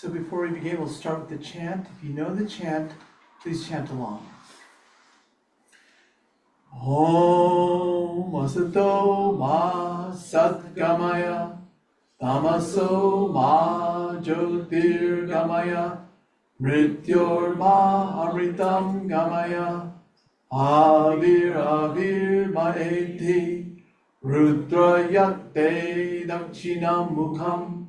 So before we begin, we'll start with the chant. If you know the chant, please chant along. Om Asato Ma Satgamaya Tamaso Ma Jyotirgamaya Mrityor Ma Amritam Gamaya Avir Avir Maeti Rudra Yakte Dakshinam Mukham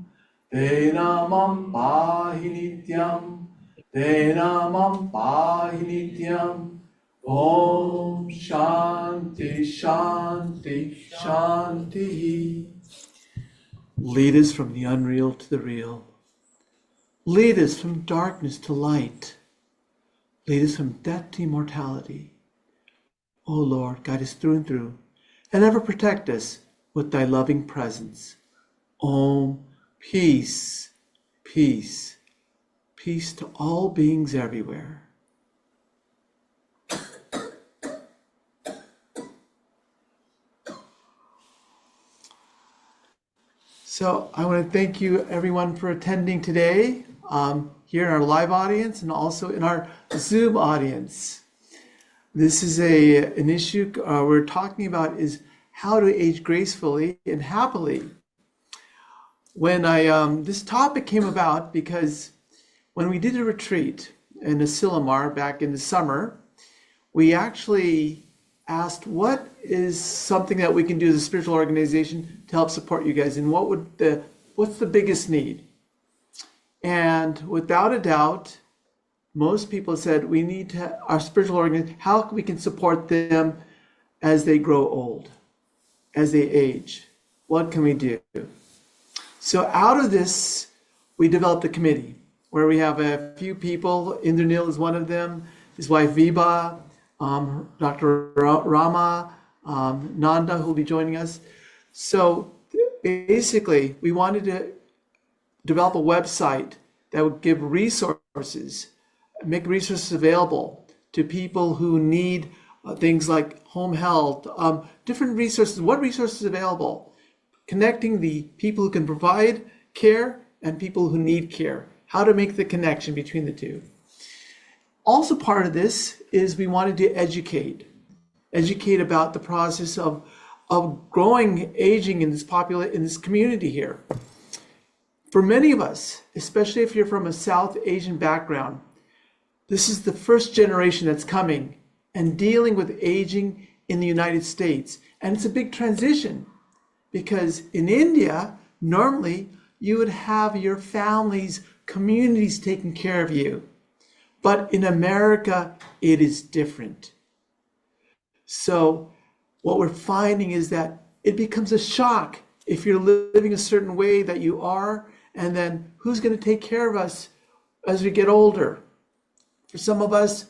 Tenamam Pahi Nityam Tenamam Pahi Nityam Om Shanti Shanti Shanti. Lead us from the unreal to the real. Lead us from darkness to light. Lead us from death to immortality. O Lord, guide us through and through, and ever protect us with thy loving presence. Om, peace, peace, peace to all beings everywhere. So I want to thank you everyone for attending today, here in our live audience and also in our Zoom audience. This is an issue we're talking about is how to age gracefully and happily. When this topic came about because when we did a retreat in Asilomar back in the summer, we actually asked what is something that we can do as a spiritual organization to help support you guys, and what's the biggest need? And without a doubt, most people said we need to our spiritual organization, how we can support them as they grow old, as they age. What can we do? So out of this, we developed a committee where we have a few people. Indranil is one of them, his wife Viba, Dr. Rama, Nanda, who will be joining us. So basically, we wanted to develop a website that would give resources, make resources available to people who need things like home health, different resources. What resources are available? Connecting the people who can provide care and people who need care. How to make the connection between the two. Also part of this is we wanted to educate about the process of growing, aging in this community here. For many of us, especially if you're from a South Asian background, this is the first generation that's coming and dealing with aging in the United States. And it's a big transition because in India, normally you would have your families, communities taking care of you. But in America, it is different. So what we're finding is that it becomes a shock if you're living a certain way that you are, and then who's going to take care of us as we get older? For some of us,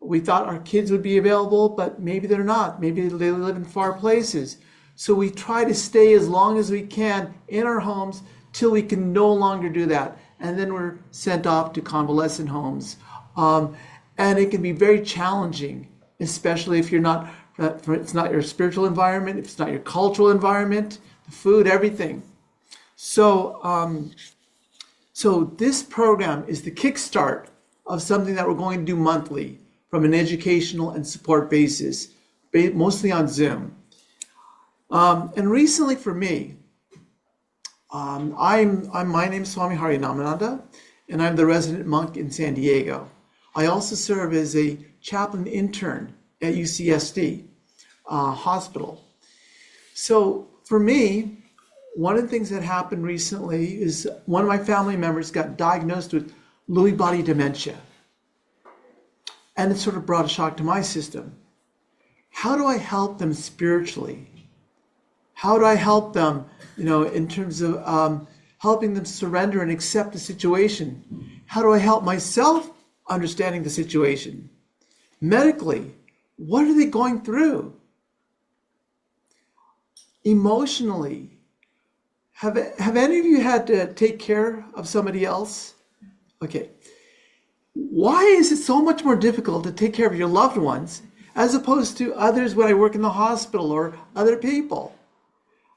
we thought our kids would be available, but maybe they're not. Maybe they live in far places. So we try to stay as long as we can in our homes till we can no longer do that. And then we're sent off to convalescent homes. And it can be very challenging, especially if it's not your spiritual environment, if it's not your cultural environment, the food, everything. So, so this program is the kickstart of something that we're going to do monthly from an educational and support basis, mostly on Zoom. And recently for me, my name is Swami Satyamayananda, and I'm the resident monk in San Diego. I also serve as a chaplain intern at UCSD hospital. So for me, one of the things that happened recently is one of my family members got diagnosed with Lewy body dementia. And it sort of brought a shock to my system. How do I help them spiritually? How do I help them, in terms of helping them surrender and accept the situation? How do I help myself understanding the situation? Medically, what are they going through? Emotionally, have any of you had to take care of somebody else? Okay. Why is it so much more difficult to take care of your loved ones as opposed to others when I work in the hospital or other people?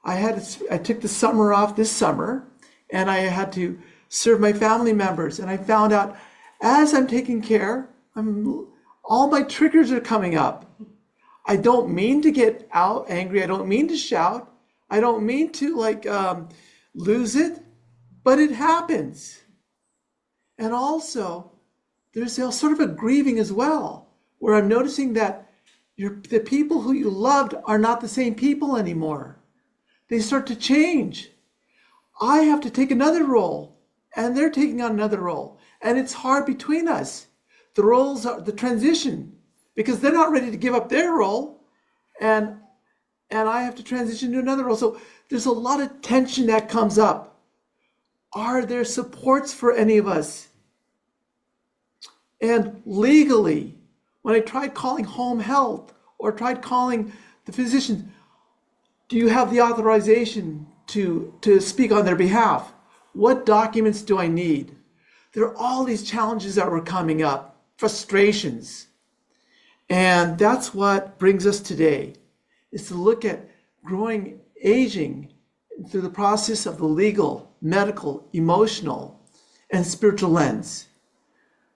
I took the summer off this summer, and I had to serve my family members. And I found out as I'm taking care, all my triggers are coming up. I don't mean to get out angry. I don't mean to shout. I don't mean to lose it, but it happens. And also, there's sort of a grieving as well, where I'm noticing that the people who you loved are not the same people anymore. They start to change. I have to take another role, and they're taking on another role. And it's hard between us. The roles are the transition, because they're not ready to give up their role, and I have to transition to another role. So there's a lot of tension that comes up. Are there supports for any of us? And legally, when I tried calling home health or tried calling the physicians, do you have the authorization to speak on their behalf? What documents do I need? There are all these challenges that were coming up, frustrations. And that's what brings us today, is to look at growing aging through the process of the legal, medical, emotional, and spiritual lens.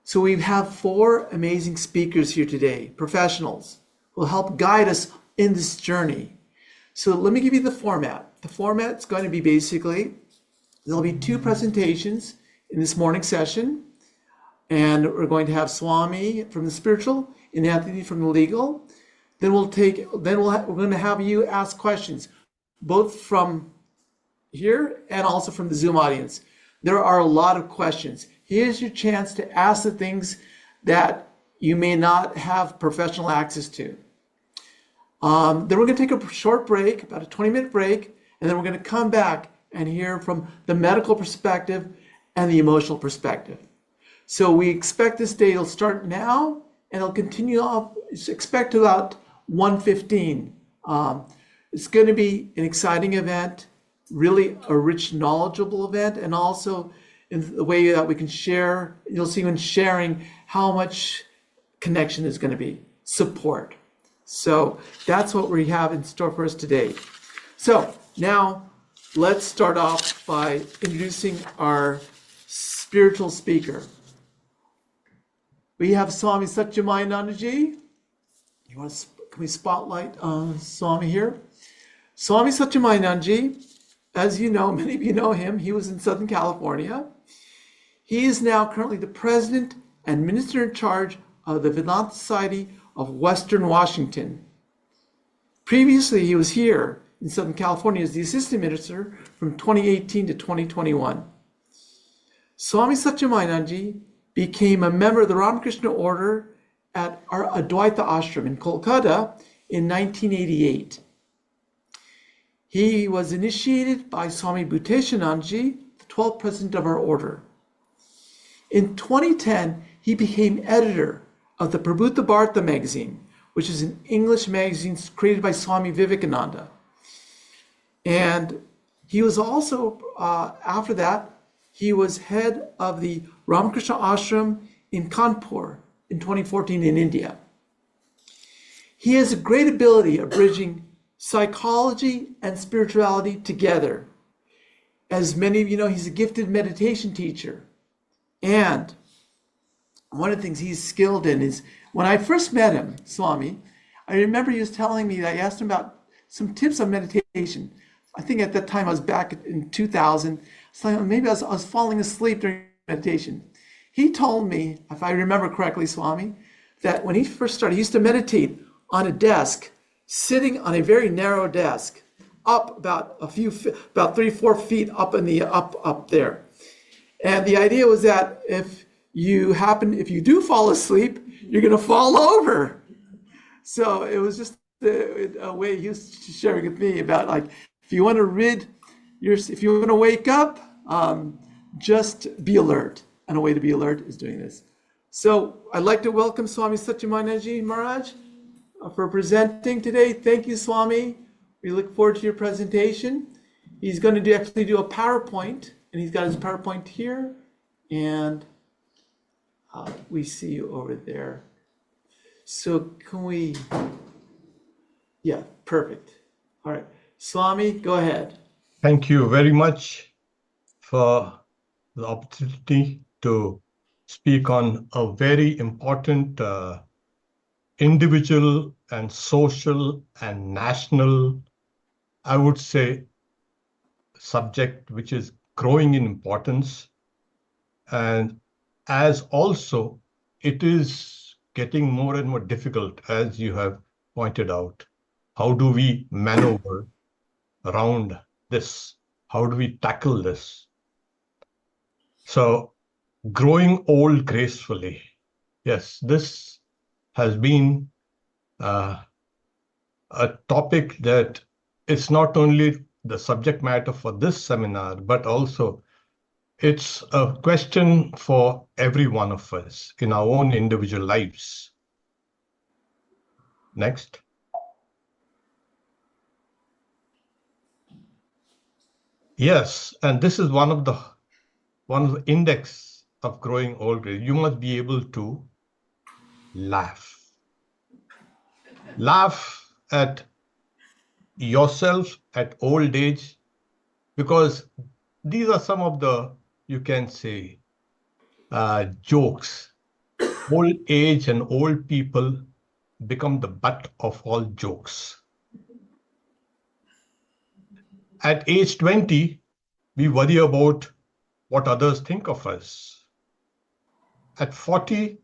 So we have 4 amazing speakers here today, professionals, who will help guide us in this journey. So let me give you the format. The format's going to be basically, there'll be 2 presentations in this morning session, and we're going to have Swami from the spiritual and Anthony from the legal. Then we're going to have you ask questions, both from here and also from the Zoom audience. There are a lot of questions. Here's your chance to ask the things that you may not have professional access to. Then we're going to take a short break, about a 20-minute break, and then we're going to come back and hear from the medical perspective and the emotional perspective. So we expect this day will start now, and it'll continue up, expect about 1:15. It's going to be an exciting event, really a rich, knowledgeable event, and also in the way that we can share. You'll see when sharing how much connection is going to be, support. So that's what we have in store for us today. So now let's start off by introducing our spiritual speaker. We have Swami Satyamayananda. Can we spotlight Swami here? Swami Satyamayananda, as you know, many of you know him, he was in Southern California. He is now currently the president and minister in charge of the Vedanta Society of Western Washington. Previously, he was here in Southern California as the assistant minister from 2018 to 2021. Swami Satyamayananda became a member of the Ramakrishna order at our Advaita ashram in Kolkata in 1988. He was initiated by Swami Bhuteshanandaji, the 12th president of our order. In 2010, he became editor of the Prabhupada Bharata magazine, which is an English magazine created by Swami Vivekananda. And he was also, after that, he was head of the Ramakrishna ashram in Kanpur in 2014 in India. He has a great ability of bridging psychology and spirituality together. As many of you know, he's a gifted meditation teacher. And one of the things he's skilled in is, when I first met him, Swami, I remember he was telling me that I asked him about some tips on meditation. I think at that time I was back in 2000. So maybe I was falling asleep during meditation. He told me, if I remember correctly, Swami, that when he first started, he used to meditate on a desk, sitting on a very narrow desk, up about 3-4 feet up in the up there. And the idea was that if you do fall asleep, you're going to fall over. So it was just a way he was sharing with me about, like, if you want to wake up, just be alert. And a way to be alert is doing this. So I'd like to welcome Swami Satyamayananda Maharaj for presenting today. Thank you, Swami. We look forward to your presentation. He's going to actually do a PowerPoint, and he's got his PowerPoint here, and we see you over there. So can we, yeah, perfect. All right, Swami, go ahead. Thank you very much for the opportunity to speak on a very important individual and social and national, I would say, subject which is growing in importance. And as also, it is getting more and more difficult, as you have pointed out. How do we maneuver around this? How do we tackle this? So, growing old gracefully. Yes, this has been a topic that is not only the subject matter for this seminar, but also it's a question for every one of us in our own individual lives. Next. Yes, and this is one of the index of growing old. You must be able to laugh. Laugh at yourself at old age, because these are some of the, you can say, jokes. Old age and old people become the butt of all jokes. At age 20, we worry about what others think of us. At 40,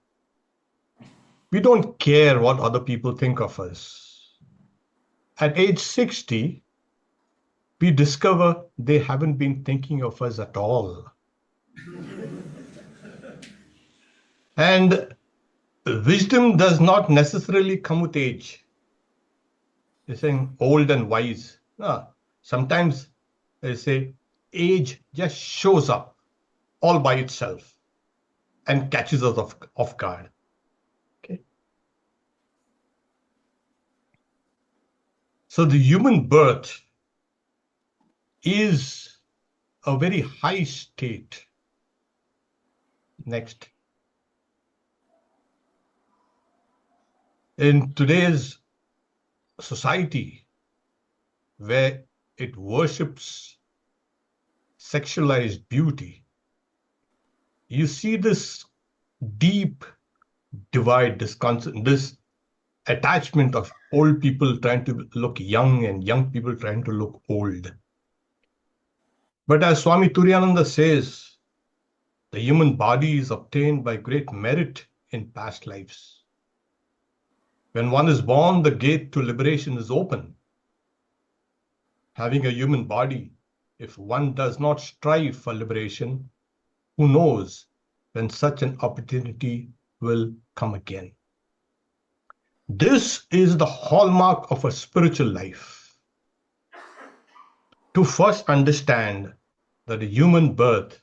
we don't care what other people think of us. At age 60, we discover they haven't been thinking of us at all. And wisdom does not necessarily come with age. They're saying old and wise. No, sometimes they say age just shows up all by itself and catches us off guard. Okay. So the human birth is a very high state. Next. In today's society, where it worships sexualized beauty, you see this deep divide, this attachment of old people trying to look young and young people trying to look old. But as Swami Satyamayananda says, the human body is obtained by great merit in past lives. When one is born, the gate to liberation is open. Having a human body, if one does not strive for liberation, who knows when such an opportunity will come again. This is the hallmark of a spiritual life. To first understand that a human birth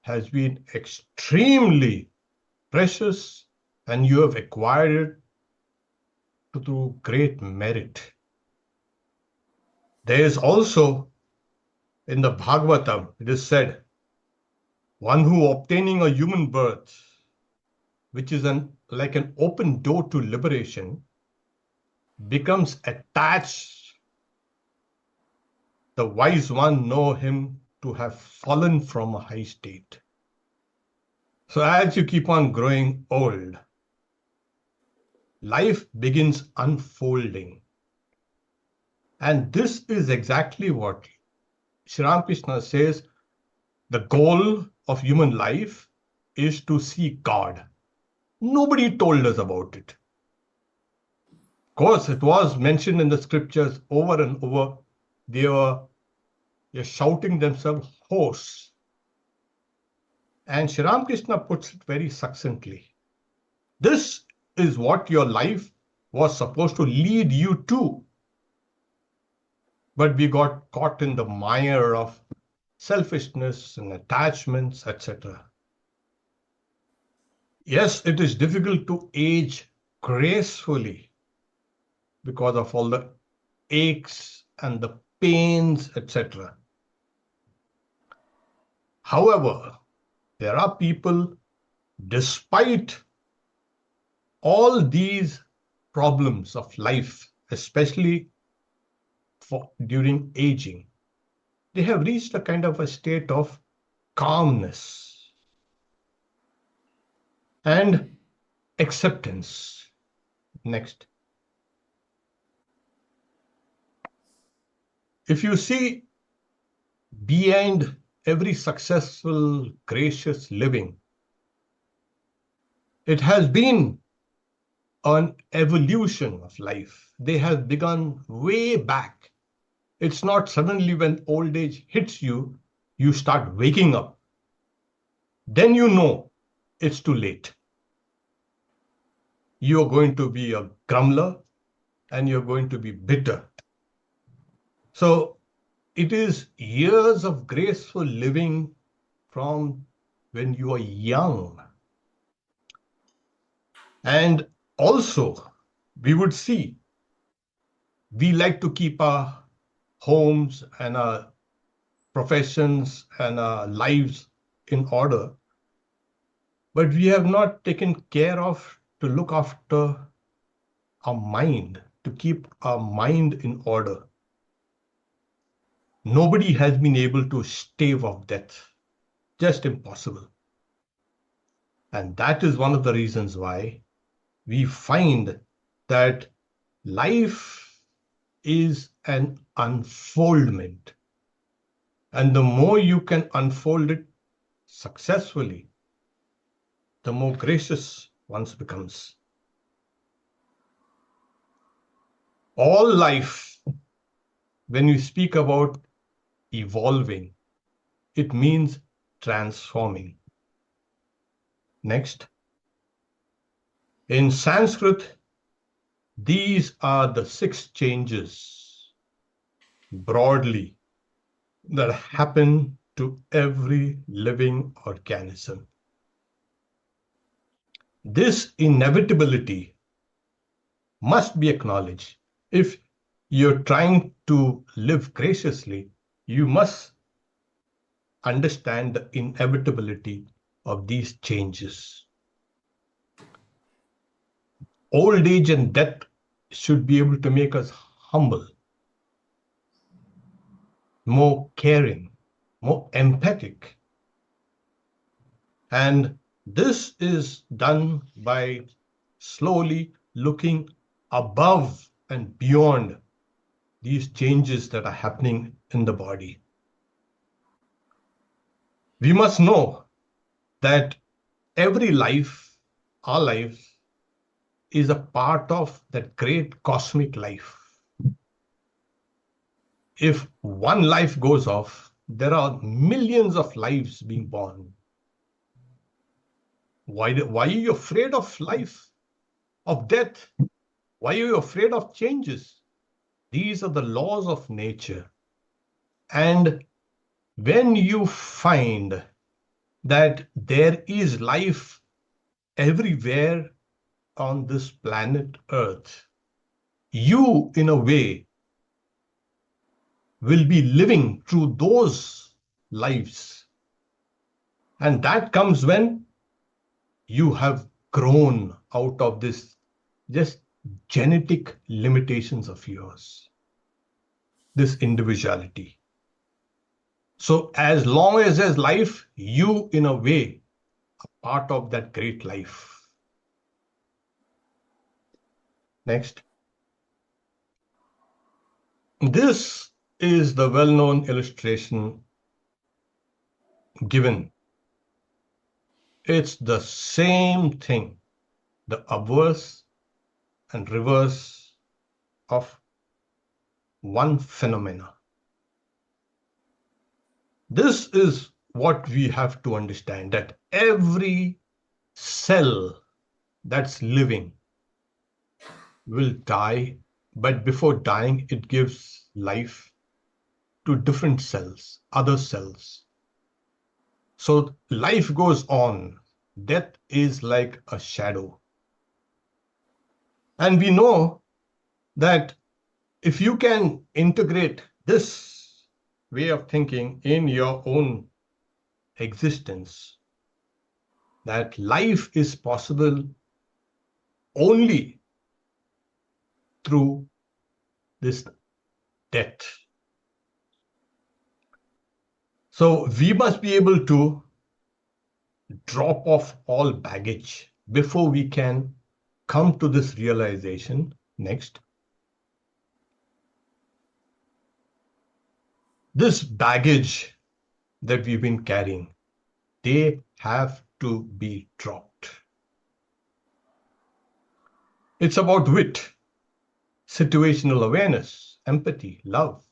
has been extremely precious and you have acquired it through great merit. There is also in the Bhagavatam, it is said, one who obtaining a human birth, which is like an open door to liberation, becomes attached. The wise one know him to have fallen from a high state. So as you keep on growing old, life begins unfolding. And this is exactly what Sri Ramakrishna says, the goal of human life is to see God. Nobody told us about it. Of course, it was mentioned in the scriptures over and over. They were shouting themselves hoarse. And Sri Ramakrishna puts it very succinctly. This is what your life was supposed to lead you to. But we got caught in the mire of selfishness and attachments, etc. Yes, it is difficult to age gracefully because of all the aches and the pains, etc. However, there are people, despite all these problems of life, especially during aging, they have reached a kind of a state of calmness, and acceptance. Next. If you see behind every successful, gracious living, it has been an evolution of life. They have begun way back. It's not suddenly when old age hits you, you start waking up. Then you know it's too late. You're going to be a grumbler and you're going to be bitter. So it is years of graceful living from when you are young. And also, we would see, we like to keep our homes and our professions and our lives in order, but we have not taken care of to look after our mind, to keep our mind in order. Nobody has been able to stave off death. Just impossible. And that is one of the reasons why we find that life is an unfoldment. And the more you can unfold it successfully, the more gracious one becomes. All life, when you speak about evolving, it means transforming. Next. In Sanskrit, these are the 6 changes broadly that happen to every living organism. This inevitability must be acknowledged. If you're trying to live graciously, you must understand the inevitability of these changes. Old age and death should be able to make us humble, more caring, more empathic. And this is done by slowly looking above and beyond these changes that are happening in the body. We must know that every life, our life, is a part of that great cosmic life. If one life goes off, there are millions of lives being born. Why are you afraid of life, of death? Why are you afraid of changes? These are the laws of nature. And when you find that there is life everywhere on this planet Earth, you, in a way, will be living through those lives. And that comes when you have grown out of this just genetic limitations of yours, this individuality. So as long as there's life, you, in a way, are part of that great life. Next. This is the well-known illustration given. It's the same thing, the obverse and reverse of one phenomena. This is what we have to understand, that every cell that's living will die, but before dying, it gives life to different cells, other cells. So life goes on. Death is like a shadow. And we know that if you can integrate this way of thinking in your own existence, that life is possible only through this death. So we must be able to drop off all baggage before we can come to this realization. Next. This baggage that we've been carrying, they have to be dropped. It's about wit, situational awareness, empathy, love,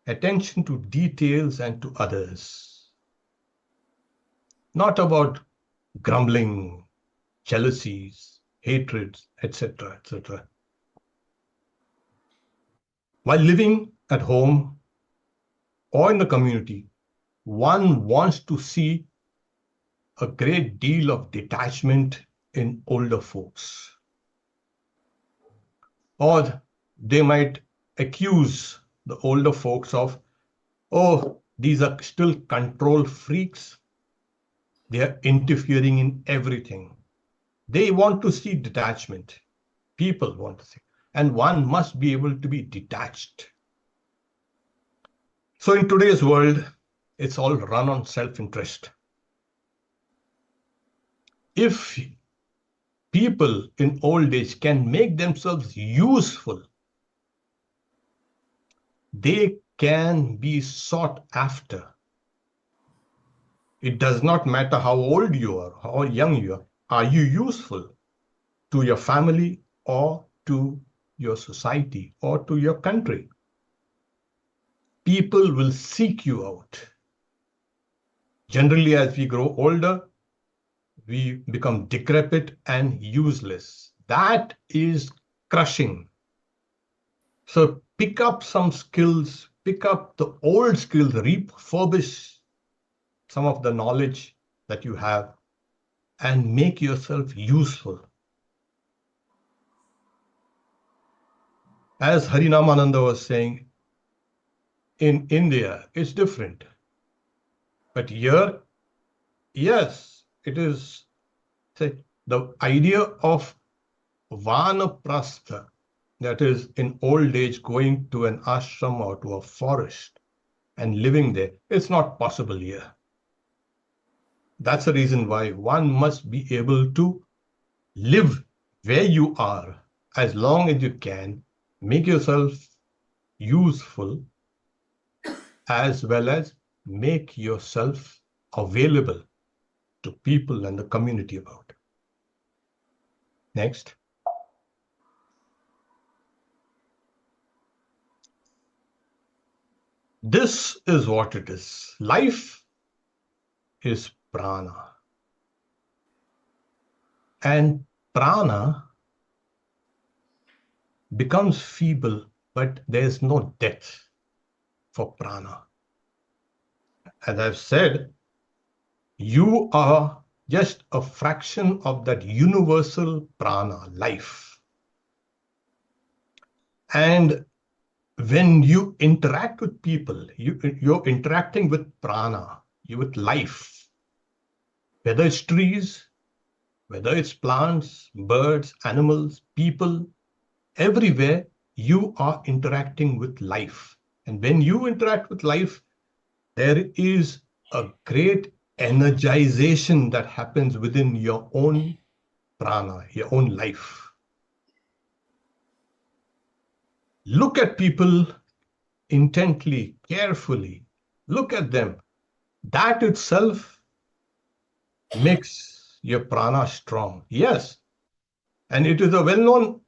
attention to details and to others. Not about grumbling, jealousies, hatreds, etc., etc. While living at home or in the community, one wants to see a great deal of detachment in older folks. Or they might accuse the older folks of, oh, these are still control freaks. They are interfering in everything. They want to see detachment. People want to see. And one must be able to be detached. So in today's world, it's all run on self-interest. If people in old age can make themselves useful, they can be sought after. It does not matter how old you are, how young you are. Are you useful to your family or to your society or to your country? People will seek you out. Generally, as we grow older, we become decrepit and useless. That is crushing. So pick up some skills, pick up the old skills, refurbish some of the knowledge that you have and make yourself useful. As Harinamananda was saying, in India, it's different. But here, yes, it is, say, the idea of vanaprastha, that is in old age going to an ashram or to a forest and living there, it's not possible here. That's the reason why one must be able to live where you are as long as you can, make yourself useful, as well as make yourself available to people and the community about it. Next. This is what it is. Life is prana. And prana becomes feeble, but there is no death for prana. As I've said, you are just a fraction of that universal prana, life. And when you interact with people, you're interacting with prana, with life. Whether it's trees, whether it's plants, birds, animals, people, everywhere you are interacting with life. And when you interact with life, there is a great energization that happens within your own prana, your own life. Look at people intently, carefully. Look at them. That itself makes your prana strong. Yes. And it is a well-known,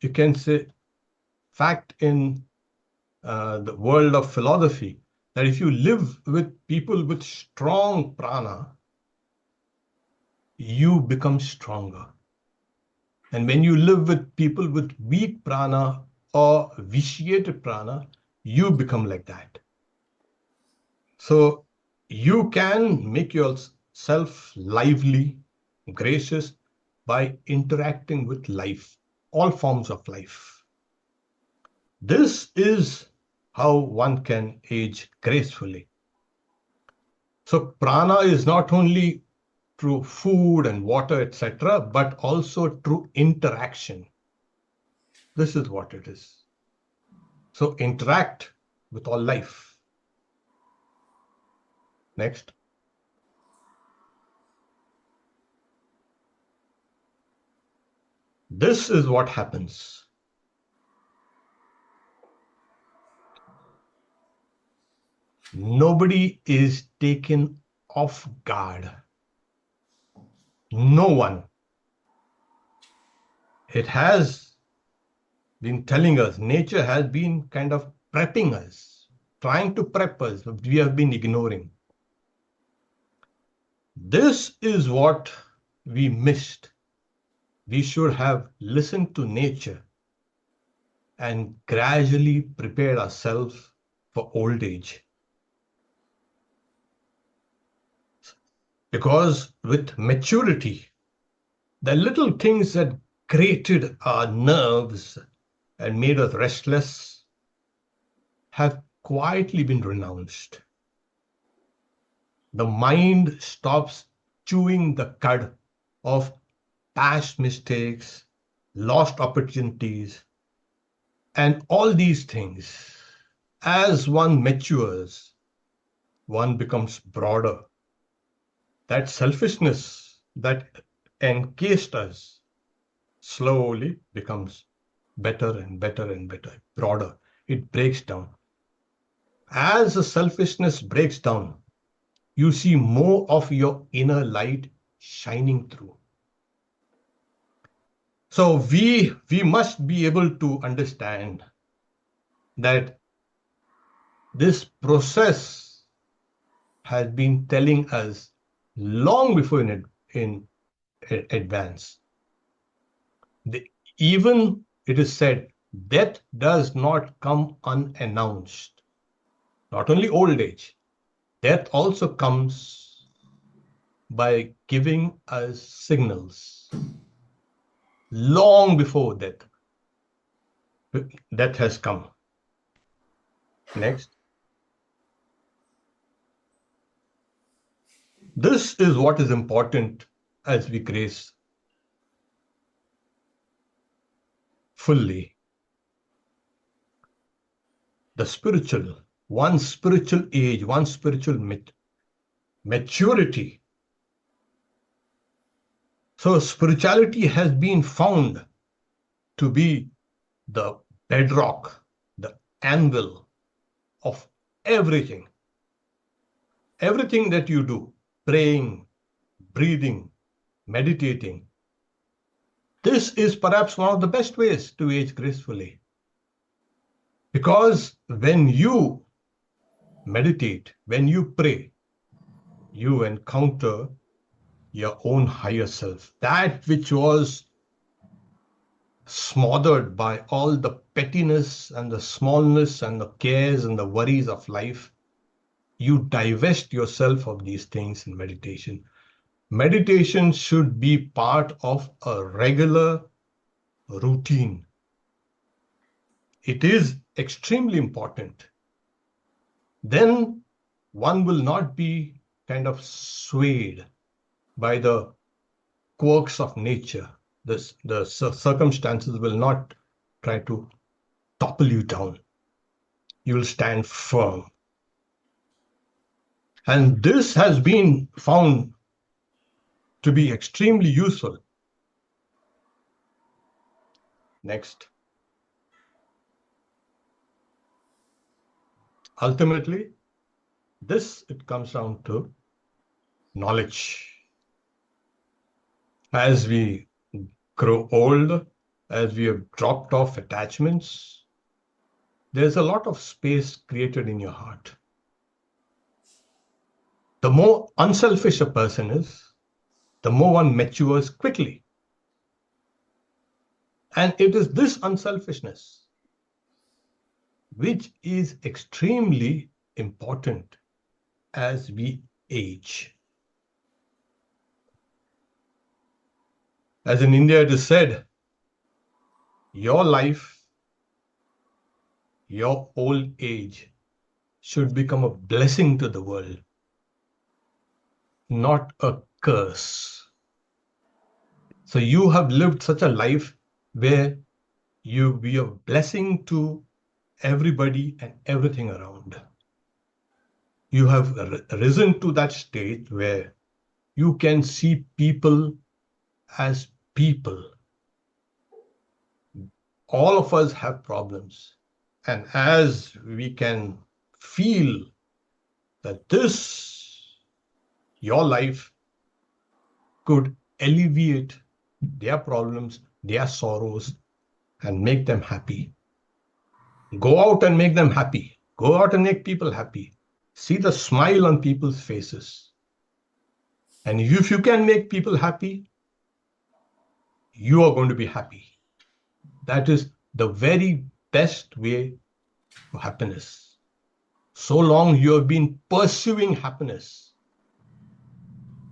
you can say, fact in the world of philosophy, that if you live with people with strong prana, you become stronger. And when you live with people with weak prana or vitiated prana, you become like that. So you can make yourself lively, gracious by interacting with life, all forms of life. This is how one can age gracefully. So prana is not only through food and water, etc., but also through interaction. This is what it is. So interact with all life. Next. This is what happens. Nobody is taken off guard. No one. It has been telling us, nature has been kind of prepping us, trying to prep us. We have been ignoring. This is what we missed. We should have listened to nature and gradually prepared ourselves for old age. Because with maturity, the little things that grated our nerves and made us restless have quietly been renounced. The mind stops chewing the cud of past mistakes, lost opportunities, and all these things. As one matures, one becomes broader. That selfishness that encased us slowly becomes better and better and better, broader. It breaks down. As the selfishness breaks down, you see more of your inner light shining through. So we must be able to understand that this process has been telling us long before in advance. Even it is said, death does not come unannounced. Not only old age, death also comes by giving us signals. Long before death has come. Next. This is what is important as we grace fully. The spiritual, one spiritual age, one spiritual maturity. So spirituality has been found to be the bedrock, the anvil of everything. Everything that you do, praying, breathing, meditating. This is perhaps one of the best ways to age gracefully. Because when you meditate, when you pray, you encounter your own higher self. That which was smothered by all the pettiness and the smallness and the cares and the worries of life, you divest yourself of these things in meditation. Meditation should be part of a regular routine. It is extremely important. Then one will not be kind of swayed by the quirks of nature. The circumstances will not try to topple you down. You will stand firm. And this has been found to be extremely useful. Next. Ultimately, it comes down to knowledge. As we grow old, as we have dropped off attachments, there's a lot of space created in your heart. The more unselfish a person is, the more one matures quickly. And it is this unselfishness which is extremely important as we age. As in India it is said, your life, your old age should become a blessing to the world, not a curse. So you have lived such a life where you be a blessing to everybody and everything around. you have risen to that state where you can see people as people. All of us have problems. And as we can feel that your life could alleviate their problems, their sorrows, and make them happy. Go out and make them happy. Go out and make people happy. See the smile on people's faces. And if you can make people happy, you are going to be happy. That is the very best way to happiness. So long you have been pursuing happiness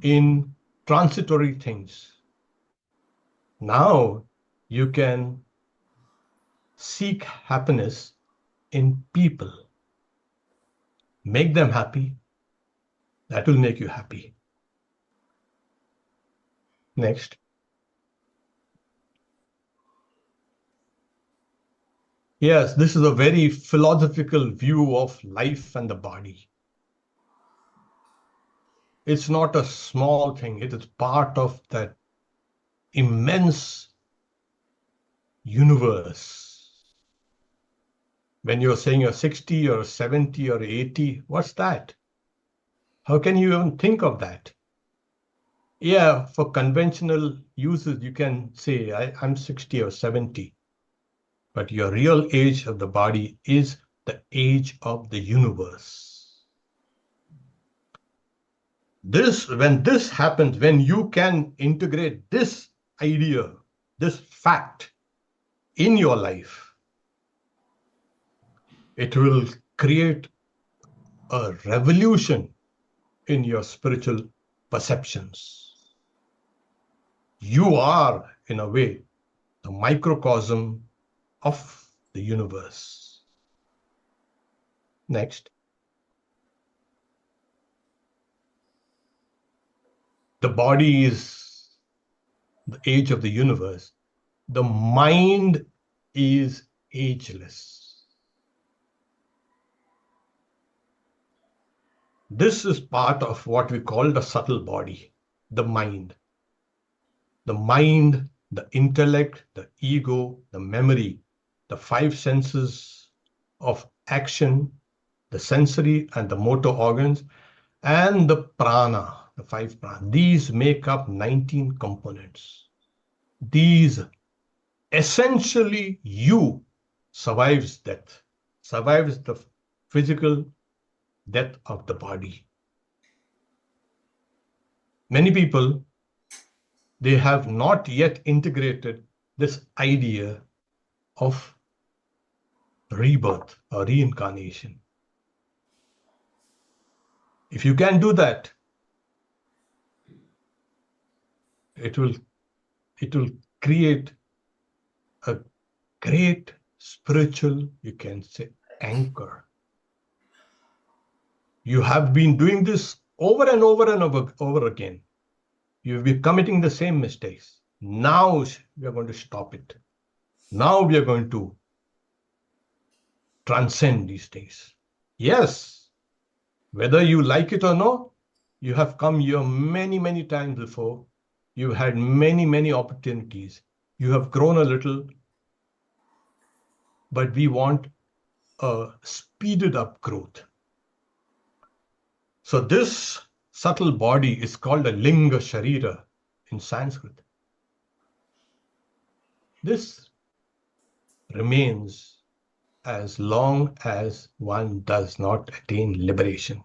in transitory things. Now you can seek happiness in people. Make them happy. That will make you happy. Next. Yes, this is a very philosophical view of life and the body. It's not a small thing. It is part of that immense universe. When you're saying you're 60 or 70 or 80, what's that? How can you even think of that? Yeah, for conventional uses, you can say, I'm 60 or 70. But your real age of the body is the age of the universe. When this happens, when you can integrate this idea, this fact in your life, it will create a revolution in your spiritual perceptions. You are, in a way, the microcosm of the universe. Next. The body is the age of the universe. The mind is ageless. This is part of what we call the subtle body, the mind. The mind, the intellect, the ego, the memory, the five senses of action, the sensory and the motor organs, and the prana, the five prana. These make up 19 components. These essentially you survives death, survives the physical death of the body. Many people, they have not yet integrated this idea of rebirth or reincarnation. If you can do that, it will create a great spiritual, you can say, anchor. You have been doing this over and over and over again. You've been committing the same mistakes. Now we are going to stop it. Now we are going to transcend these things. Yes, whether you like it or not, you have come here many, many times before. You've had many, many opportunities. You have grown a little, but we want a speeded up growth. So this subtle body is called a linga sharira in Sanskrit. This remains as long as one does not attain liberation.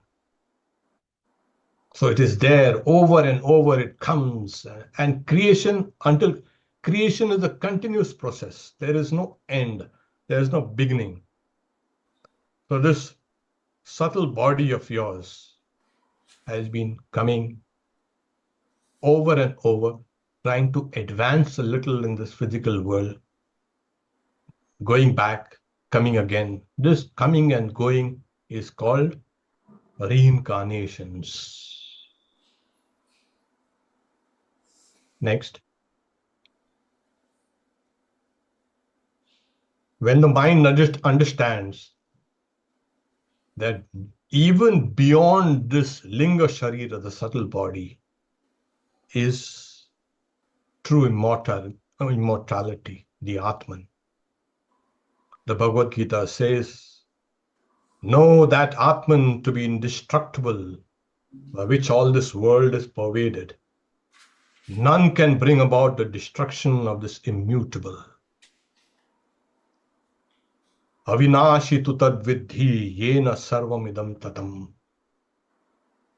So it is there over and over, it comes, and creation is a continuous process. There is no end. There is no beginning. So this subtle body of yours has been coming over and over, trying to advance a little in this physical world, going back, coming again. This coming and going is called reincarnations. Next. When the mind understands that even beyond this linga sharira, the subtle body, is true immortality, the Atman. The Bhagavad Gita says, know that Atman to be indestructible, by which all this world is pervaded. None can bring about the destruction of this immutable. Avinashi tu tad vidhi yena sarvam idam tatam.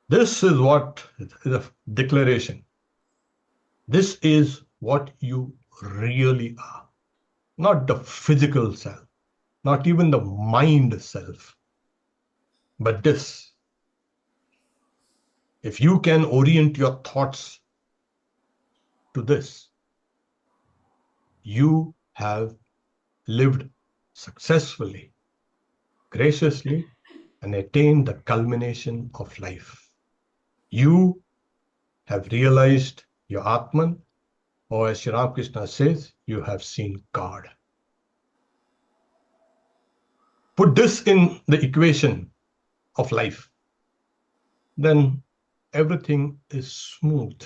This is what the declaration. This is what you really are. Not the physical self, not even the mind self, but this. If you can orient your thoughts to this, you have lived successfully, graciously, and attained the culmination of life. You have realized your Atman, or as Sri Ramakrishna says, you have seen God. Put this in the equation of life, then everything is smooth.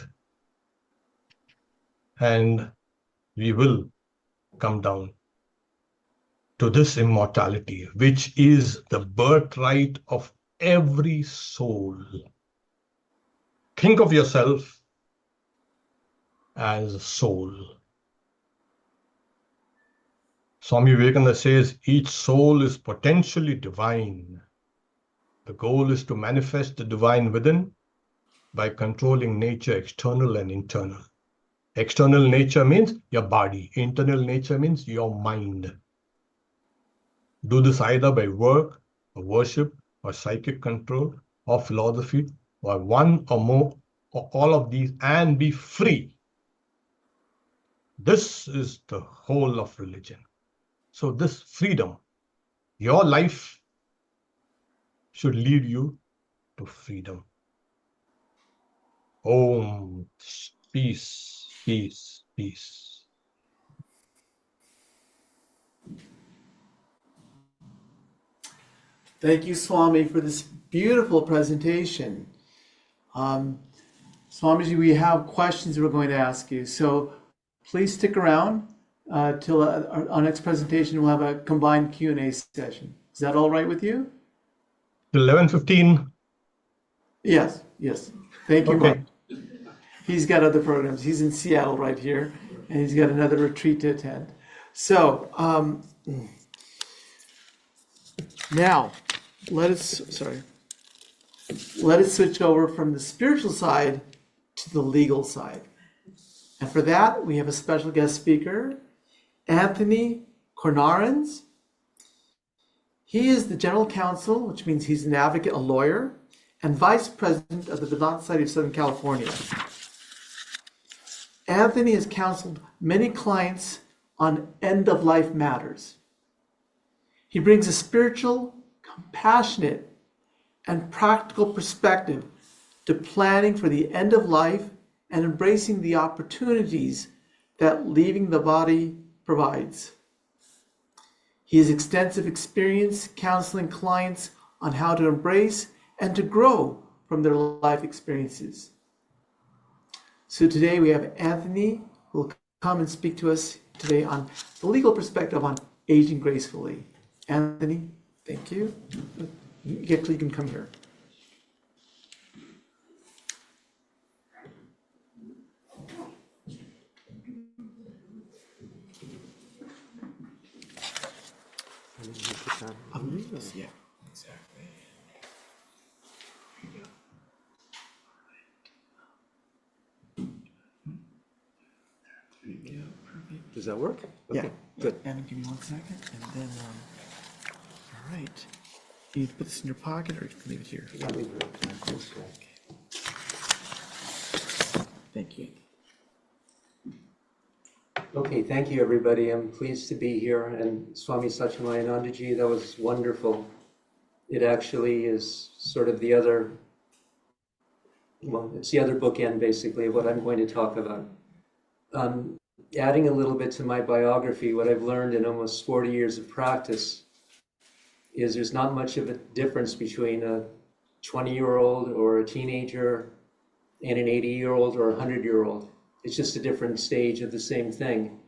And we will come down to this immortality, which is the birthright of every soul. Think of yourself as a soul. Swami Vivekananda says each soul is potentially divine. The goal is to manifest the divine within by controlling nature, external and internal. External nature means your body. Internal nature means your mind. Do this either by work, or worship, or psychic control, or philosophy, or one or more, or all of these, and be free. This is the whole of religion. So this freedom, your life should lead you to freedom. Om, peace, peace, peace. Thank you, Swami, for this beautiful presentation. Swamiji, we have questions we're going to ask you, so please stick around till our next presentation. We'll have a combined Q&A session. Is that all right with you? 11:15. Yes, yes. Thank you, Okay. Mark. He's got other programs. He's in Seattle right here, and he's got another retreat to attend. So now let us switch over from the spiritual side to the legal side. And for that, we have a special guest speaker, Anthony Kornarens. He is the general counsel, which means he's an advocate, a lawyer, and vice president of the Vedanta Society of Southern California. Anthony has counseled many clients on end-of-life matters. He brings a spiritual, compassionate, and practical perspective to planning for the end of life and embracing the opportunities that leaving the body provides. He has extensive experience counseling clients on how to embrace and to grow from their life experiences. So today we have Anthony who will come and speak to us today on the legal perspective on aging gracefully. Anthony, thank you. You can come here. Yeah, exactly. There you go. Perfect. Does that work? Okay, good. And give me 1 second, and then, all right. You need to put this in your pocket, or you can leave it here. Thank you. Okay, thank you, everybody. I'm pleased to be here. And Swami Satyamayananda ji, that was wonderful. It actually is sort of the other, well, it's the other bookend, basically, of what I'm going to talk about. Adding a little bit to my biography, what I've learned in almost 40 years of practice is there's not much of a difference between a 20-year-old or a teenager and an 80-year-old or a 100-year-old. It's just a different stage of the same thing.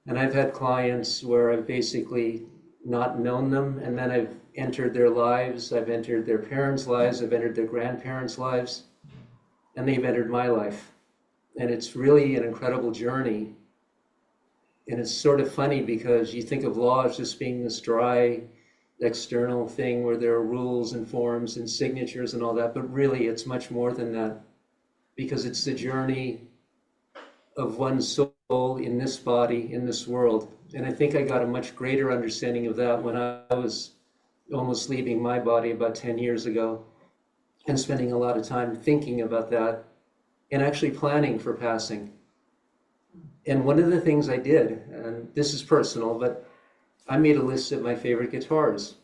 And I've had clients where I've basically not known them, and then I've entered their lives, I've entered their parents' lives, I've entered their grandparents' lives, and they've entered my life. And it's really an incredible journey. And it's sort of funny because you think of law as just being this dry, external thing where there are rules and forms and signatures and all that, but really it's much more than that, because it's the journey of one's soul in this body, in this world. And I think I got a much greater understanding of that when I was almost leaving my body about 10 years ago, and spending a lot of time thinking about that and actually planning for passing. And one of the things I did, and this is personal, but I made a list of my favorite guitars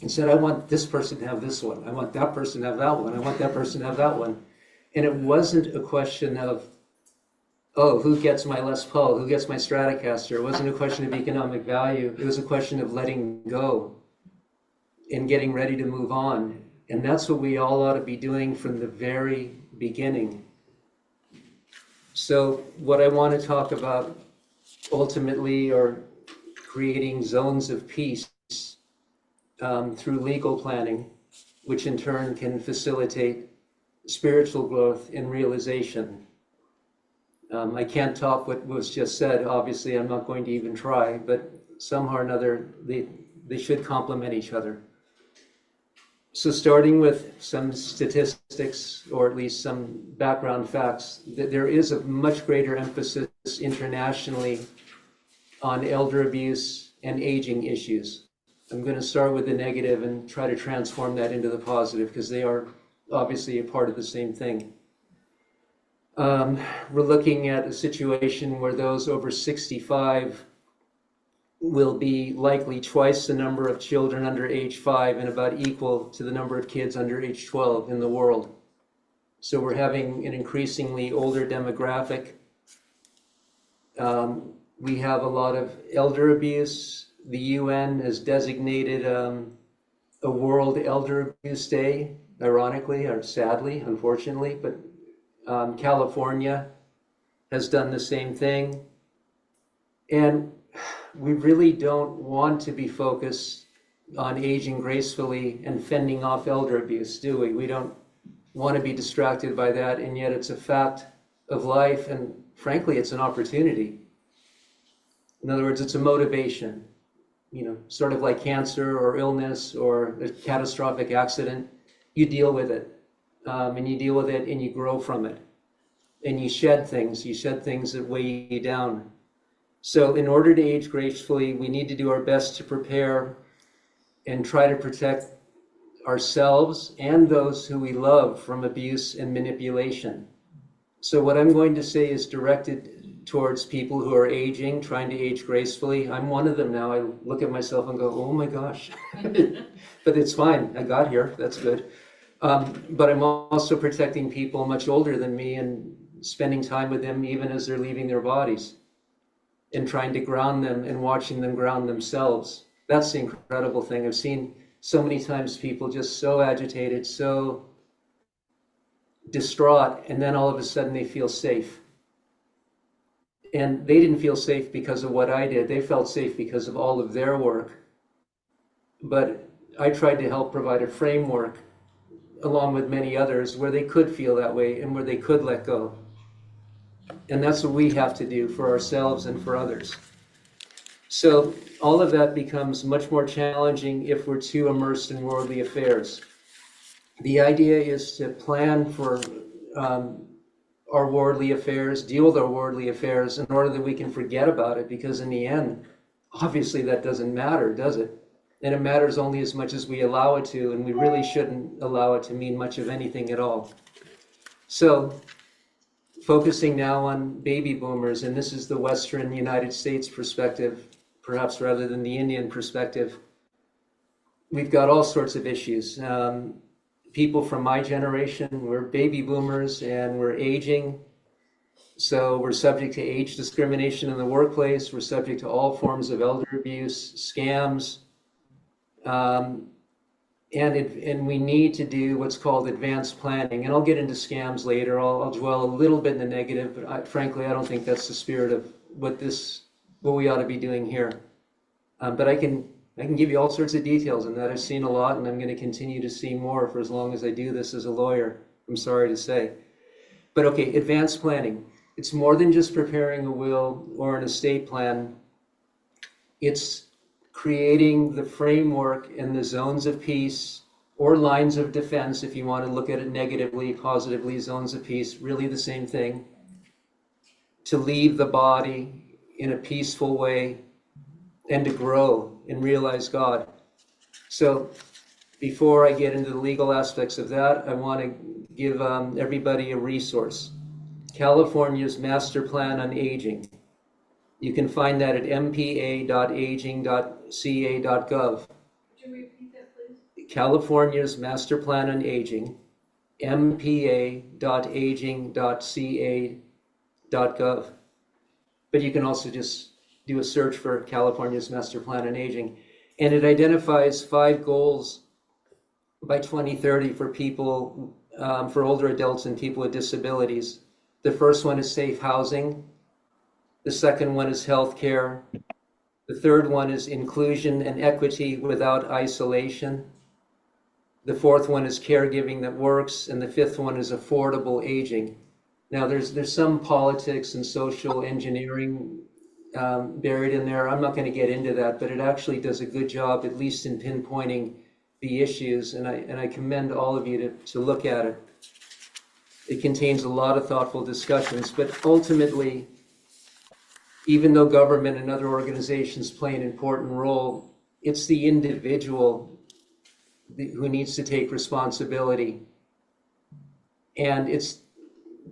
and said, I want this person to have this one. I want that person to have that one. I want that person to have that one. And it wasn't a question of, oh, who gets my Les Paul? Who gets my Stratocaster? It wasn't a question of economic value. It was a question of letting go and getting ready to move on. And that's what we all ought to be doing from the very beginning. So what I want to talk about ultimately are creating zones of peace through legal planning, which in turn can facilitate spiritual growth and realization. I can't top what was just said. Obviously, I'm not going to even try, but somehow or another, they should complement each other. So starting with some statistics, or at least some background facts, that there is a much greater emphasis internationally on elder abuse and aging issues. I'm going to start with the negative and try to transform that into the positive, because they are obviously a part of the same thing. We're looking at a situation where those over 65 will be likely twice the number of children under age 5 and about equal to the number of kids under age 12 in the world. So we're having an increasingly older demographic. We have a lot of elder abuse. The UN has designated a World Elder Abuse Day, ironically, or sadly, unfortunately, but California has done the same thing. And we really don't want to be focused on aging gracefully and fending off elder abuse, do we? We don't want to be distracted by that, and yet it's a fact of life, and frankly, it's an opportunity. In other words, it's a motivation, sort of like cancer or illness or a catastrophic accident. You deal with it, and you deal with it and you grow from it, and you shed things that weigh you down. So in order to age gracefully, we need to do our best to prepare and try to protect ourselves and those who we love from abuse and manipulation. So what I'm going to say is directed towards people who are aging, trying to age gracefully. I'm one of them now. I look at myself and go, oh my gosh. But it's fine. I got here. That's good. But I'm also protecting people much older than me and spending time with them even as they're leaving their bodies, and trying to ground them and watching them ground themselves. That's the incredible thing. I've seen so many times people just so agitated, so distraught, and then all of a sudden they feel safe. And they didn't feel safe because of what I did. They felt safe because of all of their work. But I tried to help provide a framework, along with many others, where they could feel that way and where they could let go. And that's what we have to do for ourselves and for others. So all of that becomes much more challenging if we're too immersed in worldly affairs. The idea is to plan for our worldly affairs, deal with our worldly affairs in order that we can forget about it, because in the end, obviously that doesn't matter, does it? And it matters only as much as we allow it to, and we really shouldn't allow it to mean much of anything at all. So focusing now on baby boomers, and this is the Western United States perspective, perhaps rather than the Indian perspective. We've got all sorts of issues. People from my generation, we're baby boomers and we're aging. So we're subject to age discrimination in the workplace. We're subject to all forms of elder abuse, scams, And we need to do what's called advanced planning. And I'll get into scams later. I'll dwell a little bit in the negative, but frankly, I don't think that's the spirit of what we ought to be doing here. But I can give you all sorts of details on that. I've seen a lot, and I'm going to continue to see more for as long as I do this as a lawyer, I'm sorry to say. But okay, advanced planning. It's more than just preparing a will or an estate plan. It's creating the framework and the zones of peace, or lines of defense, if you want to look at it negatively, positively, zones of peace, really the same thing, to leave the body in a peaceful way and to grow and realize God. So before I get into the legal aspects of that, I want to give everybody a resource. California's Master Plan on Aging. You can find that at mpa.aging.ca.gov. Could you repeat that, please? California's Master Plan on Aging, mpa.aging.ca.gov. But you can also just do a search for California's Master Plan on Aging. And it identifies 5 goals by 2030 for people, for older adults and people with disabilities. The first one is safe housing. The second one is healthcare. The third one is inclusion and equity without isolation. The fourth one is caregiving that works. And the fifth one is affordable aging. Now, there's some politics and social engineering buried in there. I'm not going to get into that, but it actually does a good job, at least in pinpointing the issues. And I commend all of you to look at it. It contains a lot of thoughtful discussions, but ultimately, even though government and other organizations play an important role, it's the individual who needs to take responsibility. And it's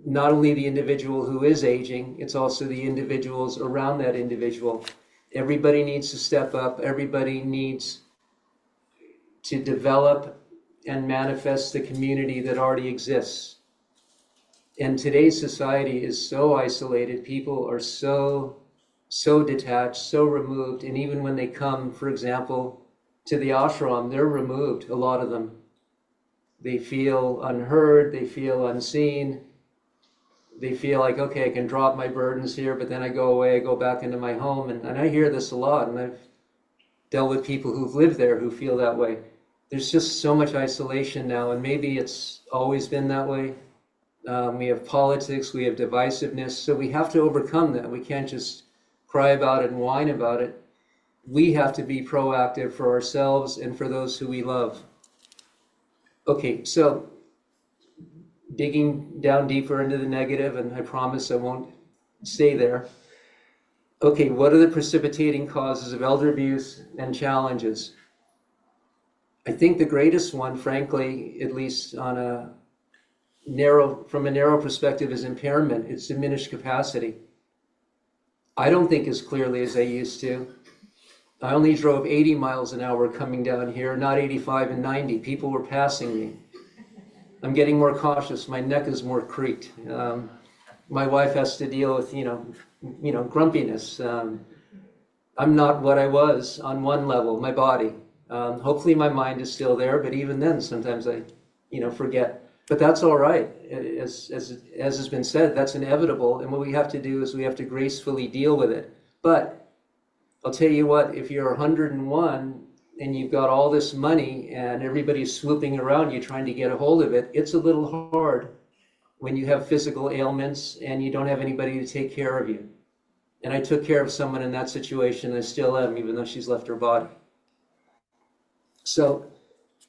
not only the individual who is aging, it's also the individuals around that individual. Everybody needs to step up. Everybody needs to develop and manifest the community that already exists. And today's society is so isolated. People are so detached, so removed. And even when they come, for example, to the ashram, they're removed, a lot of them. They feel unheard, they feel unseen. They feel like, okay, I can drop my burdens here, but then I go away, I go back into my home. And I hear this a lot, and I've dealt with people who've lived there who feel that way. There's just so much isolation now, and maybe it's always been that way. We have politics, we have divisiveness, so we have to overcome that. We can't just cry about it and whine about it. We have to be proactive for ourselves and for those who we love. Okay, so digging down deeper into the negative, and I promise I won't stay there. Okay, what are the precipitating causes of elder abuse and challenges? I think the greatest one, frankly, at least on from a narrow perspective, is impairment. It's diminished capacity. I don't think as clearly as I used to. I only drove 80 miles an hour coming down here, not 85 and 90. People were passing me. I'm getting more cautious. My neck is more creaked. My wife has to deal with, grumpiness. I'm not what I was on one level, my body. Hopefully my mind is still there, but even then, sometimes I, forget. But that's all right. As has been said, that's inevitable. And what we have to do is we have to gracefully deal with it. But I'll tell you what, if you're 101 and you've got all this money and everybody's swooping around you trying to get a hold of it, it's a little hard when you have physical ailments and you don't have anybody to take care of you. And I took care of someone in that situation, and I still am, even though she's left her body. So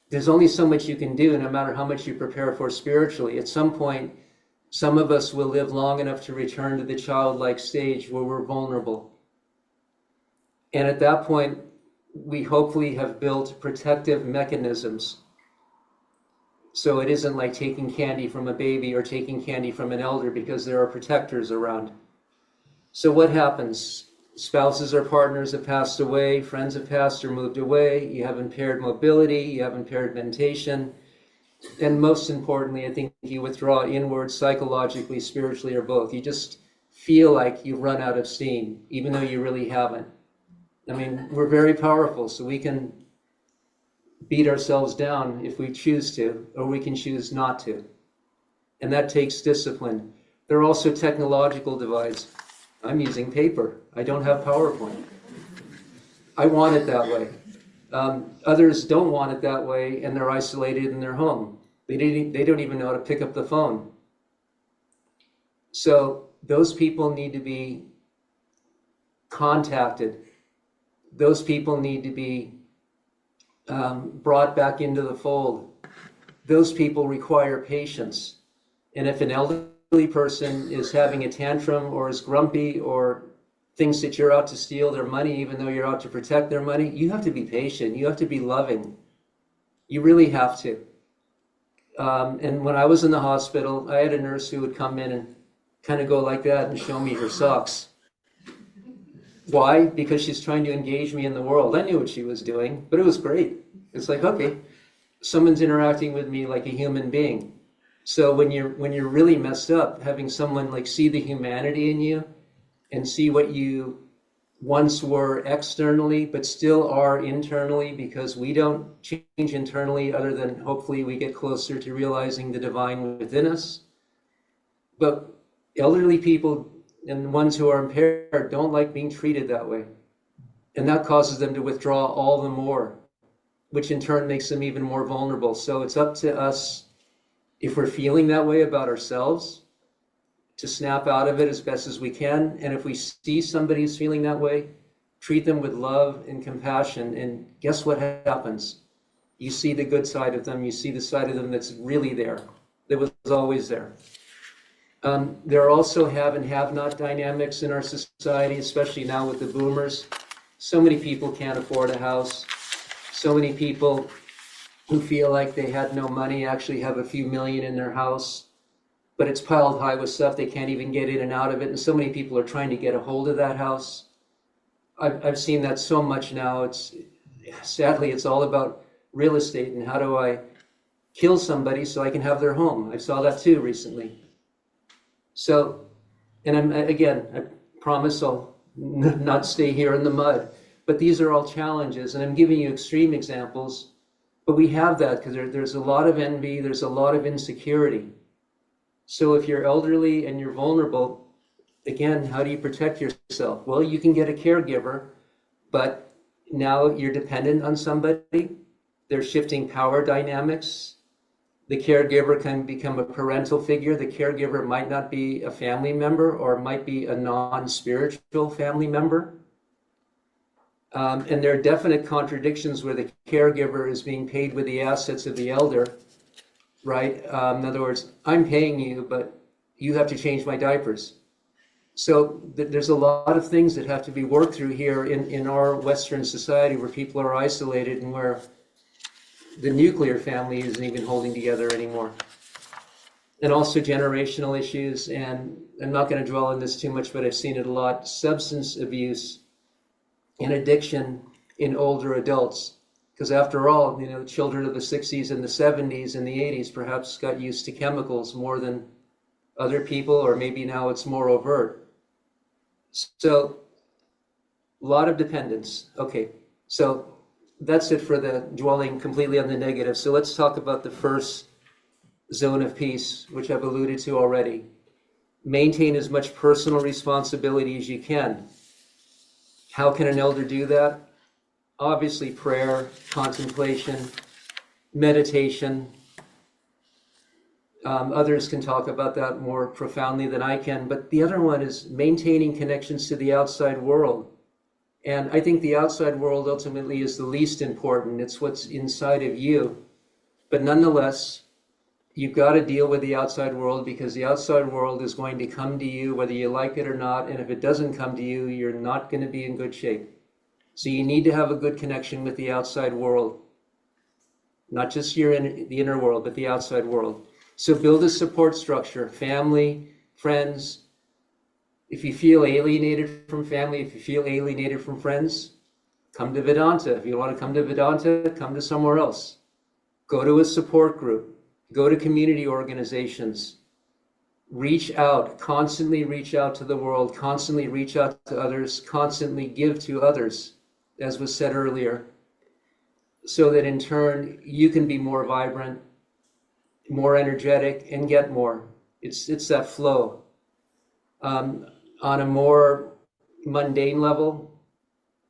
there's only so much you can do, no matter how much you prepare for spiritually. At some point, some of us will live long enough to return to the childlike stage where we're vulnerable. And at that point, we hopefully have built protective mechanisms. So it isn't like taking candy from a baby or taking candy from an elder, because there are protectors around. So what happens? Spouses or partners have passed away, friends have passed or moved away, you have impaired mobility, you have impaired mentation, and most importantly, I think you withdraw inward, psychologically, spiritually, or both. You just feel like you've run out of steam, even though you really haven't. I mean, we're very powerful, so we can beat ourselves down if we choose to, or we can choose not to. And that takes discipline. There are also technological divides. I'm using paper. I don't have PowerPoint. I want it that way. Others don't want it that way, and they're isolated in their home. They don't even know how to pick up the phone. So those people need to be contacted. Those people need to be brought back into the fold. Those people require patience. And if an elderly person is having a tantrum or is grumpy or thinks that you're out to steal their money, even though you're out to protect their money, you have to be patient. You have to be loving. You really have to. And when I was in the hospital, I had a nurse who would come in and kind of go like that and show me her socks. Why? Because she's trying to engage me in the world. I knew what she was doing, but it was great. It's like, okay, someone's interacting with me like a human being. So when you're really messed up, having someone like see the humanity in you and see what you once were externally, but still are internally, because we don't change internally other than hopefully we get closer to realizing the divine within us. But elderly people and ones who are impaired don't like being treated that way. And that causes them to withdraw all the more, which in turn makes them even more vulnerable. So it's up to us, if we're feeling that way about ourselves, to snap out of it as best as we can. And if we see somebody who's feeling that way, treat them with love and compassion. And guess what happens? You see the good side of them. You see the side of them that's really there, that was always there. There are also have and have not dynamics in our society, especially now with the boomers. So many people can't afford a house. So many people who feel like they had no money actually have a few million in their house, but it's piled high with stuff. They can't even get in and out of it. And so many people are trying to get a hold of that house. I've seen that so much now. Sadly, it's all about real estate and how do I kill somebody so I can have their home. I saw that too recently. So, and I promise I'll not stay here in the mud, but these are all challenges, and I'm giving you extreme examples, but we have that because there's a lot of envy, there's a lot of insecurity. So if you're elderly and you're vulnerable, again, how do you protect yourself? Well, you can get a caregiver, but now you're dependent on somebody. They're shifting power dynamics. The caregiver can become a parental figure. The caregiver might not be a family member or might be a non-spiritual family member. And there are definite contradictions where the caregiver is being paid with the assets of the elder, right? In other words, I'm paying you, but you have to change my diapers. So there's a lot of things that have to be worked through here in our Western society where people are isolated and where the nuclear family isn't even holding together anymore. And also generational issues, and I'm not going to dwell on this too much, but I've seen it a lot, substance abuse and addiction in older adults. Because after all, children of the 60s and the 70s and the 80s perhaps got used to chemicals more than other people, or maybe now it's more overt. So a lot of dependence. Okay, so that's it for the dwelling completely on the negative. So let's talk about the first zone of peace, which I've alluded to already. Maintain as much personal responsibility as you can. How can an elder do that? Obviously, prayer, contemplation, meditation. Others can talk about that more profoundly than I can, but the other one is maintaining connections to the outside world. And I think the outside world ultimately is the least important. It's what's inside of you. But nonetheless, you've got to deal with the outside world, because the outside world is going to come to you whether you like it or not. And if it doesn't come to you, you're not going to be in good shape. So you need to have a good connection with the outside world. Not just the inner world, but the outside world. So build a support structure, family, friends. If you feel alienated from family, if you feel alienated from friends, come to Vedanta. If you want to come to Vedanta, come to somewhere else. Go to a support group. Go to community organizations. Reach out, constantly reach out to the world, constantly reach out to others, constantly give to others, as was said earlier. so that in turn you can be more vibrant, more energetic, and get more. It's that flow. On a more mundane level,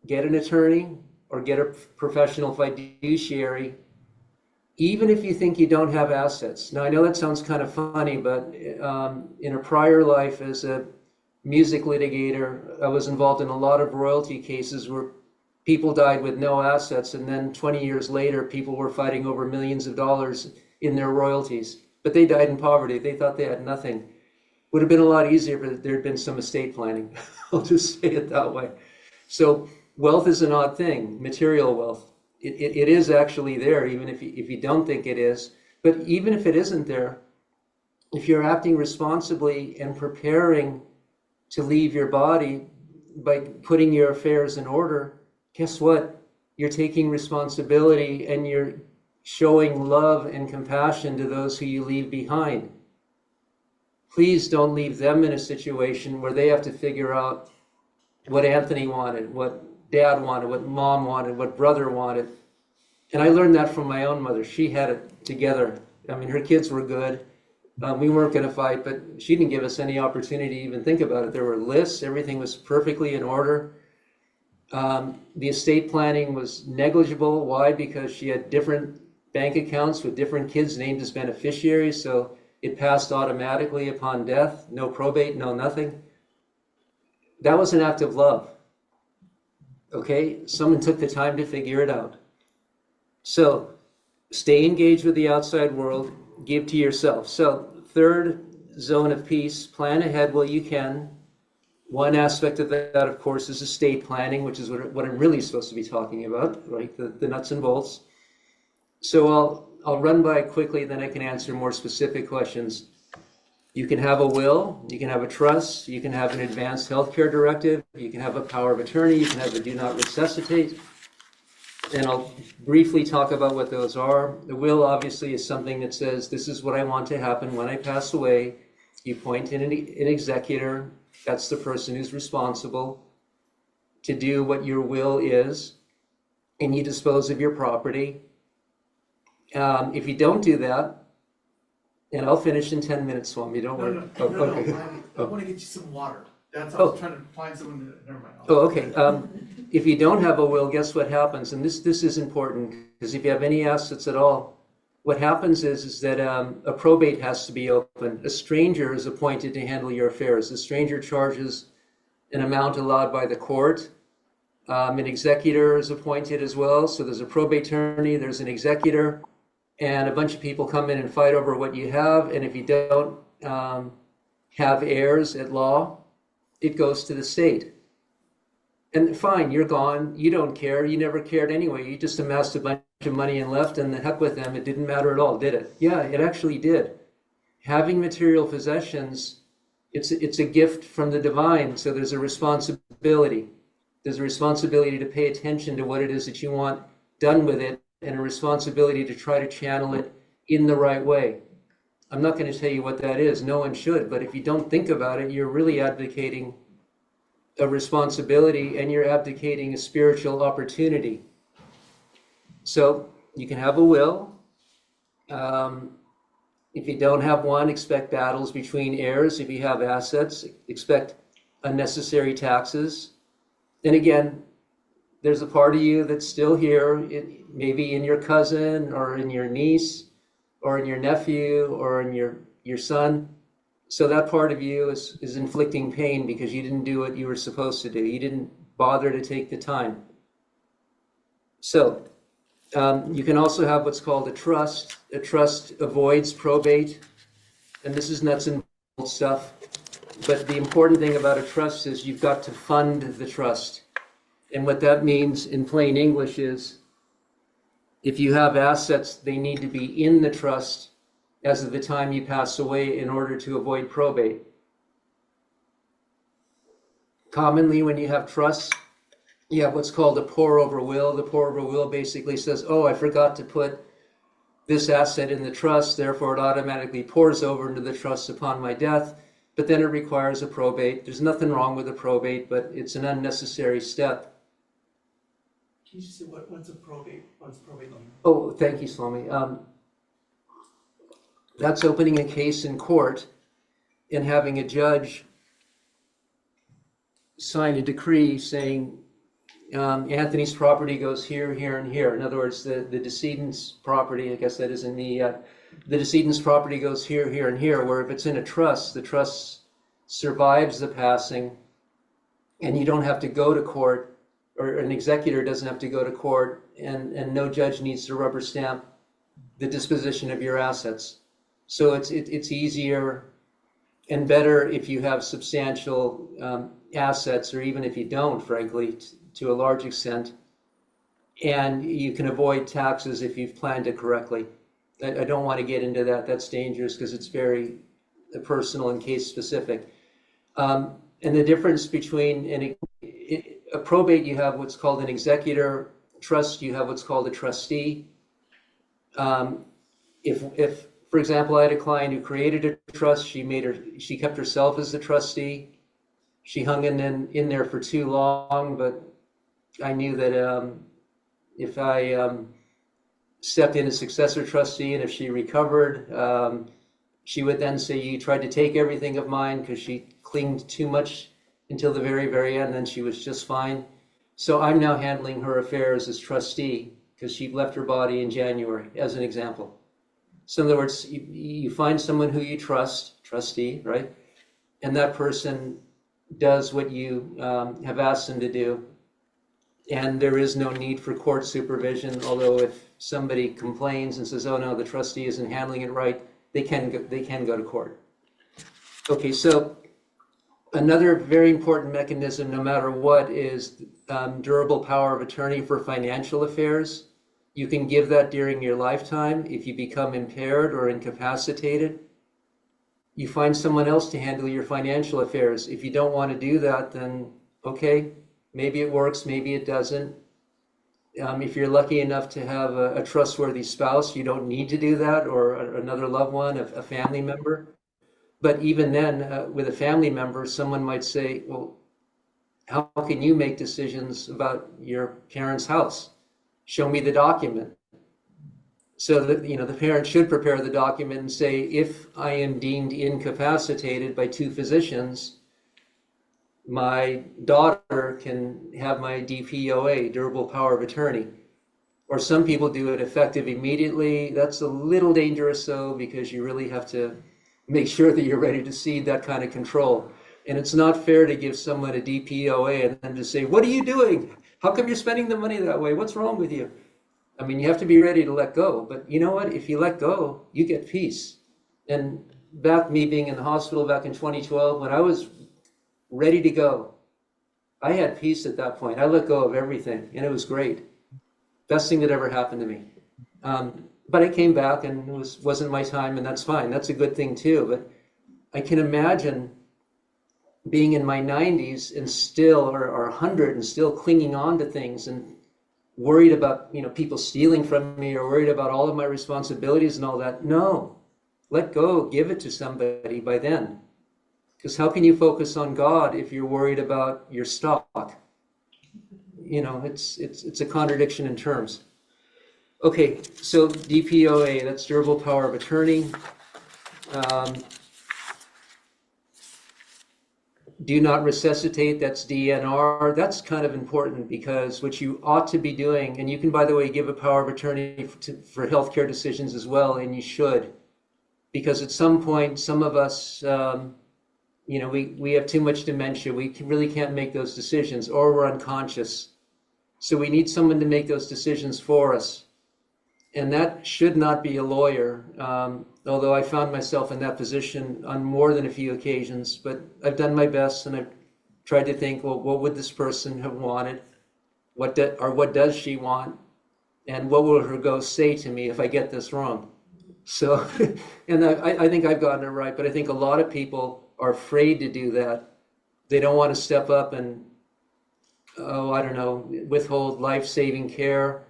get an attorney or get a professional fiduciary, even if you think you don't have assets. Now, I know that sounds kind of funny, but in a prior life as a music litigator, I was involved in a lot of royalty cases where people died with no assets, and then 20 years later, people were fighting over millions of dollars in their royalties. But they died in poverty. They thought they had nothing. Would have been a lot easier if there had been some estate planning. I'll just say it that way. So wealth is an odd thing, material wealth. It is actually there, even if you don't think it is. But even if it isn't there, if you're acting responsibly and preparing to leave your body by putting your affairs in order, guess what? You're taking responsibility and you're showing love and compassion to those who you leave behind. Please don't leave them in a situation where they have to figure out what Anthony wanted, what Dad wanted, what Mom wanted, what brother wanted. And I learned that from my own mother. She had it together. I mean, her kids were good. We weren't going to fight, but she didn't give us any opportunity to even think about it. There were lists. Everything was perfectly in order. The estate planning was negligible. Why? Because she had different bank accounts with different kids named as beneficiaries, so it passed automatically upon death. No probate, no nothing. That was an act of love. Okay? Someone took the time to figure it out. So stay engaged with the outside world. Give to yourself. So third zone of peace, plan ahead while you can. One aspect of that, of course, is estate planning, which is what I'm really supposed to be talking about, right? The nuts and bolts. So I'll run by quickly, then I can answer more specific questions. You can have a will, you can have a trust, you can have an advanced healthcare directive, you can have a power of attorney, you can have a do not resuscitate. And I'll briefly talk about what those are. The will obviously is something that says, this is what I want to happen when I pass away. You appoint an executor. That's the person who's responsible to do what your will is, and you dispose of your property. If you don't do that, and I'll finish in 10 minutes, Swami, don't worry. No, Okay. I want to get you some water. That's I was trying to find someone to, never mind. Okay. If you don't have a will, guess what happens? And this is important, because if you have any assets at all, what happens is that a probate has to be opened. A stranger is appointed to handle your affairs. The stranger charges an amount allowed by the court. An executor is appointed as well. So there's a probate attorney, there's an executor, and a bunch of people come in and fight over what you have. And if you don't have heirs at law, it goes to the state. And fine, you're gone. You don't care. You never cared anyway. You just amassed a bunch of money and left, and the heck with them. It didn't matter at all, did it? Yeah, it actually did. Having material possessions, it's a gift from the divine. So there's a responsibility. There's a responsibility to pay attention to what it is that you want done with it, and a responsibility to try to channel it in the right way. I'm not going to tell you what that is. No one should. But if you don't think about it, you're really advocating a responsibility, and you're abdicating a spiritual opportunity. So you can have a will. If you don't have one, expect battles between heirs. If you have assets, expect unnecessary taxes. And again, there's a part of you that's still here, maybe in your cousin or in your niece or in your nephew or in your son. So that part of you is inflicting pain because you didn't do what you were supposed to do. You didn't bother to take the time. So you can also have what's called a trust. A trust avoids probate. And this is nuts and bolts stuff. But the important thing about a trust is you've got to fund the trust. And what that means in plain English is if you have assets, they need to be in the trust as of the time you pass away in order to avoid probate. Commonly, when you have trusts, you have what's called a pour-over will. The pour-over will basically says, oh, I forgot to put this asset in the trust, therefore it automatically pours over into the trust upon my death, but then it requires a probate. There's nothing wrong with a probate, but it's an unnecessary step. Can you just say what's a probate? What's probate mean? Oh, thank you, Swami. That's opening a case in court and having a judge sign a decree saying Anthony's property goes here, here, and here. In other words, the decedent's property, I guess that is in the decedent's property goes here, here, and here, where if it's in a trust, the trust survives the passing, and you don't have to go to court, or an executor doesn't have to go to court, and no judge needs to rubber stamp the disposition of your assets. So it's easier and better if you have substantial assets, or even if you don't, frankly, to a large extent, and you can avoid taxes if you've planned it correctly. I don't want to get into that. That's dangerous because it's very personal and case specific. And the difference between a probate, you have what's called an executor. Trust, you have what's called a trustee. If, for example, I had a client who created a trust, she kept herself as the trustee. She hung in there for too long, but I knew that if I stepped in as successor trustee, and if she recovered, she would then say, you tried to take everything of mine, because she clinged too much until the very, very end, and then she was just fine. So I'm now handling her affairs as trustee, because she left her body in January, as an example. So in other words, you find someone who you trust, trustee, right? And that person does what you have asked them to do. And there is no need for court supervision, although if somebody complains and says, oh no, the trustee isn't handling it right, they can go to court. Okay, so another very important mechanism, no matter what, is durable power of attorney for financial affairs. You can give that during your lifetime if you become impaired or incapacitated. You find someone else to handle your financial affairs. If you don't want to do that, then okay, maybe it works, maybe it doesn't. If you're lucky enough to have a trustworthy spouse, you don't need to do that, or another loved one, a family member. But even then, with a family member, someone might say, well, how can you make decisions about your parents' house? Show me the document. So that, the parent should prepare the document and say, if I am deemed incapacitated by two physicians, my daughter can have my DPOA, durable power of attorney. Or some people do it effective immediately. That's a little dangerous though, because you really have to make sure that you're ready to cede that kind of control. And it's not fair to give someone a DPOA and then to say, what are you doing? How come you're spending the money that way? What's wrong with you? I mean, you have to be ready to let go. But you know what? If you let go, you get peace. And back, me being in the hospital back in 2012, when I was ready to go, I had peace at that point. I let go of everything, and it was great. Best thing that ever happened to me. But I came back, and it wasn't my time, and that's fine. That's a good thing too. But I can imagine being in my 90s and still, or 100, and still clinging on to things and worried about, people stealing from me, or worried about all of my responsibilities and all that. No, let go, give it to somebody by then. Because how can you focus on God if you're worried about your stock? It's a contradiction in terms. Okay, so DPOA, that's durable power of attorney. Do not resuscitate, that's DNR. That's kind of important, because what you ought to be doing, and you can, by the way, give a power of attorney for healthcare decisions as well, and you should. Because at some point, some of us, we have too much dementia. We really can't make those decisions, or we're unconscious. So we need someone to make those decisions for us. And that should not be a lawyer, although I found myself in that position on more than a few occasions. But I've done my best, and I've tried to think, well, what would this person have wanted? What does she want? And what will her ghost say to me if I get this wrong? So, and I think I've gotten it right, but I think a lot of people are afraid to do that. They don't want to step up and, withhold life-saving care,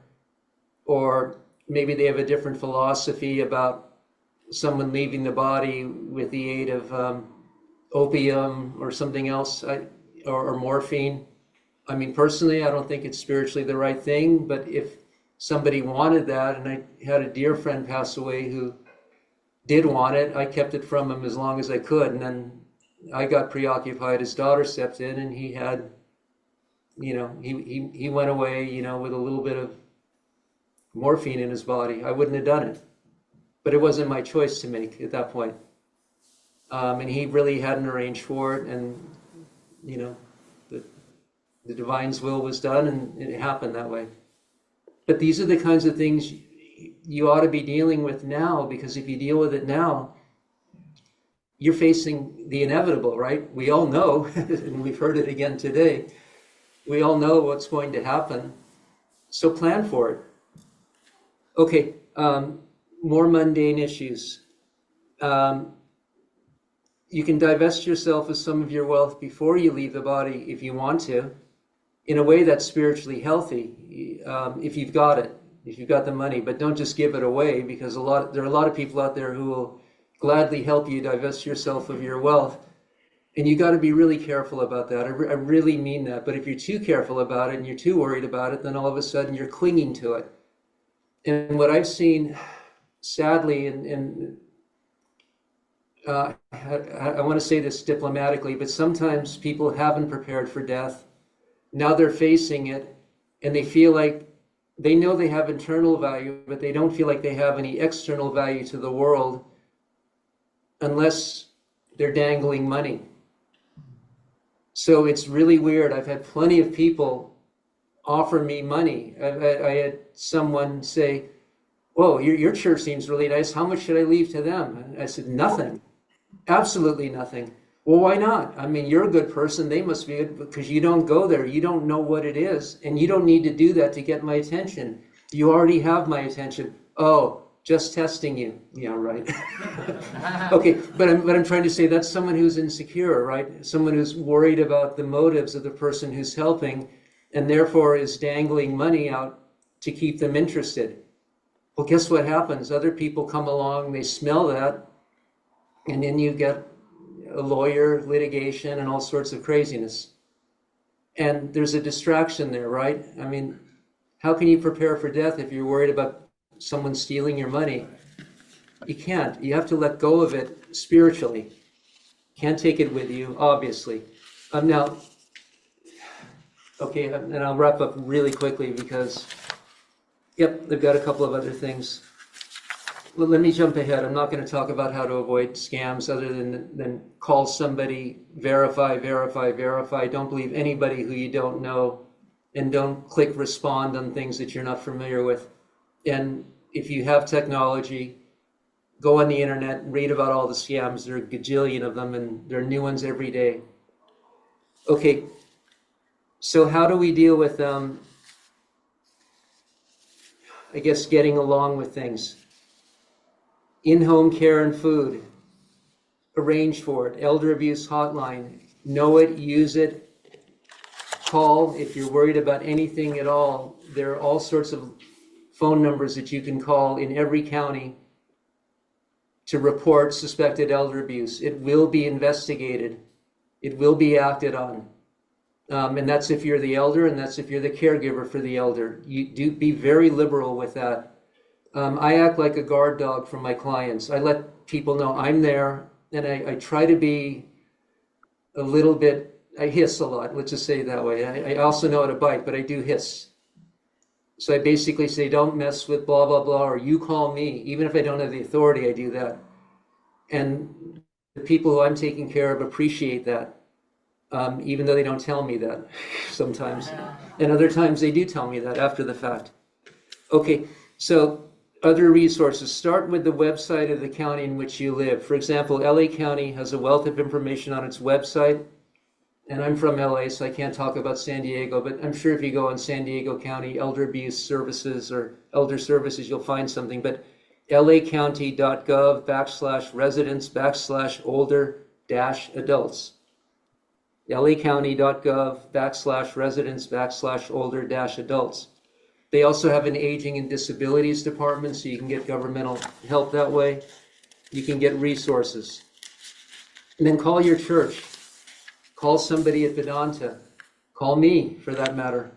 or maybe they have a different philosophy about someone leaving the body with the aid of opium or something else, or morphine. I mean, personally, I don't think it's spiritually the right thing, but if somebody wanted that, and I had a dear friend pass away who did want it, I kept it from him as long as I could, and then I got preoccupied. His daughter stepped in, and he had, he went away, with a little bit of morphine in his body. I wouldn't have done it, but it wasn't my choice to make at that point. And he really hadn't arranged for it, and the divine's will was done, and it happened that way. But these are the kinds of things you ought to be dealing with now, because if you deal with it now, you're facing the inevitable, right? We all know, and we've heard it again today, we all know what's going to happen. So plan for it. Okay, more mundane issues. You can divest yourself of some of your wealth before you leave the body if you want to, in a way that's spiritually healthy, if you've got it, if you've got the money. But don't just give it away, because there are a lot of people out there who will gladly help you divest yourself of your wealth. And you got to be really careful about that. I really mean that. But if you're too careful about it and you're too worried about it, then all of a sudden you're clinging to it. And what I've seen, sadly, and I want to say this diplomatically, but sometimes people haven't prepared for death. Now they're facing it, and they feel like they know they have internal value, but they don't feel like they have any external value to the world unless they're dangling money. So it's really weird. I've had plenty of people offer me money. I had someone say, "Whoa, your church seems really nice. How much should I leave to them?" And I said, "Nothing. Absolutely nothing." "Well, why not? I mean, you're a good person. They must be good, because you don't go there. You don't know what it is. And you don't need to do that to get my attention. You already have my attention." "Oh, just testing you." "Yeah, right." Okay, but I'm trying to say that's someone who's insecure, right? Someone who's worried about the motives of the person who's helping, and therefore is dangling money out to keep them interested. Well, guess what happens? Other people come along, they smell that, and then you get a lawyer, litigation, and all sorts of craziness. And there's a distraction there, right? I mean, how can you prepare for death if you're worried about someone stealing your money? You can't. You have to let go of it spiritually. Can't take it with you, obviously. Now, okay, and I'll wrap up really quickly because, yep, they've got a couple of other things. Well, let me jump ahead. I'm not going to talk about how to avoid scams other than call somebody, verify. Don't believe anybody who you don't know, and don't click respond on things that you're not familiar with. And if you have technology, go on the internet, read about all the scams. There are a gajillion of them, and there are new ones every day. Okay, so how do we deal with, I guess, getting along with things? In-home care and food, arrange for it. Elder abuse hotline, know it, use it, call if you're worried about anything at all. There are all sorts of phone numbers that you can call in every county to report suspected elder abuse. It will be investigated. It will be acted on. And that's if you're the elder, and that's if you're the caregiver for the elder. You do be very liberal with that. I act like a guard dog for my clients. I let people know I'm there, and I try to be a little bit, I hiss a lot, let's just say it that way. I also know how to bite, but I do hiss. So I basically say, don't mess with blah, blah, blah, or you call me. Even if I don't have the authority, I do that. And the people who I'm taking care of appreciate that, even though they don't tell me that sometimes. And other times they do tell me that after the fact. Okay, so other resources. Start with the website of the county in which you live. For example, LA County has a wealth of information on its website. And I'm from LA, so I can't talk about San Diego, but I'm sure if you go on San Diego County Elder Abuse Services or Elder Services, you'll find something. But lacounty.gov/residents/older-adults. lacounty.gov/residents/older-adults. They also have an aging and disabilities department, so you can get governmental help that way. You can get resources. And then call your church. Call somebody at Vedanta. Call me, for that matter.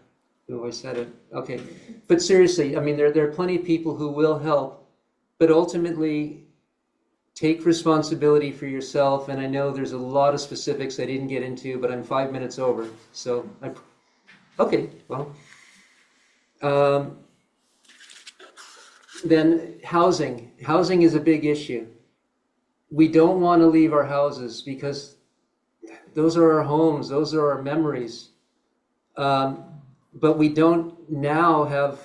Who always said it. Okay. But seriously, I mean, there are plenty of people who will help, but ultimately take responsibility for yourself. And I know there's a lot of specifics I didn't get into, but I'm 5 minutes over. So, okay, well. Then housing. Housing is a big issue. We don't want to leave our houses because those are our homes, those are our memories. But we don't now have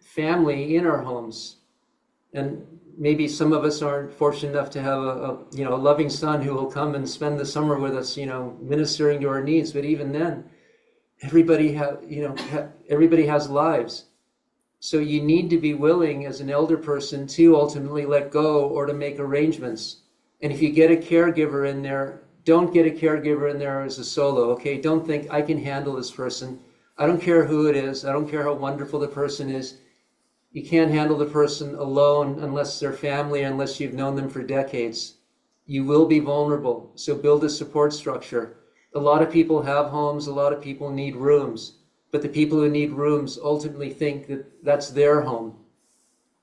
family in our homes. And maybe some of us aren't fortunate enough to have a loving son who will come and spend the summer with us, ministering to our needs. But even then, everybody has lives. So you need to be willing as an elder person to ultimately let go or to make arrangements. And if you get a caregiver in there, don't get a caregiver in there as a solo, okay? Don't think I can handle this person. I don't care who it is. I don't care how wonderful the person is. You can't handle the person alone unless they're family, unless you've known them for decades. You will be vulnerable. So build a support structure. A lot of people have homes. A lot of people need rooms. But the people who need rooms ultimately think that that's their home.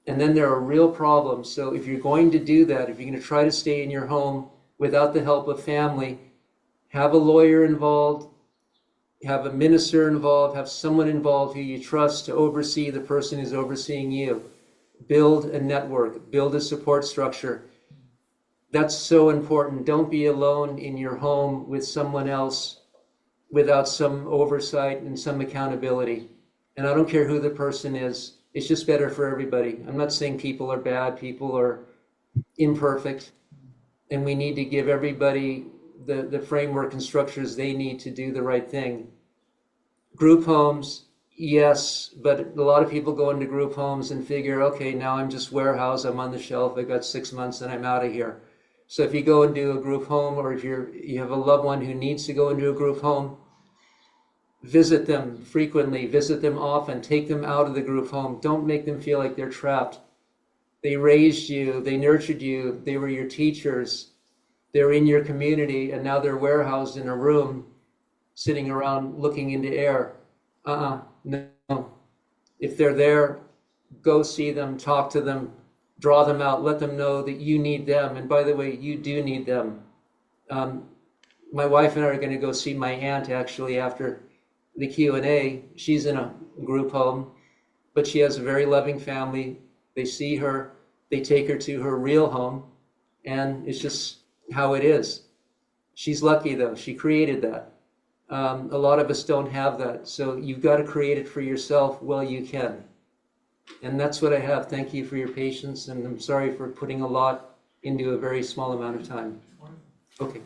And then there are real problems. So if you're going to do that, if you're going to try to stay in your home without the help of family, have a lawyer involved, have a minister involved, have someone involved who you trust to oversee the person who's overseeing you. Build a network, build a support structure. That's so important. Don't be alone in your home with someone else without some oversight and some accountability. And I don't care who the person is. It's just better for everybody. I'm not saying people are bad, people are imperfect, and we need to give everybody the framework and structures they need to do the right thing. Group homes, yes, but a lot of people go into group homes and figure, okay, now I'm just warehouse, I'm on the shelf, I got 6 months and I'm out of here. So if you go and do a group home, or if you have a loved one who needs to go into a group home, visit them frequently, visit them often, take them out of the group home. Don't make them feel like they're trapped. They raised you, they nurtured you, they were your teachers, they're in your community, and now they're warehoused in a room, sitting around looking into air. No. If they're there, go see them, talk to them, draw them out, let them know that you need them. And by the way, you do need them. My wife and I are going to go see my aunt actually after the Q&A. She's in a group home, but she has a very loving family. They see her, they take her to her real home, and it's just how it is. She's lucky though, she created that. A lot of us don't have that, so you've got to create it for yourself while you can. And that's what I have. Thank you for your patience, and I'm sorry for putting a lot into a very small amount of time. Okay.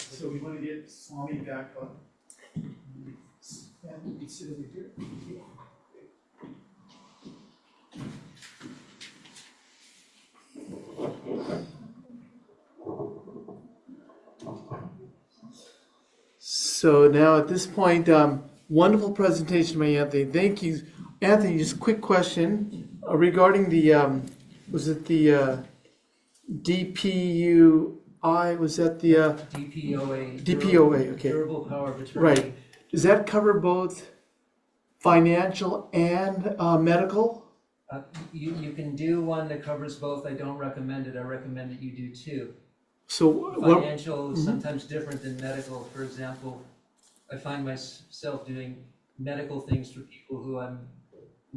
So we want to get Swami back up. And we sit over here. So now at this point, wonderful presentation by Anthony. Thank you. Anthony, just a quick question regarding the, was it the DPUI, was that the? DPOA. DPOA, okay. Durable Power of Eternity. Right. Does that cover both financial and medical? You can do one that covers both. I don't recommend it. I recommend that you do two. So Financial is sometimes different than medical. For example, I find myself doing medical things for people who I'm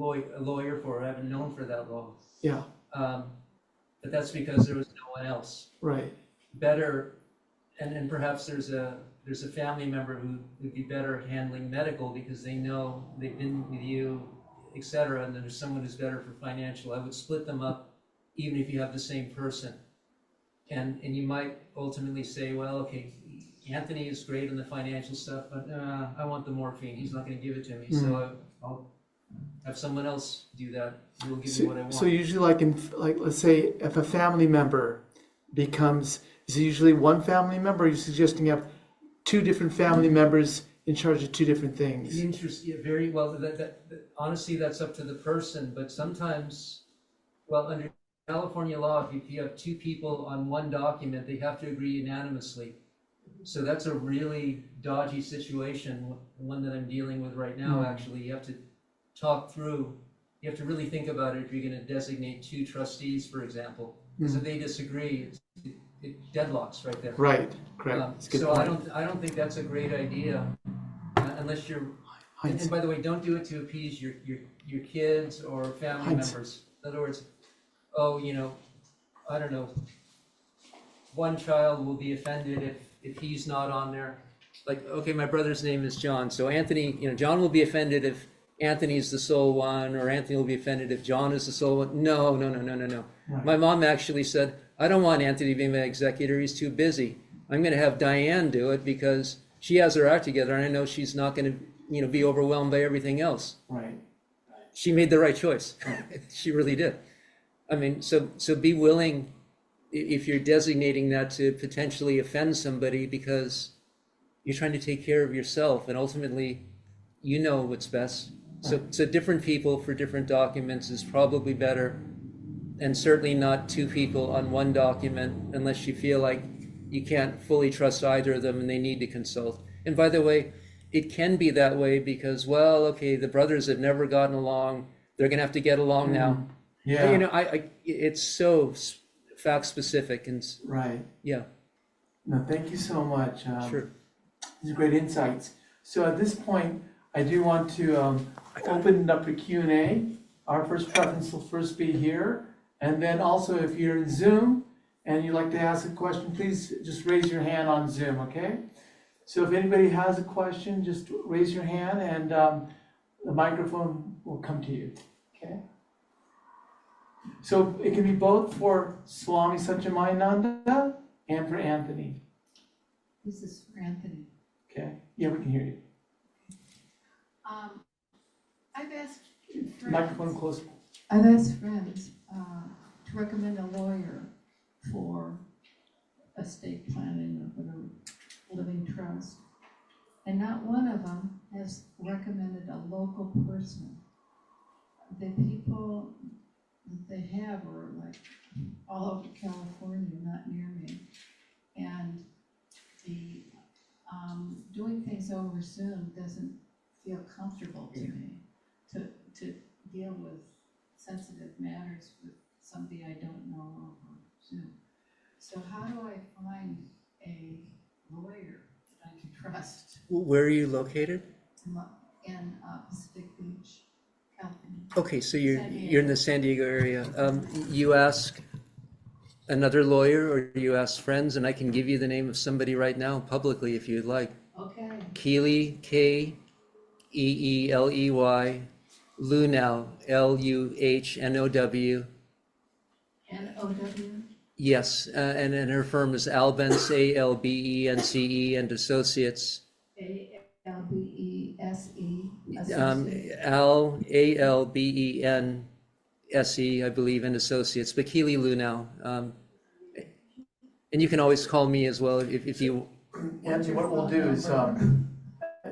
a lawyer for, I haven't known for that long. Yeah. But that's because there was no one else. Right. Better, and perhaps there's a family member who would be better at handling medical because they know they've been with you, etc. And then there's someone who's better for financial. I would split them up, even if you have the same person. And you might ultimately say, well, okay, Anthony is great on the financial stuff, but I want the morphine. He's not going to give it to me, so I'll have someone else do that. He'll give me what I want. So usually, let's say, if a family member becomes, is it usually one family member? Or are you suggesting you have two different family members in charge of two different things. Yeah, very well. Honestly, that's up to the person. But sometimes, well, under California law, if you have two people on one document, they have to agree unanimously. So that's a really dodgy situation, one that I'm dealing with right now. Actually, you have to talk through. You have to really think about it if you're going to designate two trustees, for example. Because if they disagree, it deadlocks right there. Right, correct. So I don't think that's a great idea, unless you're. And by the way, don't do it to appease your kids or family members. In other words, oh, I don't know. One child will be offended if he's not on there. Like, okay, my brother's name is John, so Anthony, John will be offended if Anthony's the sole one, or Anthony will be offended if John is the sole one. No. Right. My mom actually said, I don't want Anthony to be my executor. He's too busy. I'm going to have Diane do it because she has her act together, and I know she's not going to, be overwhelmed by everything else. Right. She made the right choice. She really did. I mean, so be willing, if you're designating that, to potentially offend somebody because you're trying to take care of yourself, and ultimately, what's best. So different people for different documents is probably better, and certainly not two people on one document unless you feel like you can't fully trust either of them and they need to consult. And by the way, it can be that way because, well, okay, the brothers have never gotten along. They're going to have to get along now. Yeah. But, it's so fact specific and right. Yeah. No, thank you so much. Sure. These are great insights. So at this point, I do want to open it up for Q&A. Our first preference will first be here. And then also, if you're in Zoom and you'd like to ask a question, please just raise your hand on Zoom, okay? So if anybody has a question, just raise your hand and the microphone will come to you, okay? So it can be both for Swami Satyamayananda and for Anthony. This is for Anthony. Okay, yeah, we can hear you. I've asked Microphone close. I've asked friends to recommend a lawyer for estate planning or a living trust, and not one of them has recommended a local person. The people that they have are like all over California, not near me, and the doing things over Zoom doesn't feel comfortable to me to deal with sensitive matters with somebody I don't know over Zoom. So how do I find a lawyer that I can trust Where are you located? in Pacific Beach, California? Okay, so you're in the San Diego area. You ask another lawyer or you ask friends, and I can give you the name of somebody right now publicly if you'd like. Okay. Keeley, Keeley, Luhnow, Luhnow. N-O-W? Yes, and her firm is Albence, Albence and Associates. A-L-B-E-S-E. Albence, I believe, and Associates, but Keeley Luhnow. And you can always call me as well if you. Anthony, what we'll do is,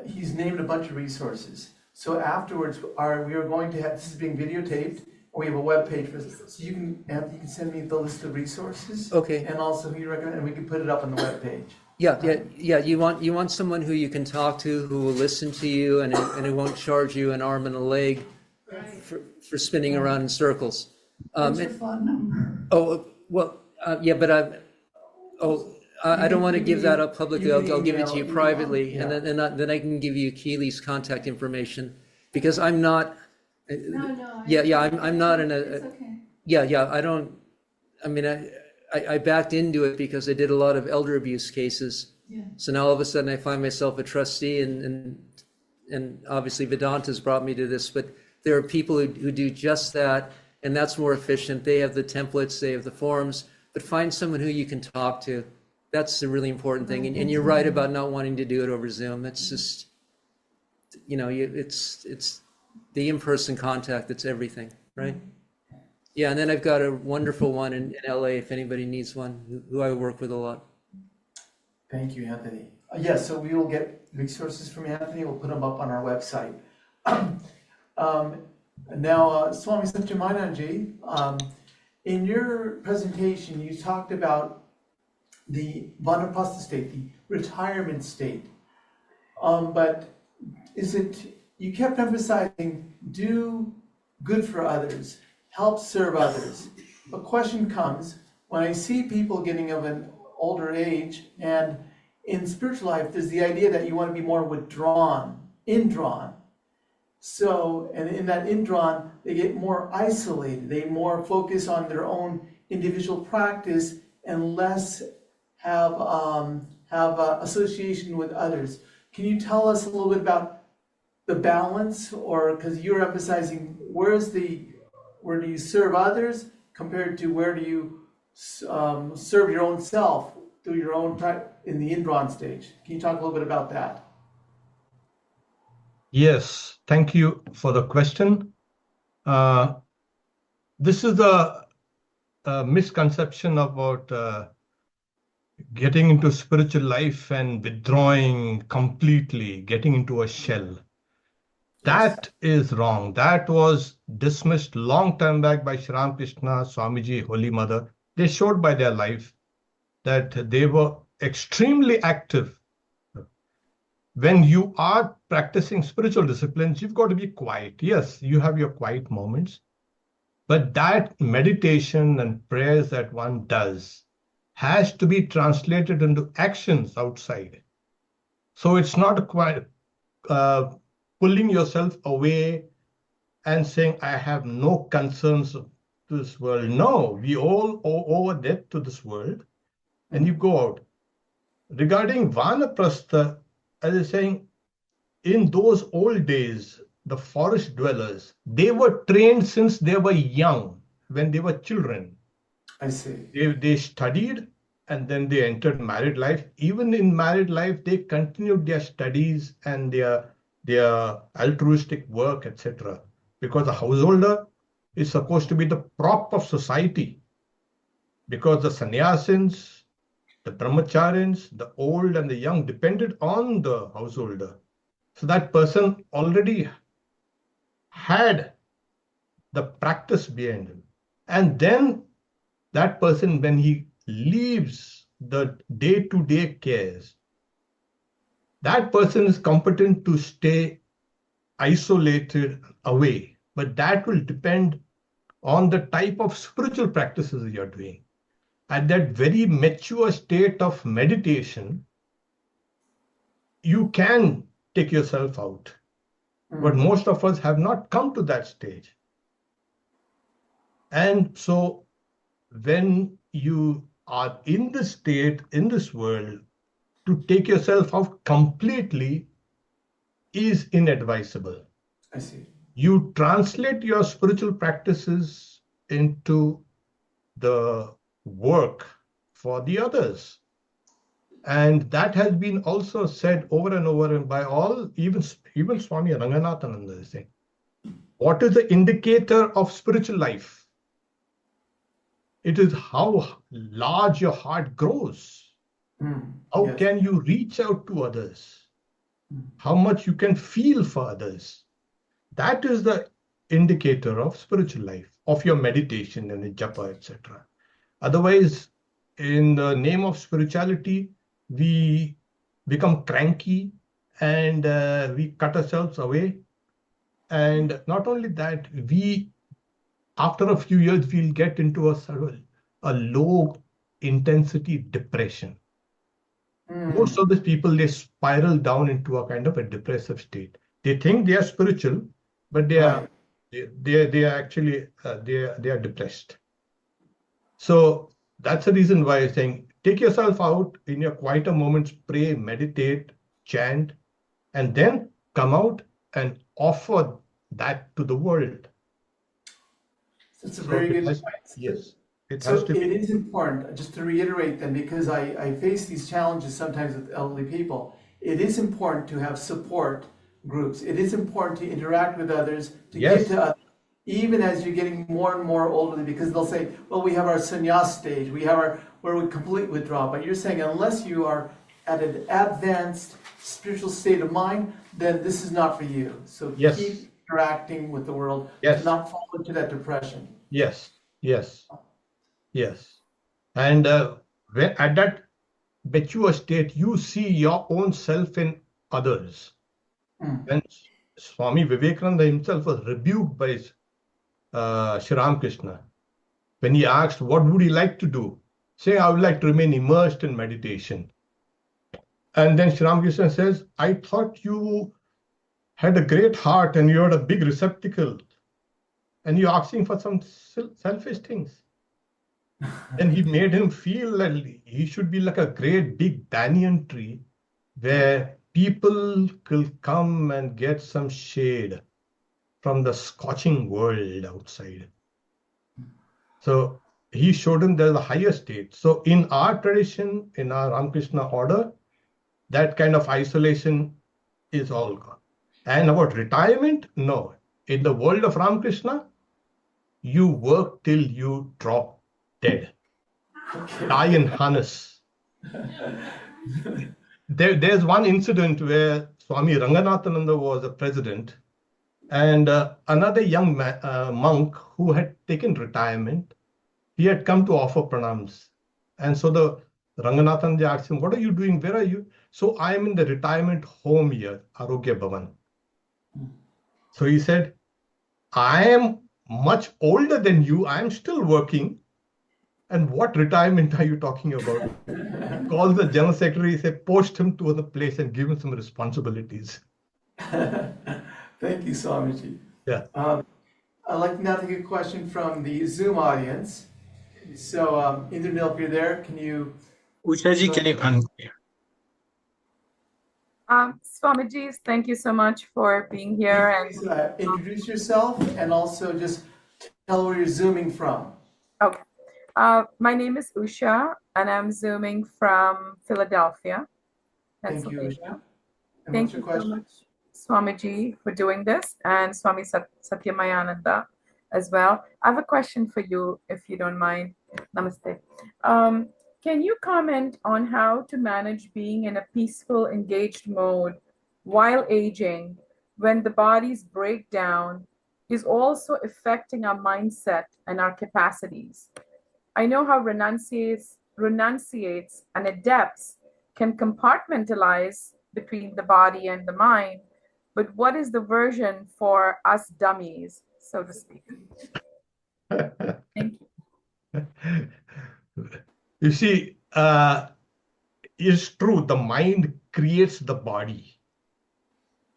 he's named a bunch of resources. So afterwards, we are going to have, this is being videotaped, and we have a web page for this. So Anthony, you can send me the list of resources. Okay. And also who you recommend, and we can put it up on the web page. Yeah. You want someone who you can talk to, who will listen to you, and who won't charge you an arm and a leg for spinning around in circles. What's your phone number? Oh well, yeah, but I don't want to give that up publicly. I'll give it to you privately, and then I can give you Keeley's contact information because I'm not. No. I'm not in a. It's okay. I don't. I mean, I backed into it because I did a lot of elder abuse cases. Yeah. So now all of a sudden I find myself a trustee, and obviously Vedanta's brought me to this, but there are people who do just that, and that's more efficient. They have the templates, they have the forms, but find someone who you can talk to. That's the really important thing. And you're right about not wanting to do it over Zoom. It's just, it's the in-person contact that's everything, right? Yeah, and then I've got a wonderful one in LA if anybody needs one, who I work with a lot. Thank you, Anthony. Yes, so we will get resources from Anthony. We'll put them up on our website. Now, Swami Satyamayananda, in your presentation, you talked about the vanaprastha state, the retirement state. But you kept emphasizing do good for others, help serve others. A question comes, when I see people getting of an older age, and in spiritual life, there's the idea that you want to be more withdrawn, indrawn. So, and in that indrawn, they get more isolated. They more focus on their own individual practice and less have association with others. Can you tell us a little bit about the balance, or because you're emphasizing where do you serve others compared to where do you serve your own self through your own practice in the indrawn stage? Can you talk a little bit about that? Yes, thank you for the question. This is a misconception about getting into spiritual life and withdrawing completely, getting into a shell. That is wrong. That was dismissed long time back by Sri Ramakrishna, Swamiji, Holy Mother. They showed by their life that they were extremely active. When you are practicing spiritual disciplines, you've got to be quiet. Yes, you have your quiet moments, but that meditation and prayers that one does has to be translated into actions outside. So it's not quite pulling yourself away and saying, I have no concerns of this world. No, we all owe over debt to this world, and you go out. Regarding Vanaprastha, as I was saying, in those old days, the forest dwellers, they were trained since they were young, when they were children. I see. They studied and then they entered married life. Even in married life, they continued their studies and their altruistic work, etc. Because the householder is supposed to be the prop of society. Because the sannyasins, the brahmacharyans, the old and the young depended on the householder. So that person already had the practice behind him. And then that person, when he leaves the day-to-day cares, that person is competent to stay isolated away. But that will depend on the type of spiritual practices you're doing. At that very mature state of meditation, you can take yourself out. But most of us have not come to that stage. And so when you are in this state, in this world, to take yourself out completely is inadvisable. I see. You translate your spiritual practices into the work for the others. And that has been also said over and over and by all, even Swami Ranganathananda is saying. What is the indicator of spiritual life? It is how large your heart grows. How can you reach out to others? How much you can feel for others. That is the indicator of spiritual life, of your meditation and the japa, etc. Otherwise, in the name of spirituality, we become cranky and we cut ourselves away. And not only that, after a few years, we'll get into a low intensity depression. Most of these people, they spiral down into a kind of a depressive state. They think they are spiritual, but they are actually they are depressed. So that's the reason why I'm saying, take yourself out in your quieter moments, pray, meditate, chant, and then come out and offer that to the world. That's a very good advice. Yes. It is important, just to reiterate then, because I face these challenges sometimes with elderly people. It is important to have support groups. It is important to interact with others, to give to others, even as you're getting more and more older, because they'll say, well, we have our sannyas stage, we have where we completely withdraw. But you're saying unless you are at an advanced spiritual state of mind, then this is not for you. So Yes. keep interacting with the world Yes. to not fall into that depression. Yes, yes, yes. And when at that mature state, you see your own self in others. When Swami Vivekananda himself was rebuked by Sri Ramakrishna, when he asked, what would he like to do? Saying, I would like to remain immersed in meditation. And then Sri Ramakrishna says, I thought you had a great heart and you had a big receptacle, and you're asking for some selfish things. And he made him feel that he should be like a great big banyan tree where people could come and get some shade from the scorching world outside. So he showed him there's a higher state. So in our tradition, in our Ramakrishna order, that kind of isolation is all gone. And about retirement, no. In the world of Ramakrishna, you work till you drop dead. Die in harness. There's one incident where Swami Ranganathananda was a president, and another young monk who had taken retirement, he had come to offer pranams. And so the Ranganathananda asked him, what are you doing? Where are you? So I am in the retirement home here, Arogya Bhavan. So he said, I am much older than you. I am still working. And what retirement are you talking about? He called the general secretary, he said, post him to the place and give him some responsibilities. Thank you, Swamiji. Yeah. I'd like now to get a question from the Zoom audience. So, Indranil, if you're there, can you... Ushaji, can you unmute? Swamiji, thank you so much for being here. And Please, introduce yourself and also just tell where you're zooming from. okay, my name is Usha, and I'm zooming from Philadelphia, Thank you, Pennsylvania. Usha. And Thank what's your you so question? much, Swamiji, for doing this, and Swami Satyamayananda as well. I have a question for you, if you don't mind. Namaste. Can you comment on how to manage being in a peaceful, engaged mode while aging, when the body's breakdown is also affecting our mindset and our capacities? I know how renunciates and adepts can compartmentalize between the body and the mind, but what is the version for us dummies, so to speak? Thank you. You see, it's true, the mind creates the body.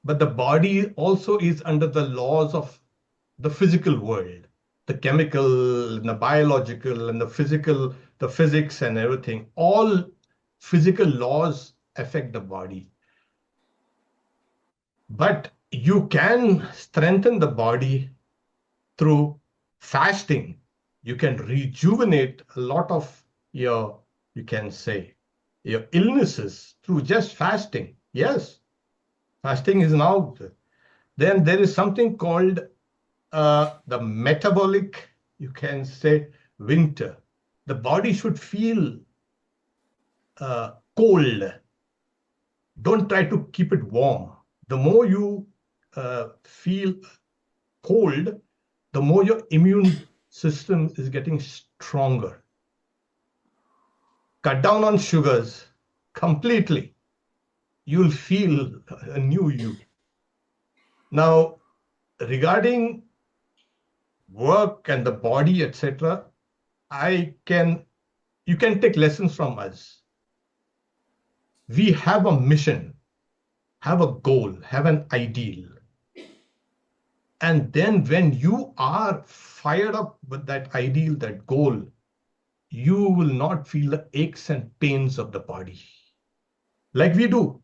But the body also is under the laws of the physical world, the chemical, and the biological, and the physical, the physics and everything. All physical laws affect the body. But you can strengthen the body through fasting. You can rejuvenate a lot of your, you can say, your illnesses through just fasting. Yes, fasting is now. Then there is something called the metabolic, you can say, winter. The body should feel cold. Don't try to keep it warm. The more you feel cold, the more your immune system is getting stronger. Cut down on sugars completely. You'll feel a new you. Now, regarding work and the body, etc., you can take lessons from us. We have a mission, have a goal, have an ideal. And then when you are fired up with that ideal, that goal, you will not feel the aches and pains of the body like we do.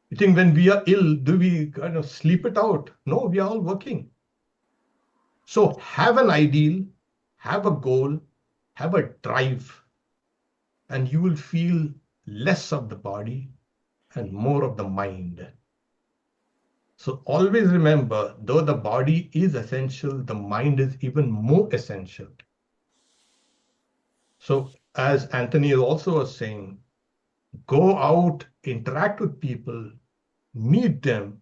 You think when we are ill, do we kind of sleep it out? No, we are all working. So have an ideal, have a goal, have a drive, and you will feel less of the body and more of the mind. So always remember, though the body is essential, the mind is even more essential. So as Anthony also was saying, go out, interact with people, meet them,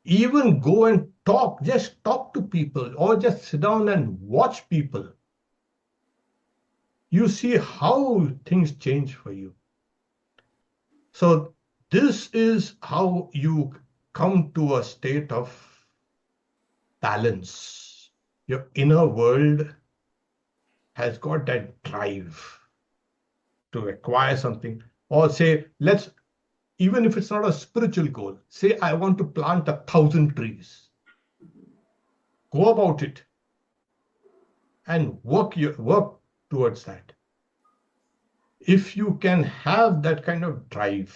even go and talk, just talk to people, or just sit down and watch people. You see how things change for you. So this is how you come to a state of balance. Your inner world has got that drive to acquire something, or say, even if it's not a spiritual goal, say I want to plant 1,000 trees. Go about it and work towards that. If you can have that kind of drive,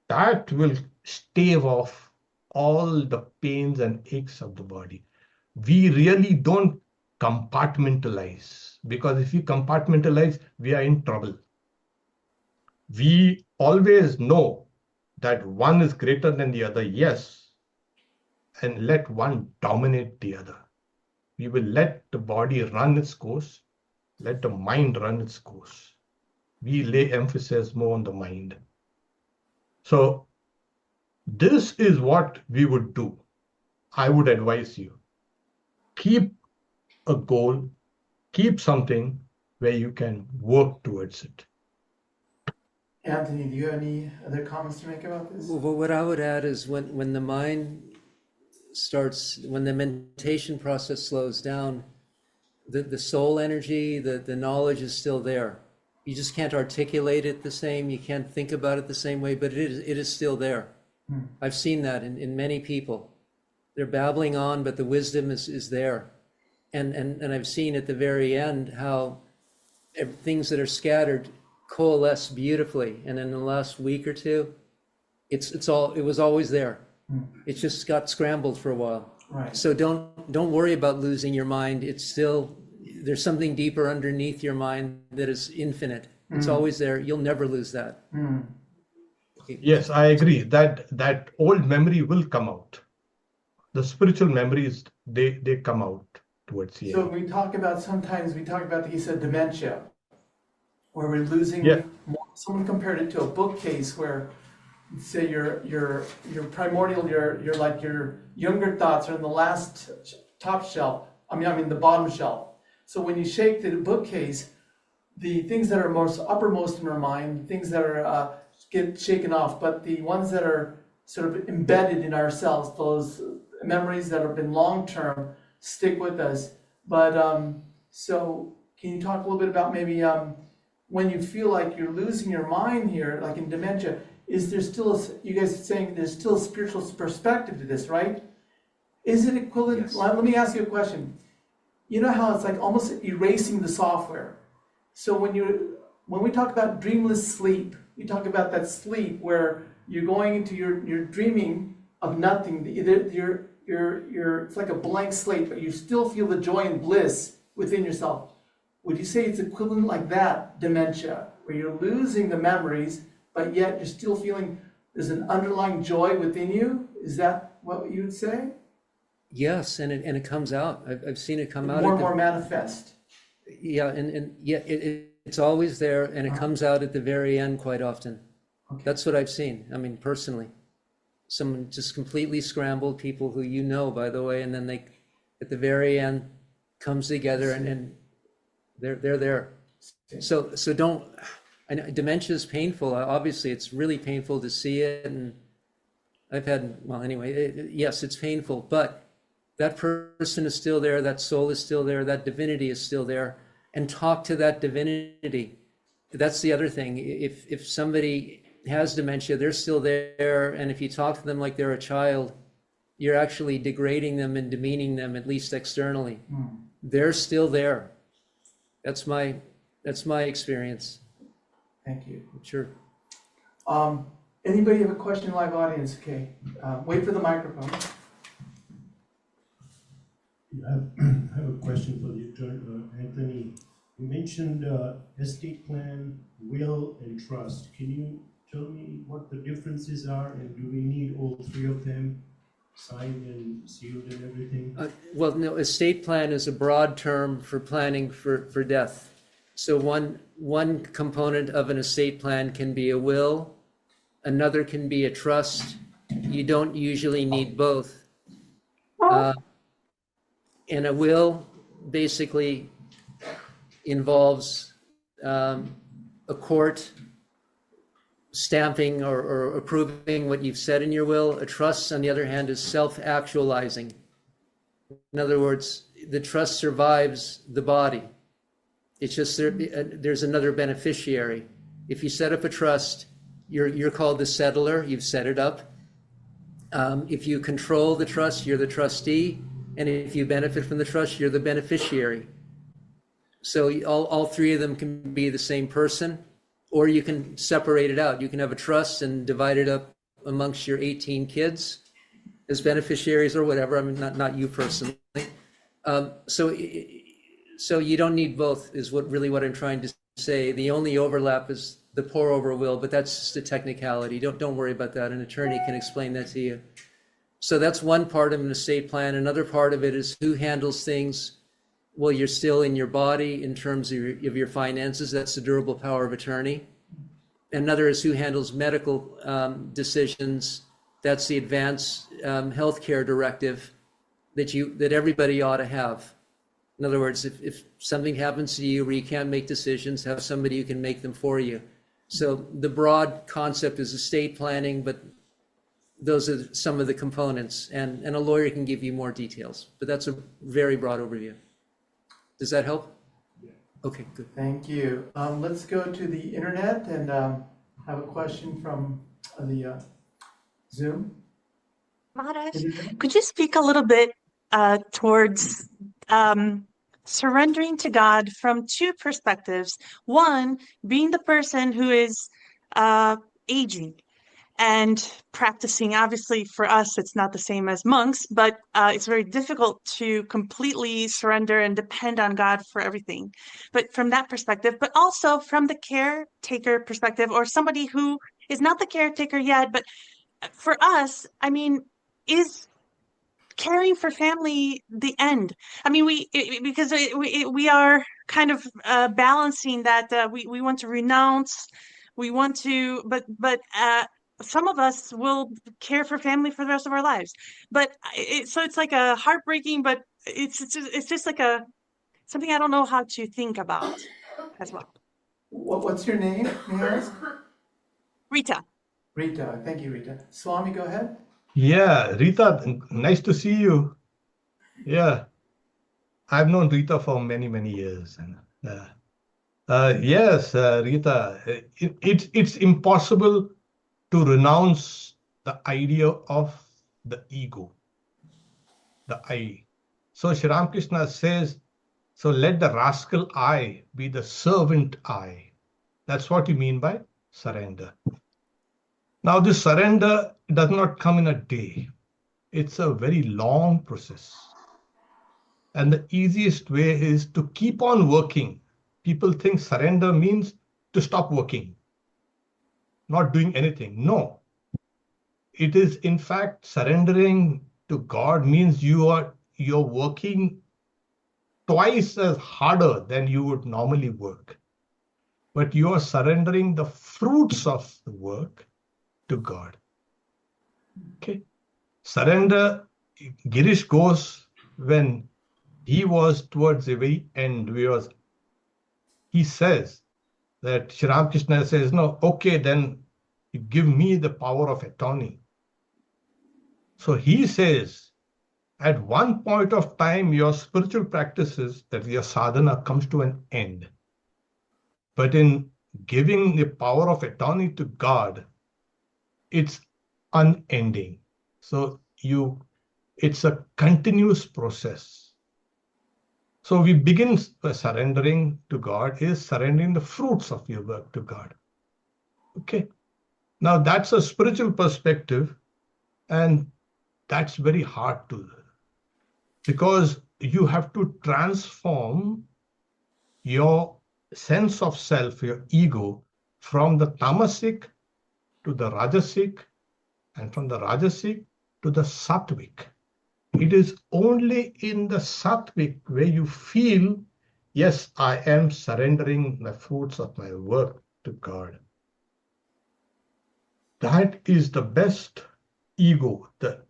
that will stave off all the pains and aches of the body. We really don't compartmentalize, because if we compartmentalize, we are in trouble. We always know that one is greater than the other, yes, and let one dominate the other. We will let the body run its course, let the mind run its course. We lay emphasis more on the mind. So this is what we would do. I would advise you, keep a goal, keep something where you can work towards it. Anthony, do you have any other comments to make about this? Well, what I would add is when the mind starts, when the meditation process slows down, the soul energy, the knowledge is still there. You just can't articulate it the same. You can't think about it the same way, but it is still there. I've seen that in many people. They're babbling on, but the wisdom is there. And I've seen at the very end how things that are scattered coalesce beautifully. And in the last week or two, it was always there. It just got scrambled for a while. Right. So don't worry about losing your mind. It's still, there's something deeper underneath your mind that is infinite. It's always there. You'll never lose that. Yes, I agree that old memory will come out. The spiritual memories, they come out towards the So end. sometimes we talk about, he said, dementia, where we're losing. Yeah. Someone compared it to a bookcase where, say, your primordial, your like your younger thoughts are in the last top shelf. I mean the bottom shelf. So when you shake the bookcase, the things that are most uppermost in our mind, things that are get shaken off, but the ones that are sort of embedded in ourselves, those memories that have been long-term, stick with us. But so can you talk a little bit about maybe when you feel like you're losing your mind here, like in dementia, is there still, you guys are saying there's still a spiritual perspective to this, right? Is it equivalent? Yes. Let me ask you a question. You know how it's like almost erasing the software. So when we talk about dreamless sleep, we talk about that sleep where you're going into you're dreaming of nothing. It's like a blank slate, but you still feel the joy and bliss within yourself. Would you say it's equivalent like that, dementia, where you're losing the memories, but yet you're still feeling there's an underlying joy within you? Is that what you would say? Yes, and it comes out. I've seen it come out. More and more manifest. Yeah, and yeah, it's always there, and it comes out at the very end quite often. Okay. That's what I've seen. I mean, personally, someone just completely scrambled, people who you know, by the way, and then they, at the very end, comes together, and they're there. So don't. I know dementia is painful. Obviously, it's really painful to see it, and I've had. Well, anyway, yes, it's painful, but that person is still there. That soul is still there. That divinity is still there. And talk to that divinity. That's the other thing. If somebody has dementia, they're still there. And if you talk to them like they're a child, you're actually degrading them and demeaning them, at least externally. They're still there. That's my experience. Thank you. Sure. Anybody have a question, live audience? Okay, wait for the microphone. I have a question for you, Anthony. You mentioned estate plan, will, and trust. Can you tell me what the differences are, and do we need all three of them signed and sealed and everything? Well, no, estate plan is a broad term for planning for death. So one component of an estate plan can be a will, another can be a trust. You don't usually need both. And a will basically involves a court stamping or approving what you've said in your will. A trust, on the other hand, is self-actualizing. In other words, the trust survives the body. It's just there's another beneficiary. If you set up a trust, you're called the settler. You've set it up. If you control the trust, you're the trustee. And if you benefit from the trust, you're the beneficiary. So all three of them can be the same person, or you can separate it out. You can have a trust and divide it up amongst your 18 kids as beneficiaries or whatever. I mean, not you personally. So you don't need both is what I'm trying to say. The only overlap is the pour over will, but that's just a technicality. Don't worry about that. An attorney can explain that to you. So that's one part of an estate plan. Another part of it is who handles things while you're still in your body in terms of your finances. That's the durable power of attorney. Another is who handles medical decisions. That's the advanced healthcare directive that everybody ought to have. In other words, if something happens to you where you can't make decisions, have somebody who can make them for you. So the broad concept is estate planning, but those are some of the components, and a lawyer can give you more details, but that's a very broad overview. Does that help? Yeah. Okay, good. Thank you. Let's go to the internet and have a question from the Zoom. Maharaj, could you speak a little bit towards surrendering to God from two perspectives? One, being the person who is aging and practicing. Obviously, for us, it's not the same as monks, but it's very difficult to completely surrender and depend on God for everything. But from that perspective, but also from the caretaker perspective, or somebody who is not the caretaker yet, but for us, I mean, is caring for family the end? I mean, we are kind of balancing that we want to renounce, we want to, but some of us will care for family for the rest of our lives. But so it's like a heartbreaking, but it's just like something I don't know how to think about as well. What's your name, may I ask? Rita. Rita, thank you, Rita. Swami, go ahead. Yeah, Rita, nice to see you. Yeah, I've known Rita for many, many years. And yes, Rita, it's impossible to renounce the idea of the ego, the I. So Sri Ramakrishna says, so let the rascal I be the servant I. That's what you mean by surrender. Now, this surrender does not come in a day. It's a very long process. And the easiest way is to keep on working. People think surrender means to stop working, not doing anything. No. It is, in fact, surrendering to God means you're working twice as harder than you would normally work. But you are surrendering the fruits of the work to God. Okay. Surrender, Girish goes when he was towards the very end, he says that Sri Ramakrishna says, no, okay, then you give me the power of attorney. So he says, at one point of time, your spiritual practices, that your sadhana comes to an end. But in giving the power of attorney to God, it's unending. So it's a continuous process. So we begin surrendering to God is surrendering the fruits of your work to God. Okay. Now that's a spiritual perspective, and that's very hard to do because you have to transform your sense of self, your ego, from the tamasic to the rajasic, and from the rajasic to the sattvic. It is only in the sattvic where you feel yes, I am surrendering the fruits of my work to God. That is the best ego, the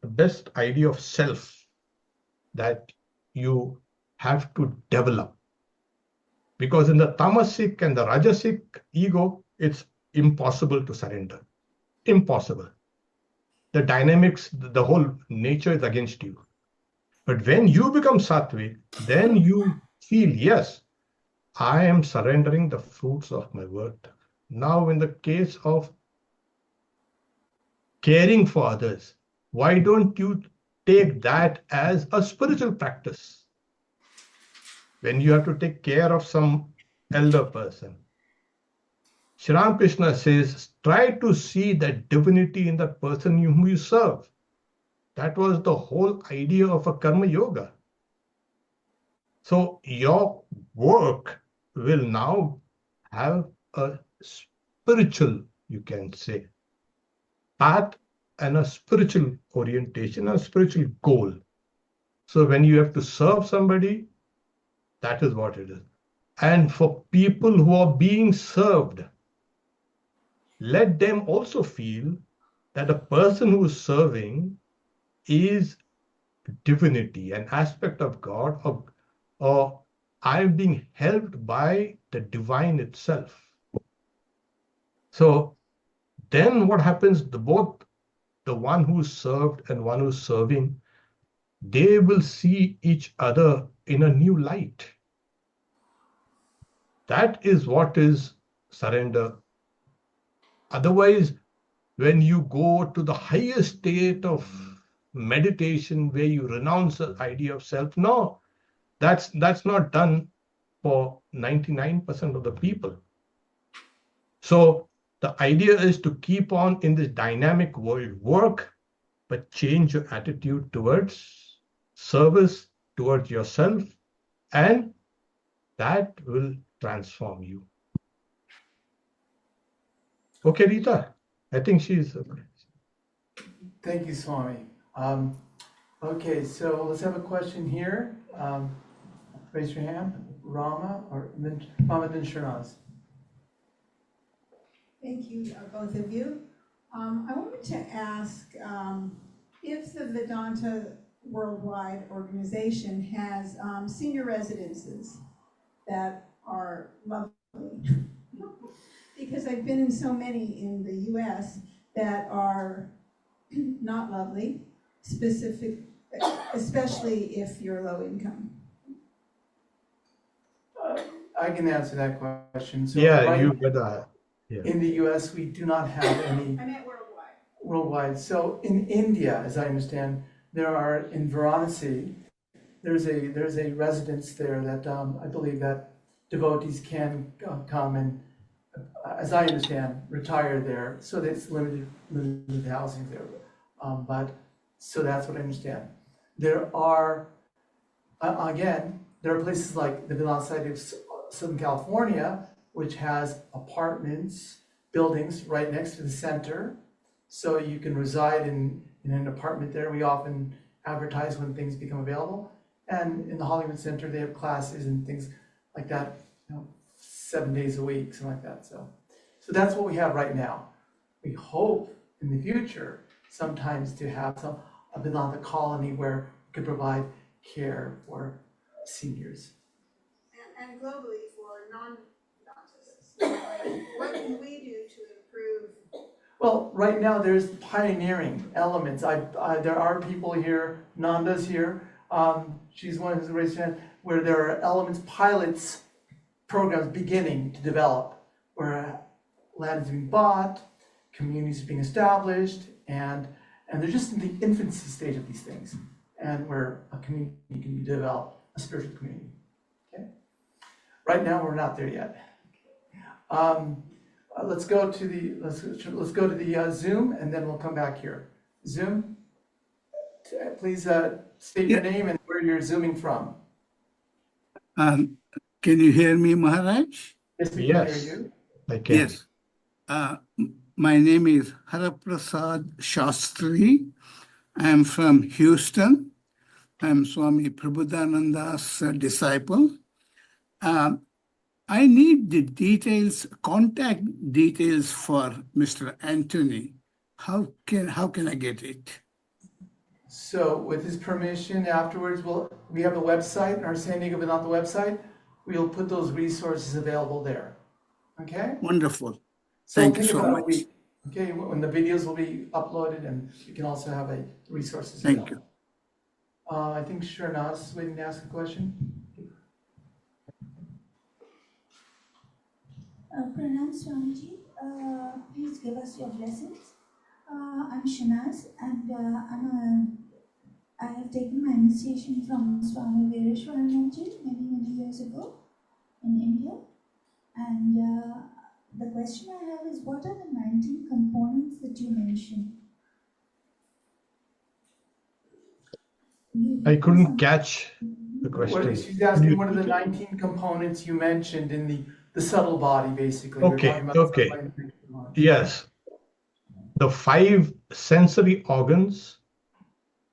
best idea of self that you have to develop. Because in the tamasic and the rajasic ego, it's impossible to surrender. Impossible. The dynamics, the whole nature is against you. But when you become sattvic, then you feel, yes, I am surrendering the fruits of my work. Now, in the case of caring for others, why don't you take that as a spiritual practice? When you have to take care of some elder person, Sri Krishna says, try to see that divinity in the person whom you serve. That was the whole idea of a karma yoga. So your work will now have a spiritual, you can say, path and a spiritual orientation, a spiritual goal. So when you have to serve somebody, that is what it is. And for people who are being served, let them also feel that a person who is serving is divinity, an aspect of God, or I'm being helped by the divine itself. So then what happens, both the one who's served and one who's serving, they will see each other in a new light. That is what is surrender. Otherwise, when you go to the highest state of meditation where you renounce the idea of self, no, that's not done for 99% of the people. So the idea is to keep on in this dynamic world, work, but change your attitude towards service, towards yourself, and that will transform you. Okay, Rita, I think she's okay. Thank you, Swami. Okay, so let's have a question here. Raise your hand, Rama, or Rama then Sharnaz. Thank you, both of you. I wanted to ask if the Vedanta Worldwide Organization has senior residences that are lovely. Because I've been in so many in the US that are not lovely, especially if you're low income. I can answer that question. So Yeah, you better. Yeah. In the US, we do not have any. I meant worldwide. Worldwide. So in India, as I understand, there are in Varanasi, there's a residence there that I believe that devotees can come and, as I understand, retire there. So it's limited housing there. But so that's what I understand. There are again, there are places like the Vedanta Society of Southern California, which has apartments, buildings right next to the center. So you can reside in an apartment there. We often advertise when things become available. And in the Hollywood Center, they have classes and things like that, 7 days a week, something like that. So that's what we have right now. We hope in the future sometimes to have a Vedanta colony where we could provide care for seniors. And globally for non-Vedantists. What can we do to improve? Well, right now there's pioneering elements. There are people here, Nanda's here. She's one who's raised her hand, where there are elements, pilots, programs beginning to develop, where land is being bought, communities are being established, and they're just in the infancy stage of these things, and where a community can be developed, a spiritual community. Okay. Right now we're not there yet. Let's go to the Zoom, and then we'll come back here. Zoom, please state your name and where you're zooming from. Can you hear me, Maharaj? Yes, we can hear you. I can. Yes. My name is Haraprasad Shastri. I am from Houston. I am Swami Prabodhananda's disciple. I need the details, contact details for Mr. Anthony. How can I get it? So with his permission, afterwards, we have a website, our San Diego Vedanta website. We'll put those resources available there. Okay? Wonderful. So Thank it'll you take so about a much. week. Okay, when the videos will be uploaded, and you can also have a resources Thank available. you. I think Sharnaz is waiting to ask a question. Pranam Swamiji, please give us your blessings. I'm Shanaz, and I have taken my initiation from Swami Veereshwarananji many years ago in India. And the question I have is, what are the 19 components that you mentioned? I couldn't catch the question. She's asking what are the 19 components you mentioned in the subtle body, basically. We're Okay, talking about okay. the subtle body. Yes. The 5 sensory organs,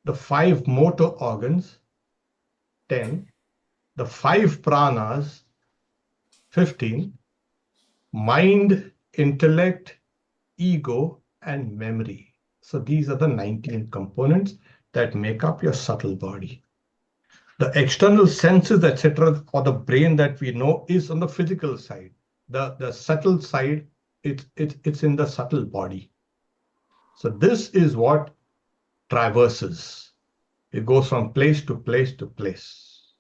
the 5 motor organs, 10, the 5 pranas, 15, mind, intellect, ego, and memory. So these are the 19 components that make up your subtle body. The external senses, etc., or the brain that we know is on the physical side. The subtle side, it's in the subtle body. So this is what traverses. It goes from place to place to place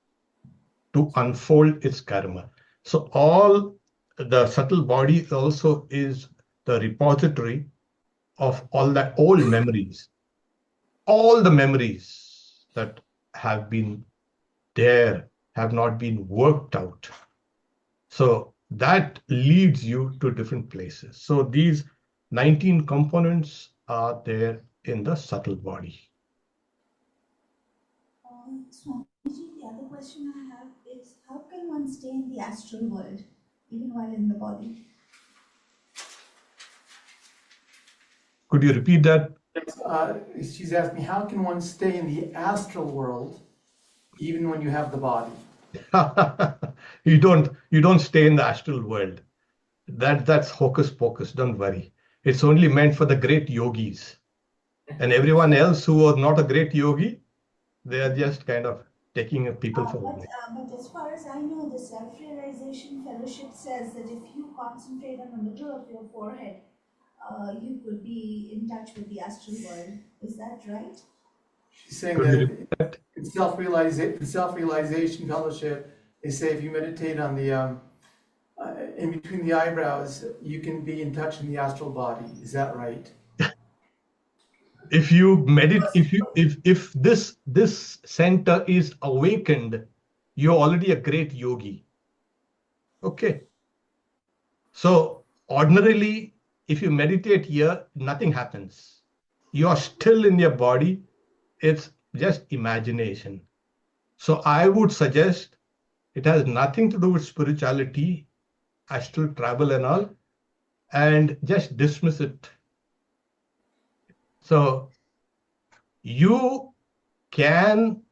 to unfold its karma. So all the subtle body also is the repository of all the old memories, all the memories that have been there have not been worked out. So that leads you to different places. So these 19 components are there in the subtle body. Swamiji, the other question I have is, how can one stay in the astral world even while in the body? Could you repeat that? She's asking, how can one stay in the astral world even when you have the body? You don't stay in the astral world. That's hocus pocus. Don't worry. It's only meant for the great yogis. And everyone else who are not a great yogi, they are just kind of taking people for But as far as I know, the self-realization fellowship says that if you concentrate on the middle of your forehead, you could be in touch with the astral world. Is that right? She's saying that in self-realization fellowship, they say if you meditate on the in between the eyebrows, you can be in touch in the astral body. Is that right? If you meditate, if this center is awakened, you're already a great yogi. Okay. So ordinarily, if you meditate here, nothing happens. You are still in your body. It's just imagination. So I would suggest it has nothing to do with spirituality, astral travel and all, and just dismiss it. So you can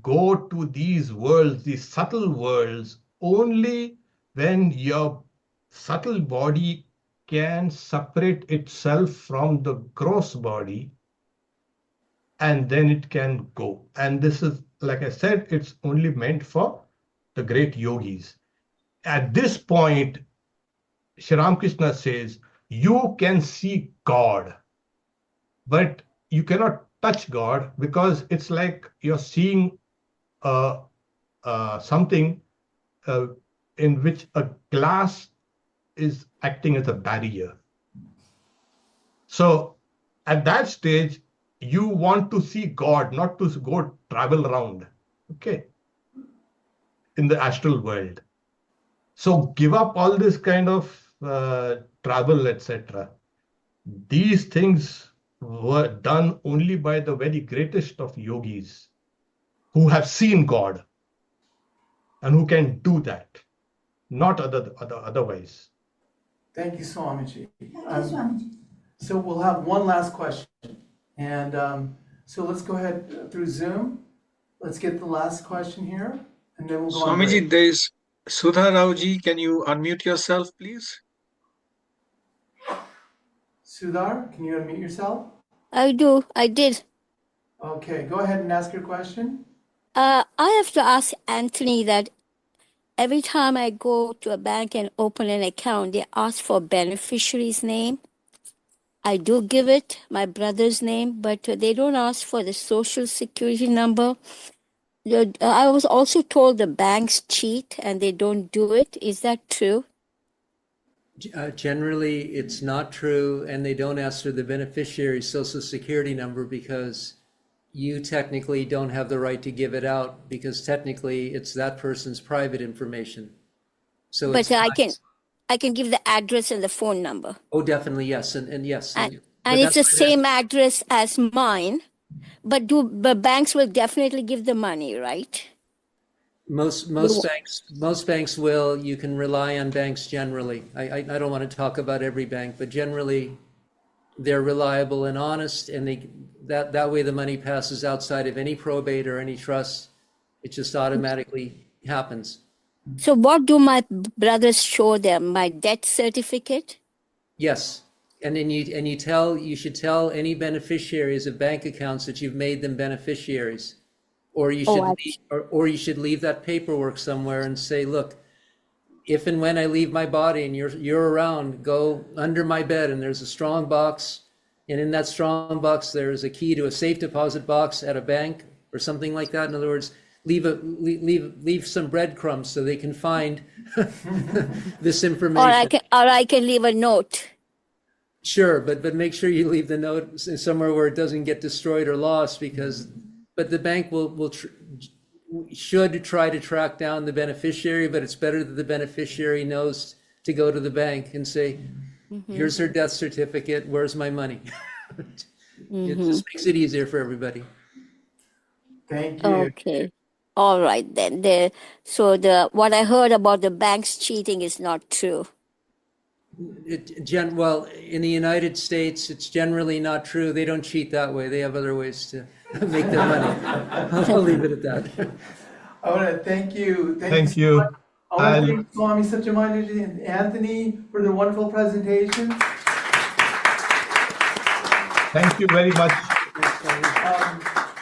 go to these worlds, these subtle worlds, only when your subtle body can separate itself from the gross body, and then it can go. And this is, like I said, it's only meant for the great yogis. At this point, Sri Ramakrishna says, you can see God, but you cannot touch God because it's like you're seeing something in which a glass is acting as a barrier. So at that stage, you want to see God, not to go travel around, okay, in the astral world. So give up all this kind of travel, etc. These things were done only by the very greatest of yogis who have seen God and who can do that, not otherwise. Thank you, Swamiji. Thank you, Swamiji. So we'll have one last question. And so let's go ahead through Zoom. Let's get the last question here, and then we'll go on Swamiji, break. there is Sudha Rauji, can you unmute yourself, please? Sudhar, can you unmute yourself? I did. Okay, go ahead and ask your question. I have to ask Anthony that every time I go to a bank and open an account, they ask for beneficiary's name. I do give it, my brother's name, but they don't ask for the social security number. I was also told the banks cheat and they don't do it. Is that true? Generally, it's not true, and they don't ask for the beneficiary's social security number because you technically don't have the right to give it out, because technically it's that person's private information. So But I can give the address and the phone number. Oh, definitely, yes, and yes. And it's the same address as mine, but banks will definitely give the money, right? Most banks will. You can rely on banks generally. I don't want to talk about every bank, but generally they're reliable and honest, and that way the money passes outside of any probate or any trust. It just automatically happens. So what do my brothers show them? My death certificate? Yes. And then you should tell any beneficiaries of bank accounts that you've made them beneficiaries. Or you should leave that paperwork somewhere and say, look, if and when I leave my body and you're around, go under my bed and there's a strong box, and in that strong box there's a key to a safe deposit box at a bank or something like that. In other words, leave some breadcrumbs so they can find this information. Or I can leave a note. Sure, but make sure you leave the note somewhere where it doesn't get destroyed or lost, but the bank should try to track down the beneficiary, but it's better that the beneficiary knows to go to the bank and say, here's her death certificate, where's my money? It just makes it easier for everybody. Thank you. Okay. All right then. So what I heard about the banks cheating is not true. Well, in the United States, it's generally not true. They don't cheat that way. They have other ways to make their money. I'll leave it at that. I want to thank you. Thank you. I want to thank Swami Satyamayananda and Anthony for their wonderful presentations. Thank you very much.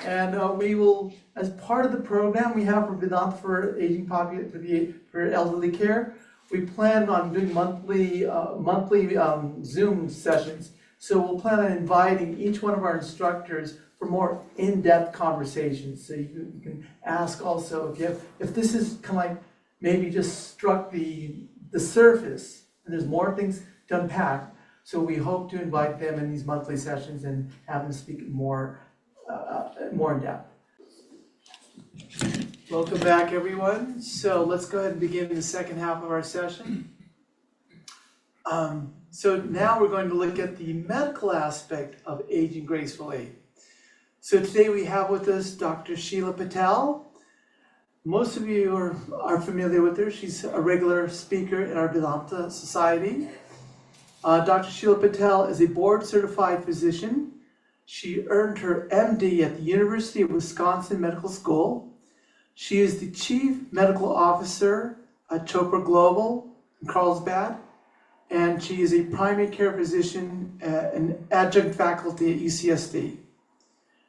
And we will, as part of the program we have for Vedanta for aging population, for elderly care, we plan on doing monthly Zoom sessions. So we'll plan on inviting each one of our instructors for more in-depth conversations. So you can ask also if this is kind of like maybe just struck the surface and there's more things to unpack. So we hope to invite them in these monthly sessions and have them speak more in depth. Welcome back, everyone. So let's go ahead and begin the second half of our session. So now we're going to look at the medical aspect of aging gracefully. So today we have with us Dr. SHEILA Patel. Most of you are familiar with her. She's a regular speaker in our Vedanta Society. Dr. SHEILA Patel is a board-certified physician. She earned her MD at the University of Wisconsin Medical School. She is the Chief Medical Officer at Chopra Global in Carlsbad, and she is a primary care physician and adjunct faculty at UCSD.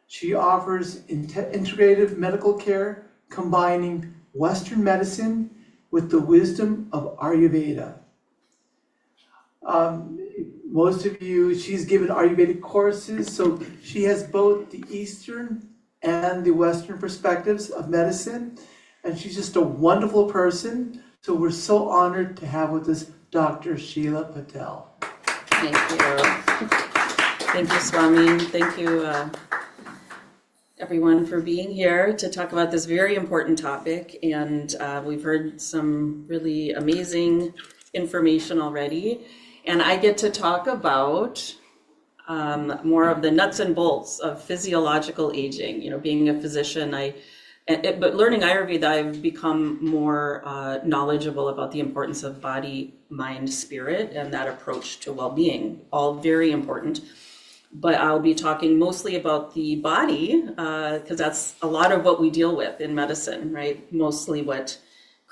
She offers integrative medical care combining Western medicine with the wisdom of Ayurveda. Most of you, she's given Ayurvedic courses, so she has both the Eastern and the Western perspectives of medicine, and she's just a wonderful person. So we're so honored to have with us Dr. SHEILA Patel. Thank you. Thank you, Swami. Thank you, everyone, for being here to talk about this very important topic. And we've heard some really amazing information already. And I get to talk about more of the nuts and bolts of physiological aging. You know, being a physician, but learning Ayurveda, I've become more knowledgeable about the importance of body, mind, spirit, and that approach to well-being. All very important. But I'll be talking mostly about the body because that's a lot of what we deal with in medicine, right? Mostly what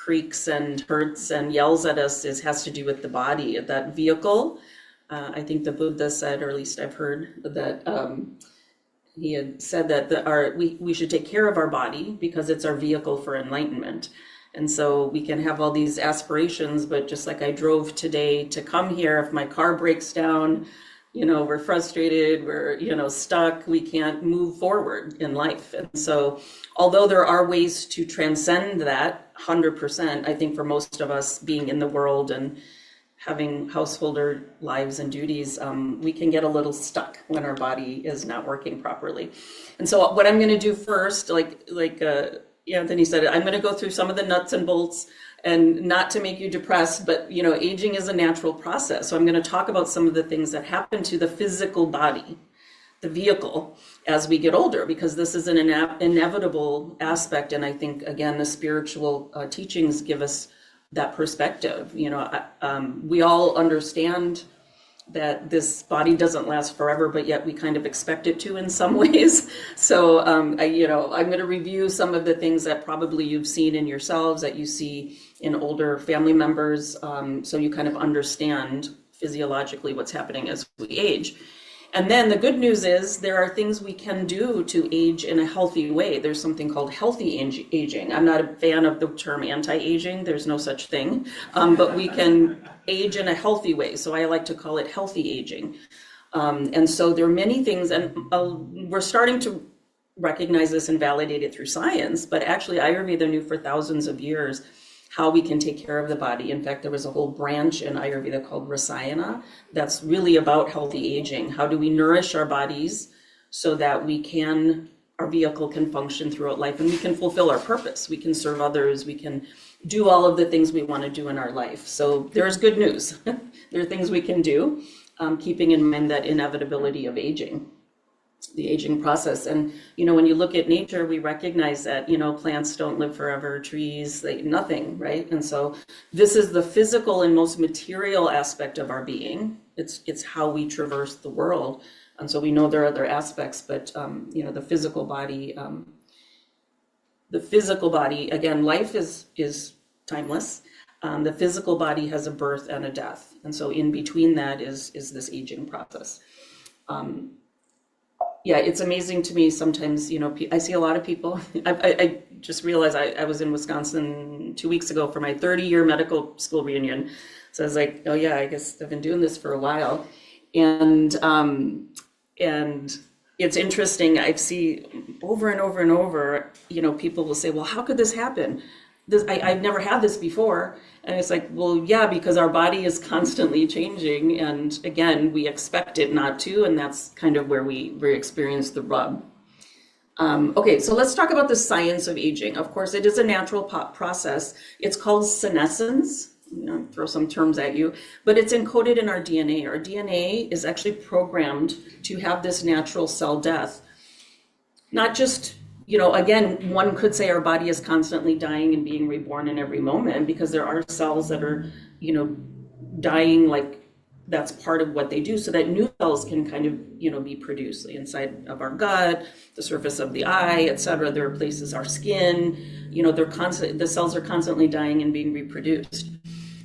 creaks and hurts and yells at us has to do with the body, that vehicle. I think the Buddha said, or at least I've heard that he had said that we should take care of our body because it's our vehicle for enlightenment. And so we can have all these aspirations, but just like I drove today to come here, if my car breaks down, we're frustrated, we're, stuck, we can't move forward in life. And so although there are ways to transcend that 100%, I think for most of us being in the world and having householder lives and duties, we can get a little stuck when our body is not working properly. And so what I'm going to do first, like Anthony said, I'm going to go through some of the nuts and bolts, and not to make you depressed, but aging is a natural process. So I'm going to talk about some of the things that happen to the physical body, the vehicle, as we get older, because this is an inevitable aspect. And I think, again, the spiritual teachings give us that perspective. We all understand that this body doesn't last forever, but yet we kind of expect it to in some ways. So, I'm going to review some of the things that probably you've seen in yourselves, that you see in older family members, so you kind of understand physiologically what's happening as we age. And then the good news is there are things we can do to age in a healthy way. There's something called healthy aging. I'm not a fan of the term anti-aging. There's no such thing. But we can age in a healthy way. So I like to call it healthy aging. And so there are many things, and we're starting to recognize this and validate it through science. But actually, Ayurveda knew for thousands of years how we can take care of the body. In fact, there was a whole branch in Ayurveda called Rasayana that's really about healthy aging. How do we nourish our bodies so that our vehicle can function throughout life and we can fulfill our purpose. We can serve others. We can do all of the things we want to do in our life. So there's good news. There are things we can do, keeping in mind that inevitability of aging, the aging process. And, when you look at nature, we recognize that, plants don't live forever, trees, nothing, right? And so this is the physical and most material aspect of our being. It's how we traverse the world. And so we know there are other aspects, but, the physical body, again, life is timeless. The physical body has a birth and a death. And so in between that is this aging process. Yeah, it's amazing to me sometimes, I see a lot of people. I just realized I was in Wisconsin 2 weeks ago for my 30-year medical school reunion. So I was like, oh yeah, I guess I've been doing this for a while. And it's interesting. I see over and over and over, people will say, well, how could this happen? I've never had this before. And it's like, well, yeah, because our body is constantly changing. And again, we expect it not to. And that's kind of where we experience the rub. Okay, so let's talk about the science of aging. Of course, it is a natural process. It's called senescence. Throw some terms at you, but it's encoded in our DNA. Our DNA is actually programmed to have this natural cell death. Not just, again, one could say our body is constantly dying and being reborn in every moment, because there are cells that are, dying, like that's part of what they do, so that new cells can kind of, be produced inside of our gut, the surface of the eye, etc. There are places, our skin, the cells are constantly dying and being reproduced.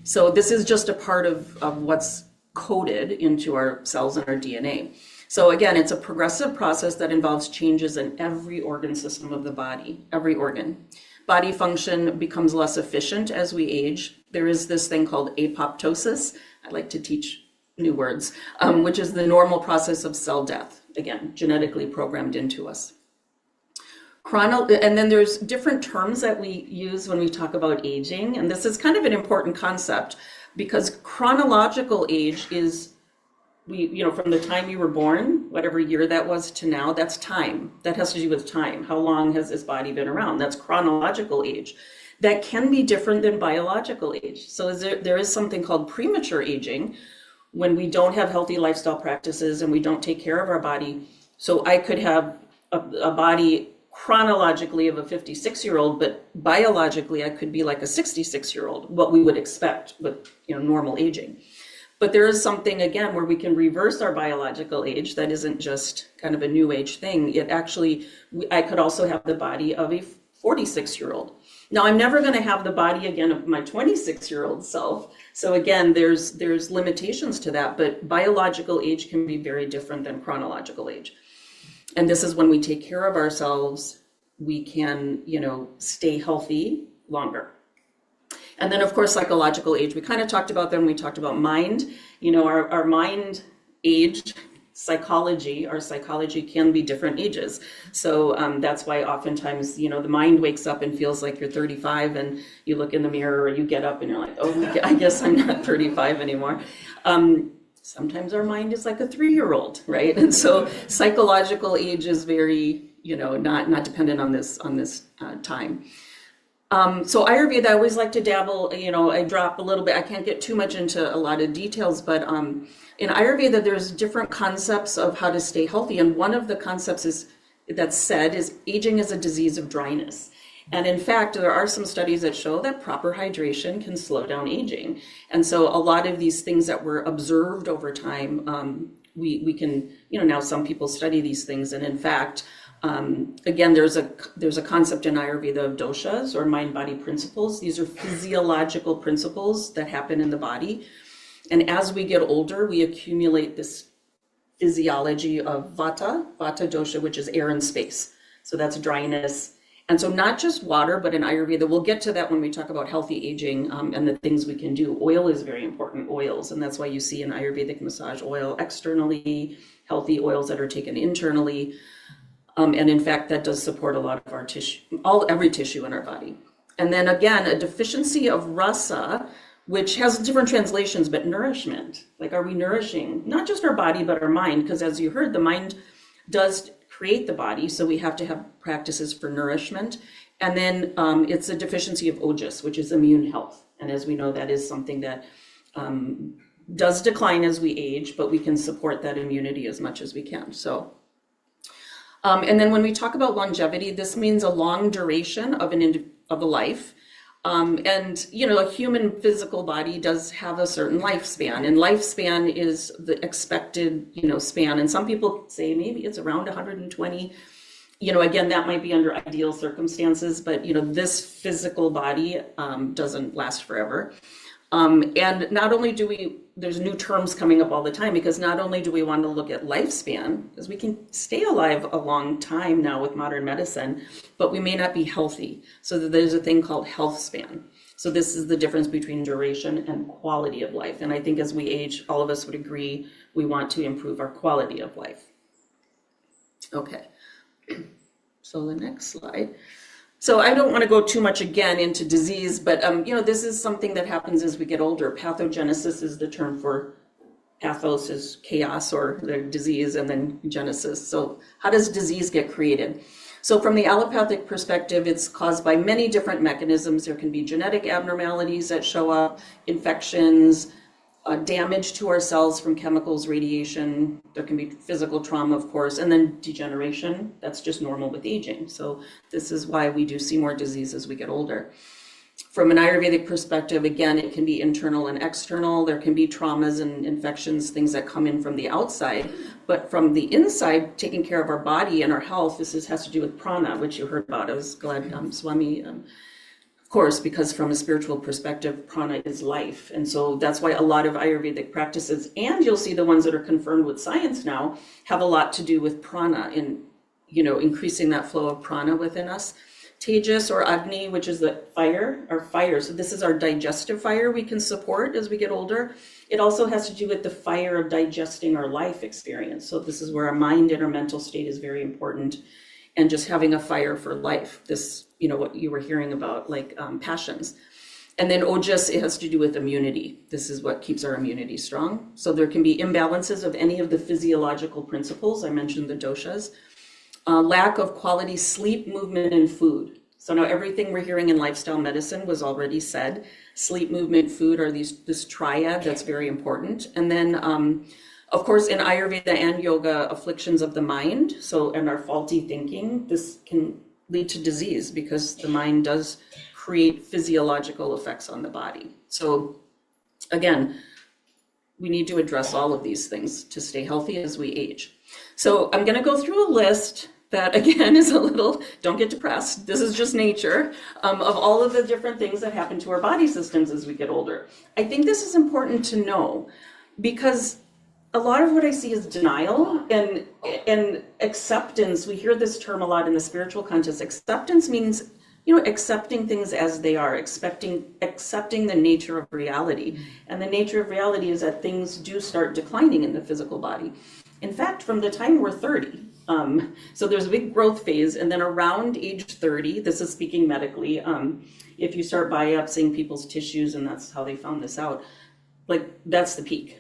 So this is just a part of what's coded into our cells and our DNA. So again, it's a progressive process that involves changes in every organ system of the body, every organ. Body function becomes less efficient as we age. There is this thing called apoptosis. I like to teach new words, which is the normal process of cell death, again, genetically programmed into us. And then there's different terms that we use when we talk about aging. And this is kind of an important concept, because chronological age is, from the time you were born, whatever year that was, to now, that's time. That has to do with time. How long has this body been around? That's chronological age. That can be different than biological age. So there is something called premature aging, when we don't have healthy lifestyle practices and we don't take care of our body. So I could have a body chronologically of a 56-year-old, but biologically I could be like a 66-year-old, what we would expect with normal aging. But there is something, again, where we can reverse our biological age. That isn't just kind of a new age thing. It actually, I could also have the body of a 46-year-old. Now, I'm never going to have the body again of my 26-year-old self. So again, there's limitations to that, but biological age can be very different than chronological age. And this is when we take care of ourselves, we can, stay healthy longer. And then, of course, psychological age. We kind of talked about them. We talked about mind. Our mind age, our psychology can be different ages. So that's why oftentimes, the mind wakes up and feels like you're 35, and you look in the mirror or you get up and you're like, oh, I guess I'm not 35 anymore. Sometimes our mind is like a 3-year-old, right? And so psychological age is very, not dependent on this time. So Ayurveda, I always like to dabble, I drop a little bit. I can't get too much into a lot of details, but in Ayurveda, there's different concepts of how to stay healthy. And one of the concepts that's said is aging is a disease of dryness. And in fact, there are some studies that show that proper hydration can slow down aging. And so a lot of these things that were observed over time, we can, now some people study these things. And in fact, again, there's a concept in Ayurveda of doshas, or mind-body principles. These are physiological principles that happen in the body. And as we get older, we accumulate this physiology of vata dosha, which is air and space. So that's dryness. And so not just water, but in Ayurveda, we'll get to that when we talk about healthy aging and the things we can do. Oil is very important, oils. And that's why you see in Ayurvedic massage oil externally, healthy oils that are taken internally. And in fact, that does support a lot of our tissue, every tissue in our body. And then again, a deficiency of rasa, which has different translations, but nourishment. Like, are we nourishing not just our body, but our mind? Because as you heard, the mind does create the body, so we have to have practices for nourishment. And then it's a deficiency of ojas, which is immune health. And as we know, that is something that does decline as we age, but we can support that immunity as much as we can. So, and then when we talk about longevity, this means a long duration of a life. And, a human physical body does have a certain lifespan, and lifespan is the expected, span. And some people say maybe it's around 120. Again, that might be under ideal circumstances, but, this physical body doesn't last forever. And not only there's new terms coming up all the time, because not only do we want to look at lifespan, because we can stay alive a long time now with modern medicine, but we may not be healthy. So there's a thing called health span. So this is the difference between duration and quality of life. And I think as we age, all of us would agree we want to improve our quality of life. Okay, so the next slide. So I don't want to go too much again into disease, but this is something that happens as we get older. Pathogenesis is the term for pathos is chaos or the disease, and then genesis. So how does disease get created? So from the allopathic perspective, it's caused by many different mechanisms. There can be genetic abnormalities that show up, infections, damage to our cells from chemicals, radiation. There can be physical trauma, of course, and then degeneration. That's just normal with aging. So this is why we do see more disease as we get older. From an Ayurvedic perspective, again, it can be internal and external. There can be traumas and infections, things that come in from the outside. But from the inside, taking care of our body and our health, has to do with prana, which you heard about. I was glad Swami of course, because from a spiritual perspective, prana is life. And so that's why a lot of Ayurvedic practices, and you'll see the ones that are confirmed with science now, have a lot to do with prana in, increasing that flow of prana within us. Tejas or Agni, which is the fire, our fire. So this is our digestive fire we can support as we get older. It also has to do with the fire of digesting our life experience. So this is where our mind and our mental state is very important. And just having a fire for life, this, what you were hearing about, like passions. And then Ojas, it has to do with immunity. This is what keeps our immunity strong. So there can be imbalances of any of the physiological principles. I mentioned the doshas. Lack of quality sleep, movement, and food. So now everything we're hearing in lifestyle medicine was already said. Sleep, movement, food are this triad that's very important. And then, of course, in Ayurveda and yoga, afflictions of the mind, and our faulty thinking, this can lead to disease because the mind does create physiological effects on the body. So again, we need to address all of these things to stay healthy as we age. So I'm going to go through a list that again is a little, don't get depressed, this is just nature, of all of the different things that happen to our body systems as we get older. I think this is important to know because a lot of what I see is denial and acceptance. We hear this term a lot in the spiritual context. Acceptance means, accepting things as they are, accepting the nature of reality. And the nature of reality is that things do start declining in the physical body. In fact, from the time we're 30, so there's a big growth phase, and then around age 30, this is speaking medically, if you start biopsying people's tissues, and that's how they found this out, like that's the peak.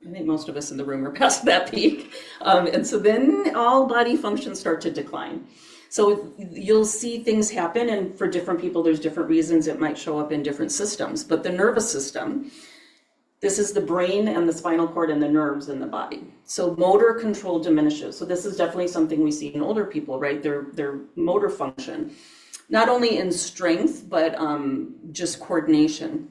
I think most of us in the room are past that peak. And so then all body functions start to decline. So you'll see things happen, and for different people, there's different reasons it might show up in different systems. But the nervous system, this is the brain and the spinal cord and the nerves in the body. So motor control diminishes. So this is definitely something we see in older people, right? Their motor function, not only in strength, but just coordination.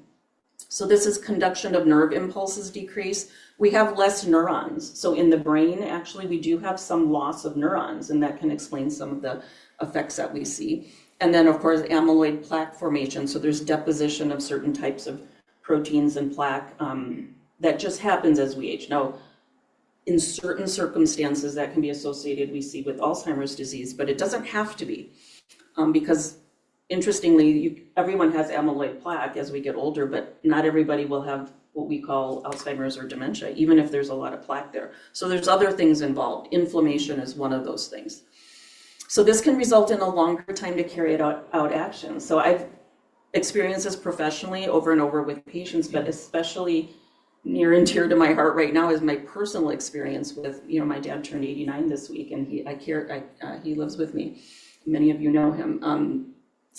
So this is conduction of nerve impulses decrease. We have less neurons. So in the brain, actually, we do have some loss of neurons, and that can explain some of the effects that we see. And then, of course, amyloid plaque formation. So there's deposition of certain types of proteins and plaque that just happens as we age. Now, in certain circumstances, that can be associated, we see, with Alzheimer's disease, but it doesn't have to be because interestingly, everyone has amyloid plaque as we get older, but not everybody will have what we call Alzheimer's or dementia, even if there's a lot of plaque there. So there's other things involved. Inflammation is one of those things. So this can result in a longer time to carry out actions. So I've experienced this professionally over and over with patients, but especially near and dear to my heart right now is my personal experience with, my dad turned 89 this week, and he lives with me. Many of you know him.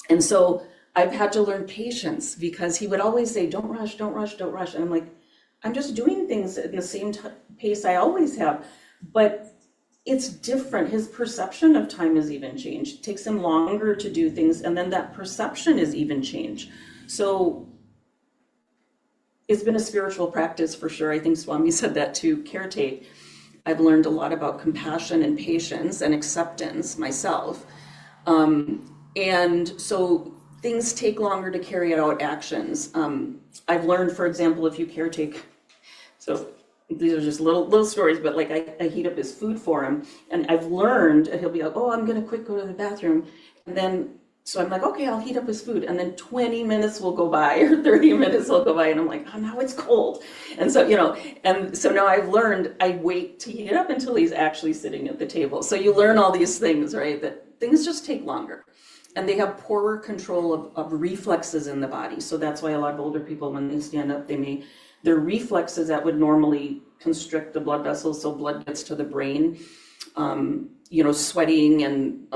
And so I've had to learn patience because he would always say, don't rush, don't rush, don't rush. And I'm like, I'm just doing things at the same pace I always have. But it's different. His perception of time has even changed. It takes him longer to do things. And then that perception is even changed. So it's been a spiritual practice for sure. I think Swami said that too, caretake. I've learned a lot about compassion and patience and acceptance myself. And so things take longer to carry out actions. I've learned, for example, if you caretake, so these are just little stories, but like I heat up his food for him, and I've learned, and he'll be like, oh, I'm gonna quick go to the bathroom. And then, so I'm like, okay, I'll heat up his food. And then 20 minutes will go by or 30 minutes will go by, and I'm like, oh, now it's cold. And so, and so now I've learned, I wait to heat it up until he's actually sitting at the table. So you learn all these things, right? That things just take longer. And they have poorer control of reflexes in the body. So that's why a lot of older people, when they stand up, their reflexes that would normally constrict the blood vessels so blood gets to the brain, sweating and,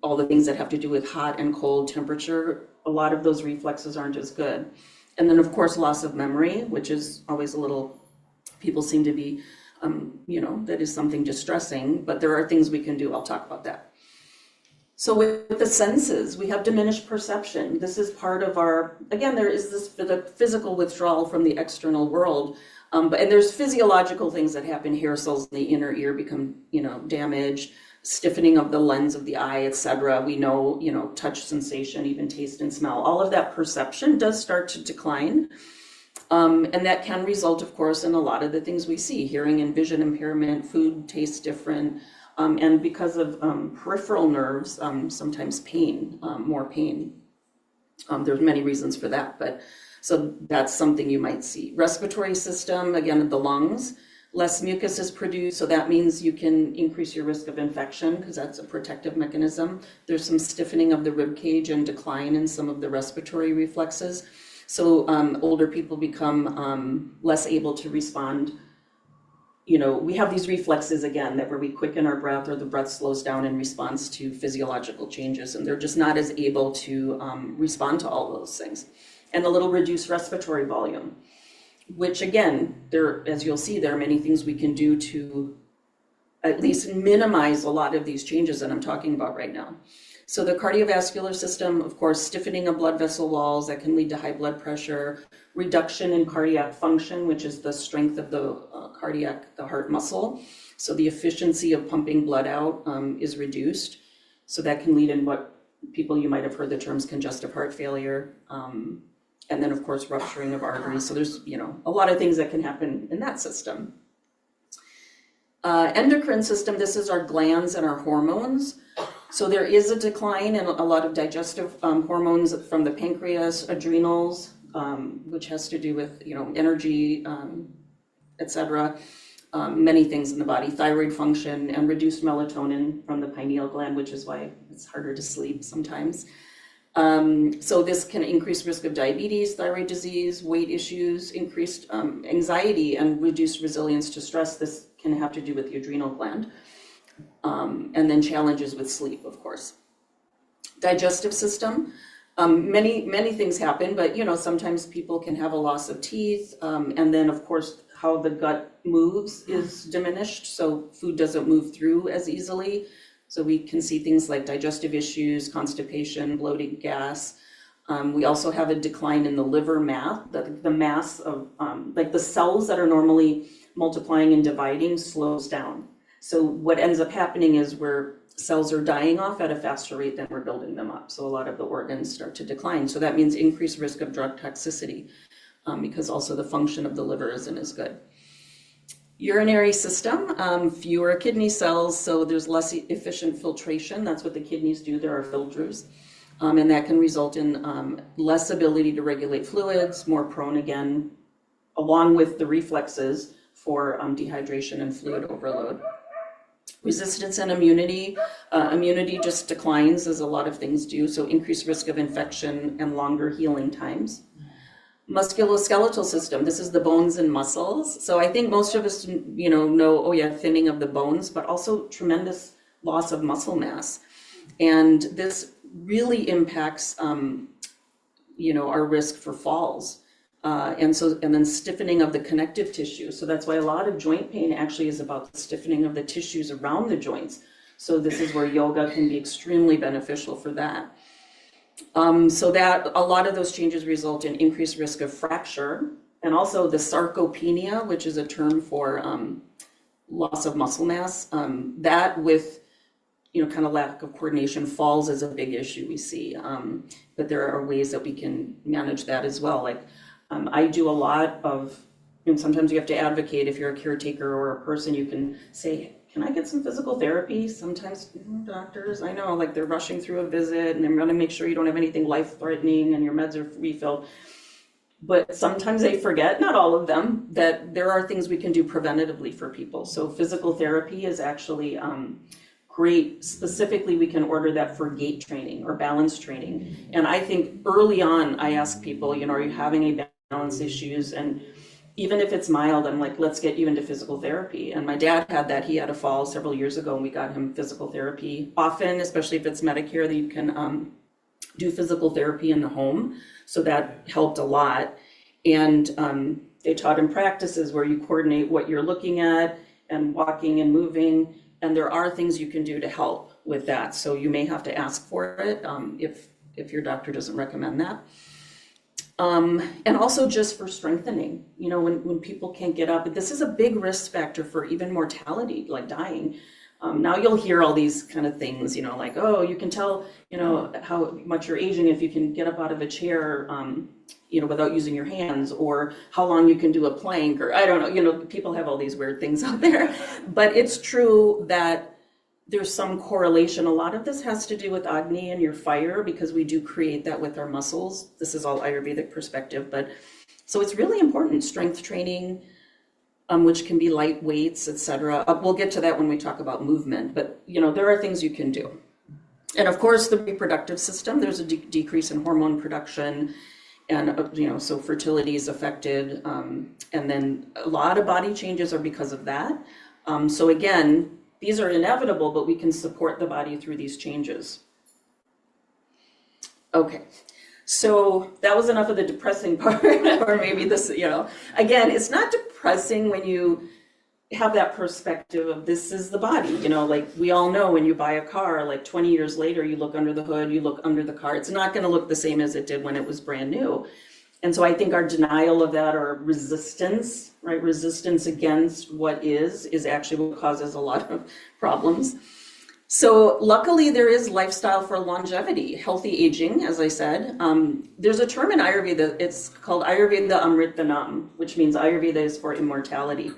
all the things that have to do with hot and cold temperature, a lot of those reflexes aren't as good. And then, of course, loss of memory, which is always people seem to be, that is something distressing, but there are things we can do. I'll talk about that. So with the senses, we have diminished perception. This is part of again, there is this physical withdrawal from the external world. And there's physiological things that happen. Hair cells in the inner ear become, damaged, stiffening of the lens of the eye, etc. We know, touch sensation, even taste and smell. All of that perception does start to decline. And that can result, of course, in a lot of the things we see, hearing and vision impairment, food tastes different. And because of peripheral nerves, sometimes pain, more pain. There's many reasons for that, but so that's something you might see. Respiratory system, again, the lungs, less mucus is produced, so that means you can increase your risk of infection because that's a protective mechanism. There's some stiffening of the rib cage and decline in some of the respiratory reflexes. So older people become less able to respond. We have these reflexes again that where we quicken our breath or the breath slows down in response to physiological changes, and they're just not as able to respond to all those things. And a little reduced respiratory volume, which again, as you'll see, there are many things we can do to at least minimize a lot of these changes that I'm talking about right now. So the cardiovascular system, of course, stiffening of blood vessel walls that can lead to high blood pressure, reduction in cardiac function, which is the strength of the heart muscle. So the efficiency of pumping blood out is reduced. So that can lead in what people, you might have heard the terms congestive heart failure, and then of course rupturing of arteries. So there's, you know, a lot of things that can happen in that system. Endocrine system, this is our glands and our hormones. So there is a decline in a lot of digestive hormones from the pancreas, adrenals, which has to do with, you know, energy, etc. Many things in the body, thyroid function, and reduced melatonin from the pineal gland, which is why it's harder to sleep sometimes. So this can increase risk of diabetes, thyroid disease, weight issues, increased anxiety, and reduced resilience to stress. This can have to do with the adrenal gland. And then challenges with sleep, of course. Digestive system, many things happen, but you know, sometimes people can have a loss of teeth, and then of course how the gut moves is diminished, so food doesn't move through as easily. So we can see things like digestive issues, constipation, bloating, gas. We also have a decline in the liver mass, the mass of like the cells that are normally multiplying and dividing slows down. So what ends up happening is where cells are dying off at a faster rate than we're building them up. So a lot of the organs start to decline. So that means increased risk of drug toxicity because also the function of the liver isn't as good. Urinary system, fewer kidney cells, so there's less efficient filtration. That's what the kidneys do. There are filters. And that can result in less ability to regulate fluids, more prone again, along with the reflexes for dehydration and fluid overload. Resistance and immunity. Immunity just declines, as a lot of things do, so increased risk of infection and longer healing times. Musculoskeletal system, this is the bones and muscles. So I think most of us, you know, oh yeah, thinning of the bones, but also tremendous loss of muscle mass. And this really impacts, you know, our risk for falls. And then stiffening of the connective tissue. So that's why a lot of joint pain actually is about the stiffening of the tissues around the joints. So this is where yoga can be extremely beneficial for that. So that a lot of those changes result in increased risk of fracture, and also the sarcopenia, which is a term for loss of muscle mass. That with, you know, kind of lack of coordination, falls is a big issue we see. But there are ways that we can manage that as well. Like I do a lot of, and sometimes you have to advocate if you're a caretaker or a person, you can say, can I get some physical therapy? Sometimes doctors, I know, like they're rushing through a visit and they're going to make sure you don't have anything life-threatening and your meds are refilled. But sometimes they forget, not all of them, that there are things we can do preventatively for people. So physical therapy is actually great. Specifically, we can order that for gait training or balance training. And I think early on, I ask people, you know, are you having any balance issues? And even if it's mild, I'm like, let's get you into physical therapy. And my dad had that. He had a fall several years ago and we got him physical therapy. Often, especially if it's Medicare, that you can do physical therapy in the home. So that helped a lot. And they taught him practices where you coordinate what you're looking at and walking and moving. And there are things you can do to help with that. So you may have to ask for it if your doctor doesn't recommend that. And also just for strengthening, you know, when people can't get up, this is a big risk factor for even mortality, like dying. Now you'll hear all these kind of things, you know, like, oh, you can tell, you know, how much you're aging if you can get up out of a chair, you know, without using your hands, or how long you can do a plank, or I don't know, you know, people have all these weird things out there. But it's true that there's some correlation. A lot of this has to do with Agni and your fire, because we do create that with our muscles. This is all Ayurvedic perspective, but so it's really important. Strength training, which can be light weights, etc. We'll get to that when we talk about movement, but you know, there are things you can do. And of course, the reproductive system, there's a decrease in hormone production, and you know, so fertility is affected, and then a lot of body changes are because of that. So again, these are inevitable, but we can support the body through these changes. Okay, so that was enough of the depressing part, or maybe this, you know, again, it's not depressing when you have that perspective of this is the body, you know, like we all know when you buy a car, like 20 years later, you look under the hood, you look under the car, it's not going to look the same as it did when it was brand new. And so I think our denial of that, or resistance, right? Resistance against what is actually what causes a lot of problems. So luckily there is lifestyle for longevity, healthy aging, as I said. There's a term in Ayurveda, it's called Ayurveda Amritanam, which means Ayurveda is for immortality.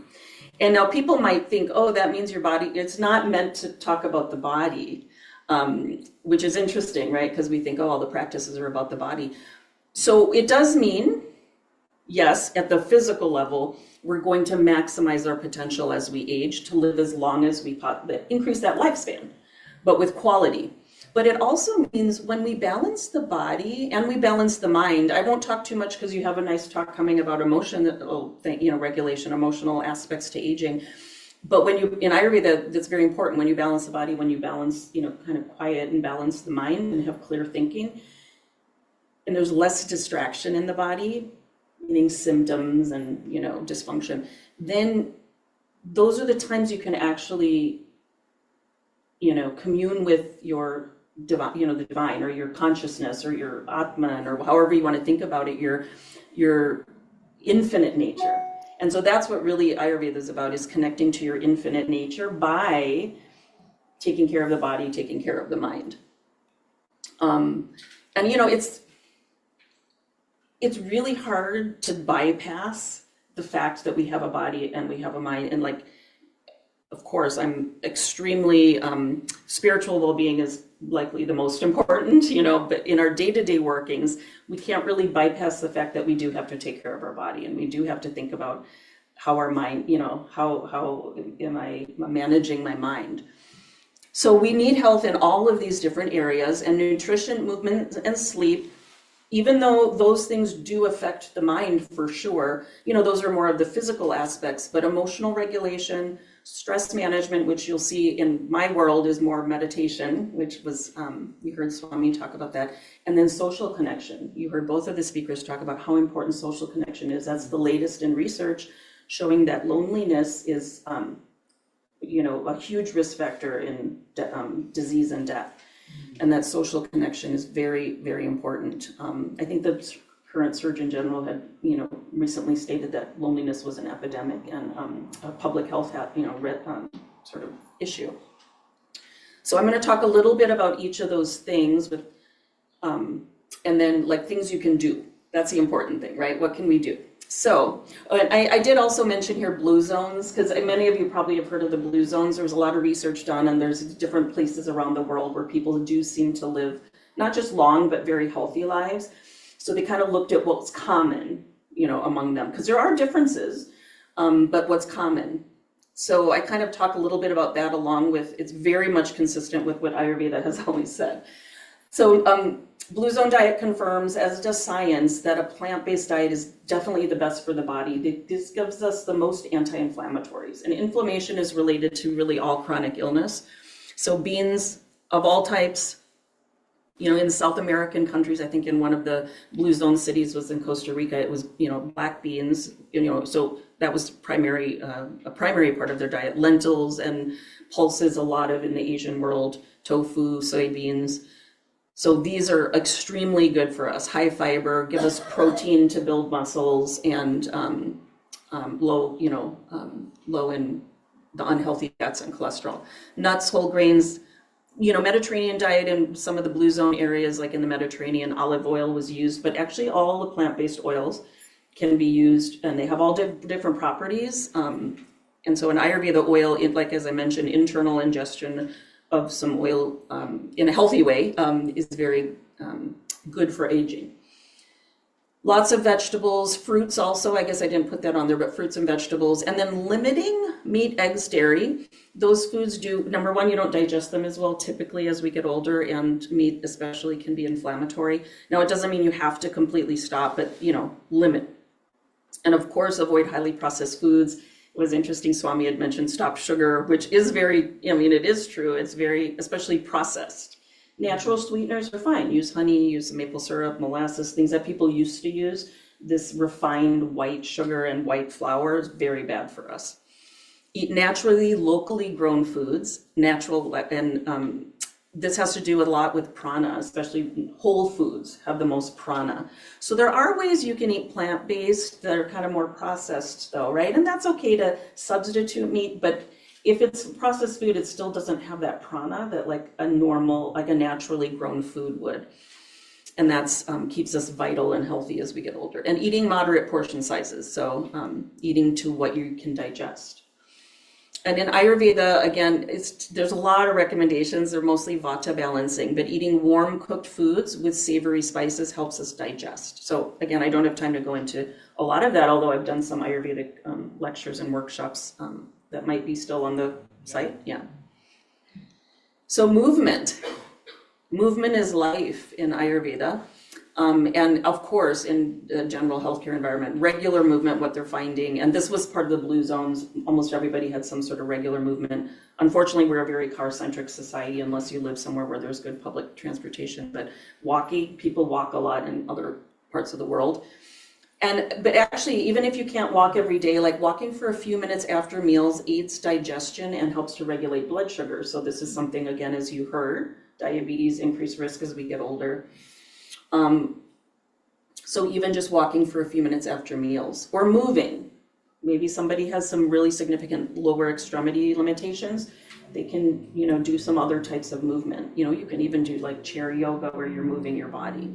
And now people might think, oh, that means your body, it's not meant to talk about the body, which is interesting, right? Because we think, oh, all the practices are about the body. So it does mean, yes, at the physical level, we're going to maximize our potential as we age to live as long as we increase that lifespan, but with quality. But it also means when we balance the body and we balance the mind, I don't talk too much because you have a nice talk coming about emotion, regulation, emotional aspects to aging. But when you, in Ayurveda, that's very important. When you balance the body, when you balance, kind of quiet and balance the mind and have clear thinking, and there's less distraction in the body, meaning symptoms and, dysfunction, then those are the times you can actually, commune with your divine, the divine, or your consciousness, or your Atman, or however you want to think about it, your infinite nature. And so that's what really Ayurveda is about, is connecting to your infinite nature by taking care of the body, taking care of the mind. And it's really hard to bypass the fact that we have a body and we have a mind. And of course, I'm extremely, spiritual well-being is likely the most important, but in our day-to-day workings, we can't really bypass the fact that we do have to take care of our body, and we do have to think about how our mind, how am I managing my mind? So we need health in all of these different areas, and nutrition, movement, and sleep, even though those things do affect the mind for sure, those are more of the physical aspects, but emotional regulation, stress management, which you'll see in my world is more meditation, which was, we heard Swami talk about that, and then social connection. You heard both of the speakers talk about how important social connection is. That's the latest in research showing that loneliness is, a huge risk factor in disease and death. And that social connection is very, very important. I think the current Surgeon General had, recently stated that loneliness was an epidemic and a public health, sort of issue. So I'm going to talk a little bit about each of those things, with, and then things you can do. That's the important thing, right? What can we do? So I did also mention here blue zones, because many of you probably have heard of the blue zones. There was a lot of research done, and there's different places around the world where people do seem to live not just long, but very healthy lives. So they kind of looked at what's common, among them, because there are differences, but what's common. So I kind of talk a little bit about that, along with, it's very much consistent with what Ayurveda has always said. So Blue Zone diet confirms, as does science, that a plant-based diet is definitely the best for the body. This gives us the most anti-inflammatories, and inflammation is related to really all chronic illness. So beans of all types, in South American countries, I think in one of the Blue Zone cities was in Costa Rica, it was, black beans, so that was a primary part of their diet. Lentils and pulses, a lot of in the Asian world, tofu, soybeans. So these are extremely good for us. High fiber, give us protein to build muscles, and low in the unhealthy fats and cholesterol. Nuts, whole grains, Mediterranean diet in some of the Blue Zone areas, like in the Mediterranean, olive oil was used, but actually all the plant-based oils can be used, and they have all different properties. And so in Ayurveda, oil, as I mentioned, internal ingestion of some oil in a healthy way is very good for aging. Lots of vegetables, fruits also, I guess I didn't put that on there, but fruits and vegetables. And then limiting meat, eggs, dairy. Those foods do, number one, you don't digest them as well typically as we get older, and meat especially can be inflammatory. Now, it doesn't mean you have to completely stop, but, limit. And of course, avoid highly processed foods. It was interesting, Swami had mentioned stop sugar, which is very, it is true. It's very, especially processed. Natural sweeteners are fine. Use honey, use some maple syrup, molasses, things that people used to use. This refined white sugar and white flour is very bad for us. Eat naturally, locally grown foods, natural and this has to do a lot with prana, especially whole foods have the most prana. So there are ways you can eat plant-based that are kind of more processed though, right? And that's okay to substitute meat, but if it's processed food, it still doesn't have that prana that like a normal, like a naturally grown food would. And that's keeps us vital and healthy as we get older. And eating moderate portion sizes, so eating to what you can digest. And in Ayurveda, again, there's a lot of recommendations. They're mostly vata balancing, but eating warm cooked foods with savory spices helps us digest. So again, I don't have time to go into a lot of that, although I've done some Ayurvedic lectures and workshops that might be still on the site. Yeah. So movement. Movement is life in Ayurveda. And of course, in the general healthcare environment, regular movement, what they're finding, and this was part of the blue zones, almost everybody had some sort of regular movement. Unfortunately, we're a very car-centric society unless you live somewhere where there's good public transportation, but walking, people walk a lot in other parts of the world. But actually, even if you can't walk every day, like walking for a few minutes after meals aids digestion and helps to regulate blood sugar. So this is something, again, as you heard, diabetes, increased risk as we get older. So even just walking for a few minutes after meals or moving, maybe somebody has some really significant lower extremity limitations. They can, do some other types of movement. You can even do like chair yoga where you're moving your body.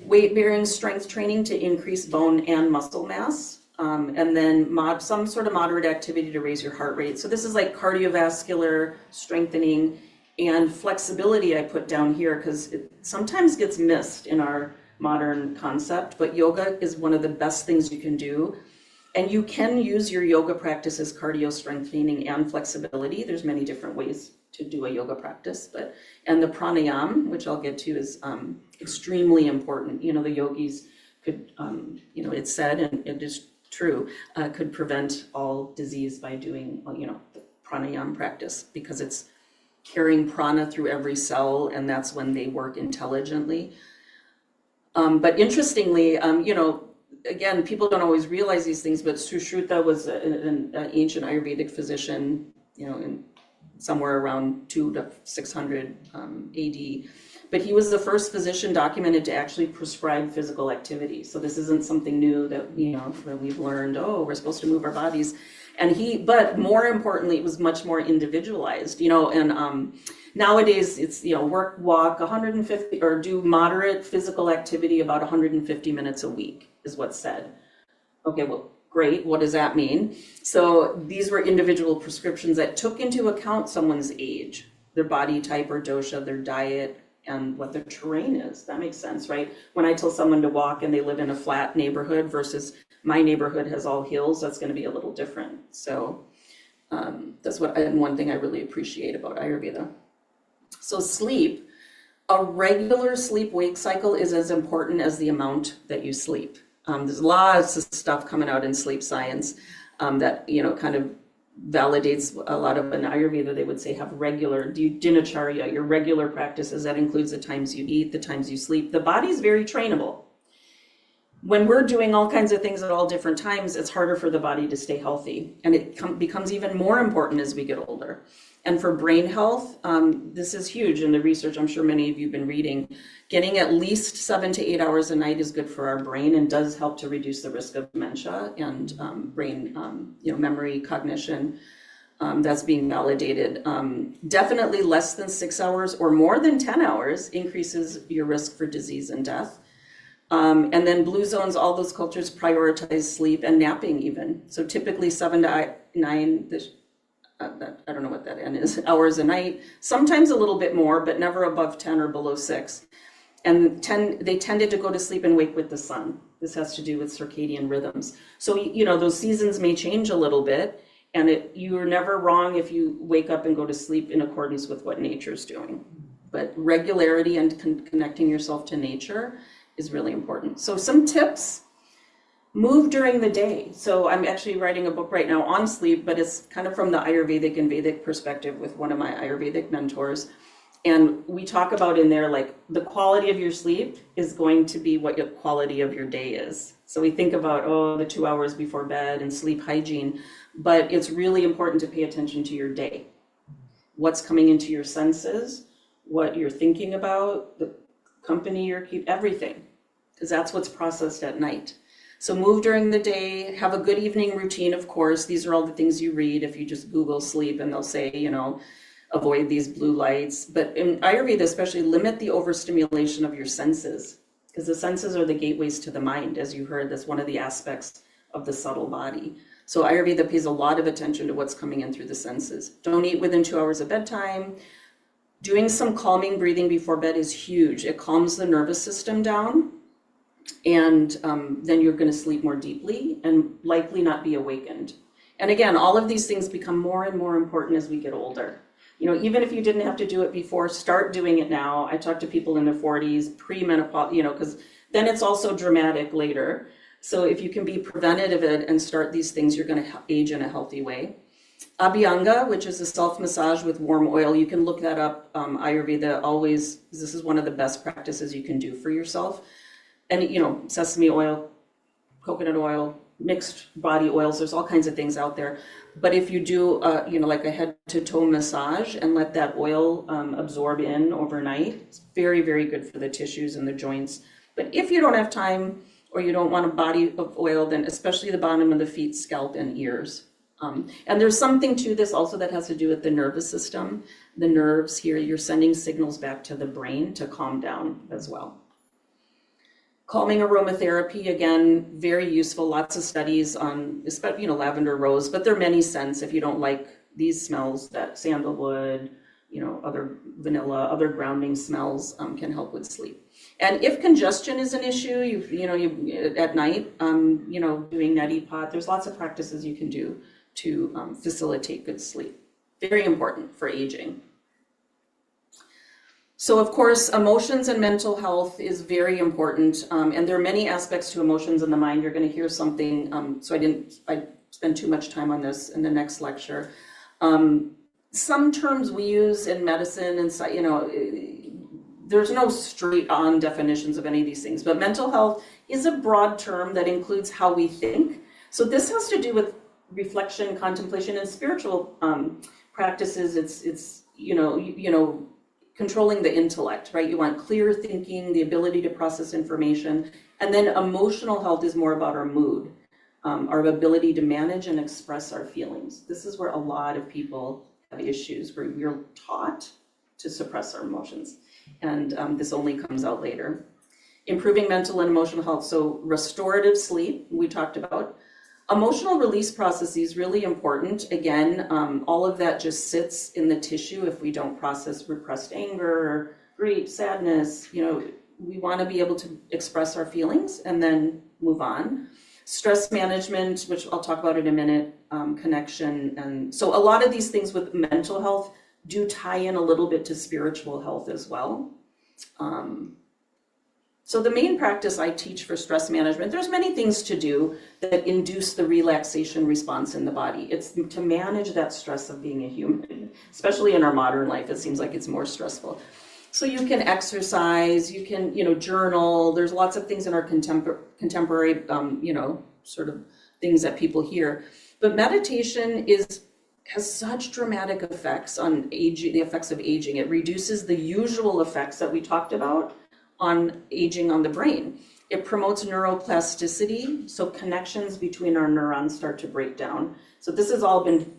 Weight bearing strength training to increase bone and muscle mass. And then some sort of moderate activity to raise your heart rate. So this is like cardiovascular strengthening and flexibility I put down here because it sometimes gets missed in our modern concept, but yoga is one of the best things you can do. And you can use your yoga practice as cardio strengthening and flexibility. There's many different ways to do a yoga practice, and the pranayama, which I'll get to, is extremely important. The yogis could, it's said, and it is true, could prevent all disease by doing, the pranayama practice because it's carrying prana through every cell, and that's when they work intelligently. But interestingly, again, people don't always realize these things, but Sushruta was an ancient Ayurvedic physician, in somewhere around 200 to 600 AD. But he was the first physician documented to actually prescribe physical activity. So this isn't something new that, that we've learned, we're supposed to move our bodies. But more importantly, it was much more individualized, and nowadays it's, walk 150 or do moderate physical activity about 150 minutes a week is what's said. Okay, well, great. What does that mean? So these were individual prescriptions that took into account someone's age, their body type or dosha, their diet, and what their terrain is. That makes sense, right? When I tell someone to walk and they live in a flat neighborhood versus my neighborhood has all hills, that's going to be a little different. So that's one thing I really appreciate about Ayurveda. So sleep, a regular sleep-wake cycle is as important as the amount that you sleep. There's lots of stuff coming out in sleep science that, kind of validates a lot of in Ayurveda. They would say have regular dinacharya, your regular practices. That includes the times you eat, the times you sleep. The body's very trainable. When we're doing all kinds of things at all different times, it's harder for the body to stay healthy. And it becomes even more important as we get older. And for brain health, this is huge in the research. I'm sure many of you have been reading. Getting at least 7 to 8 hours a night is good for our brain and does help to reduce the risk of dementia and brain, memory, cognition. That's being validated. Definitely less than 6 hours or more than 10 hours increases your risk for disease and death. And then blue zones, all those cultures prioritize sleep and napping even. So typically 7 to 9, I don't know what that N is, hours a night, sometimes a little bit more, but never above 10 or below 6. And they tended to go to sleep and wake with the sun. This has to do with circadian rhythms. So, those seasons may change a little bit, and you are never wrong if you wake up and go to sleep in accordance with what nature's doing. But regularity and connecting yourself to nature is really important. So some tips: move during the day. So I'm actually writing a book right now on sleep, but it's kind of from the Ayurvedic and Vedic perspective with one of my Ayurvedic mentors. And we talk about in there, like, the quality of your sleep is going to be what the quality of your day is. So we think about, the 2 hours before bed and sleep hygiene, but it's really important to pay attention to your day. What's coming into your senses? what you're thinking about, the company you're keeping, everything, because that's what's processed at night. So move during the day, have a good evening routine, of course. These are all the things you read if you just Google sleep, and they'll say, you know, avoid these blue lights. But in Ayurveda especially, limit the overstimulation of your senses, because the senses are the gateways to the mind. As you heard, that's one of the aspects of the subtle body. So Ayurveda pays a lot of attention to what's coming in through the senses. Don't eat within 2 hours of bedtime. Doing some calming breathing before bed is huge. It calms the nervous system down, and then you're going to sleep more deeply and likely not be awakened. And again, all of these things become more and more important as we get older. You know, even if you didn't have to do it before, start doing it now. I talk to people in their 40s, pre-menopause, you know, because then it's also dramatic later. So if you can be preventative and start these things, you're going to age in a healthy way. Abhyanga, which is a self-massage with warm oil, you can look that up. Ayurveda always, this is one of the best practices you can do for yourself. And, you know, sesame oil, coconut oil, mixed body oils, there's all kinds of things out there. But if you do, you know, like a head to toe massage and let that oil absorb in overnight, it's very, very good for the tissues and the joints. But if you don't have time or you don't want a body of oil, then especially the bottom of the feet, scalp, and ears. And there's something to this also that has to do with the nervous system. The nerves here, you're sending signals back to the brain to calm down as well. Calming aromatherapy, again, very useful. Lots of studies on, especially, you know, lavender, rose, but there are many scents. If you don't like these smells, that sandalwood, you know, other vanilla, other grounding smells can help with sleep. And if congestion is an issue, you at night, you know, doing neti pot, there's lots of practices you can do to facilitate good sleep. Very important for aging. So of course, emotions and mental health is very important. And there are many aspects to emotions in the mind. You're going to hear something. So I spend too much time on this in the next lecture. Some terms we use in medicine and, you know, there's no straight on definitions of any of these things, but mental health is a broad term that includes how we think. So this has to do with reflection, contemplation, and spiritual practices. It's you know, controlling the intellect, right? You want clear thinking, the ability to process information, and then emotional health is more about our mood, our ability to manage and express our feelings. This is where a lot of people have issues, where we're taught to suppress our emotions, and this only comes out later. Improving mental and emotional health, so restorative sleep, we talked about. Emotional release processes, really important. Again, all of that just sits in the tissue if we don't process repressed anger, grief, sadness. You know, we want to be able to express our feelings and then move on. Stress management, which I'll talk about in a minute, connection. And so a lot of these things with mental health do tie in a little bit to spiritual health as well. So the main practice I teach for stress management, there's many things to do that induce the relaxation response in the body. It's to manage that stress of being a human, especially in our modern life. It seems like it's more stressful. So you can exercise, you can, you know, journal. There's lots of things in our contemporary, you know, sort of things that people hear. But meditation has such dramatic effects on aging, the effects of aging. It reduces the usual effects that we talked about on aging on the brain. It promotes neuroplasticity, so connections between our neurons start to break down. So this has all been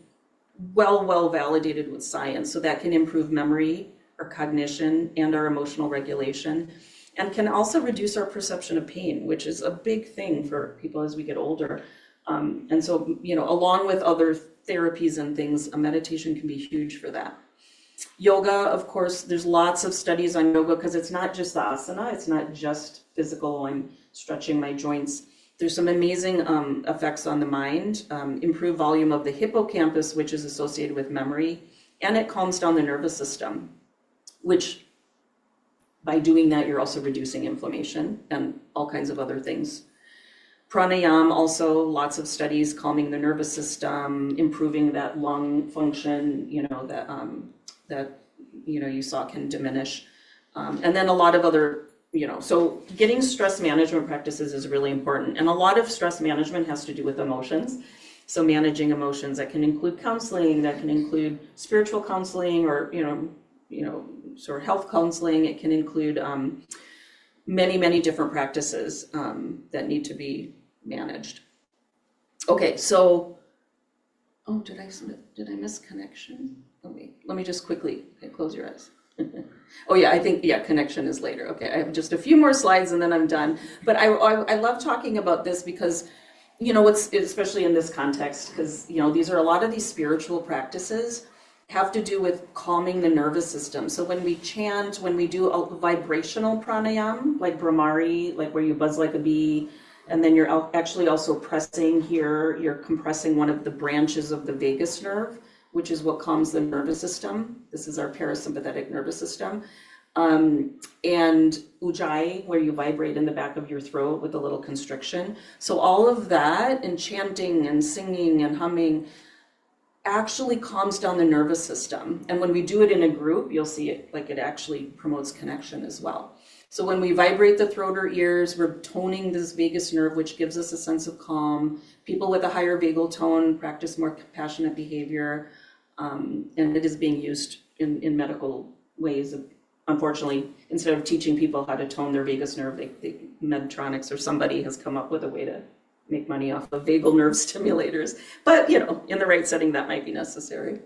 well validated with science, so that can improve memory, our cognition, and our emotional regulation, and can also reduce our perception of pain, which is a big thing for people as we get older. And so, you know, along with other therapies and things, a meditation can be huge for that. Yoga, of course, there's lots of studies on yoga because it's not just the asana, it's not just physical, I'm stretching my joints. There's some amazing effects on the mind, improved volume of the hippocampus, which is associated with memory, and it calms down the nervous system, which by doing that, you're also reducing inflammation and all kinds of other things. Pranayama, also lots of studies calming the nervous system, improving that lung function, you know, that you know, you saw can diminish. And then a lot of other, you know, so getting stress management practices is really important. And a lot of stress management has to do with emotions. So managing emotions, that can include counseling, that can include spiritual counseling, or, you know, sort of health counseling. It can include many, many different practices that need to be managed. Okay, so, oh, did I miss connection? Oh, wait, let me just quickly, okay, close your eyes. Oh yeah, I think, yeah, connection is later. Okay, I have just a few more slides and then I'm done. But I love talking about this because, you know, especially in this context, because, you know, these are a lot of these spiritual practices have to do with calming the nervous system. So when we chant, when we do a vibrational pranayama, like Brahmari, like where you buzz like a bee, and then you're actually also pressing here, you're compressing one of the branches of the vagus nerve, which is what calms the nervous system. This is our parasympathetic nervous system. And ujjayi, where you vibrate in the back of your throat with a little constriction. So all of that and chanting and singing and humming actually calms down the nervous system. And when we do it in a group, you'll see it, like it actually promotes connection as well. So when we vibrate the throat or ears, we're toning this vagus nerve, which gives us a sense of calm. People with a higher vagal tone practice more compassionate behavior. And it is being used in medical ways. Unfortunately, instead of teaching people how to tone their vagus nerve, Medtronics or somebody has come up with a way to make money off of vagal nerve stimulators. But, you know, in the right setting, that might be necessary.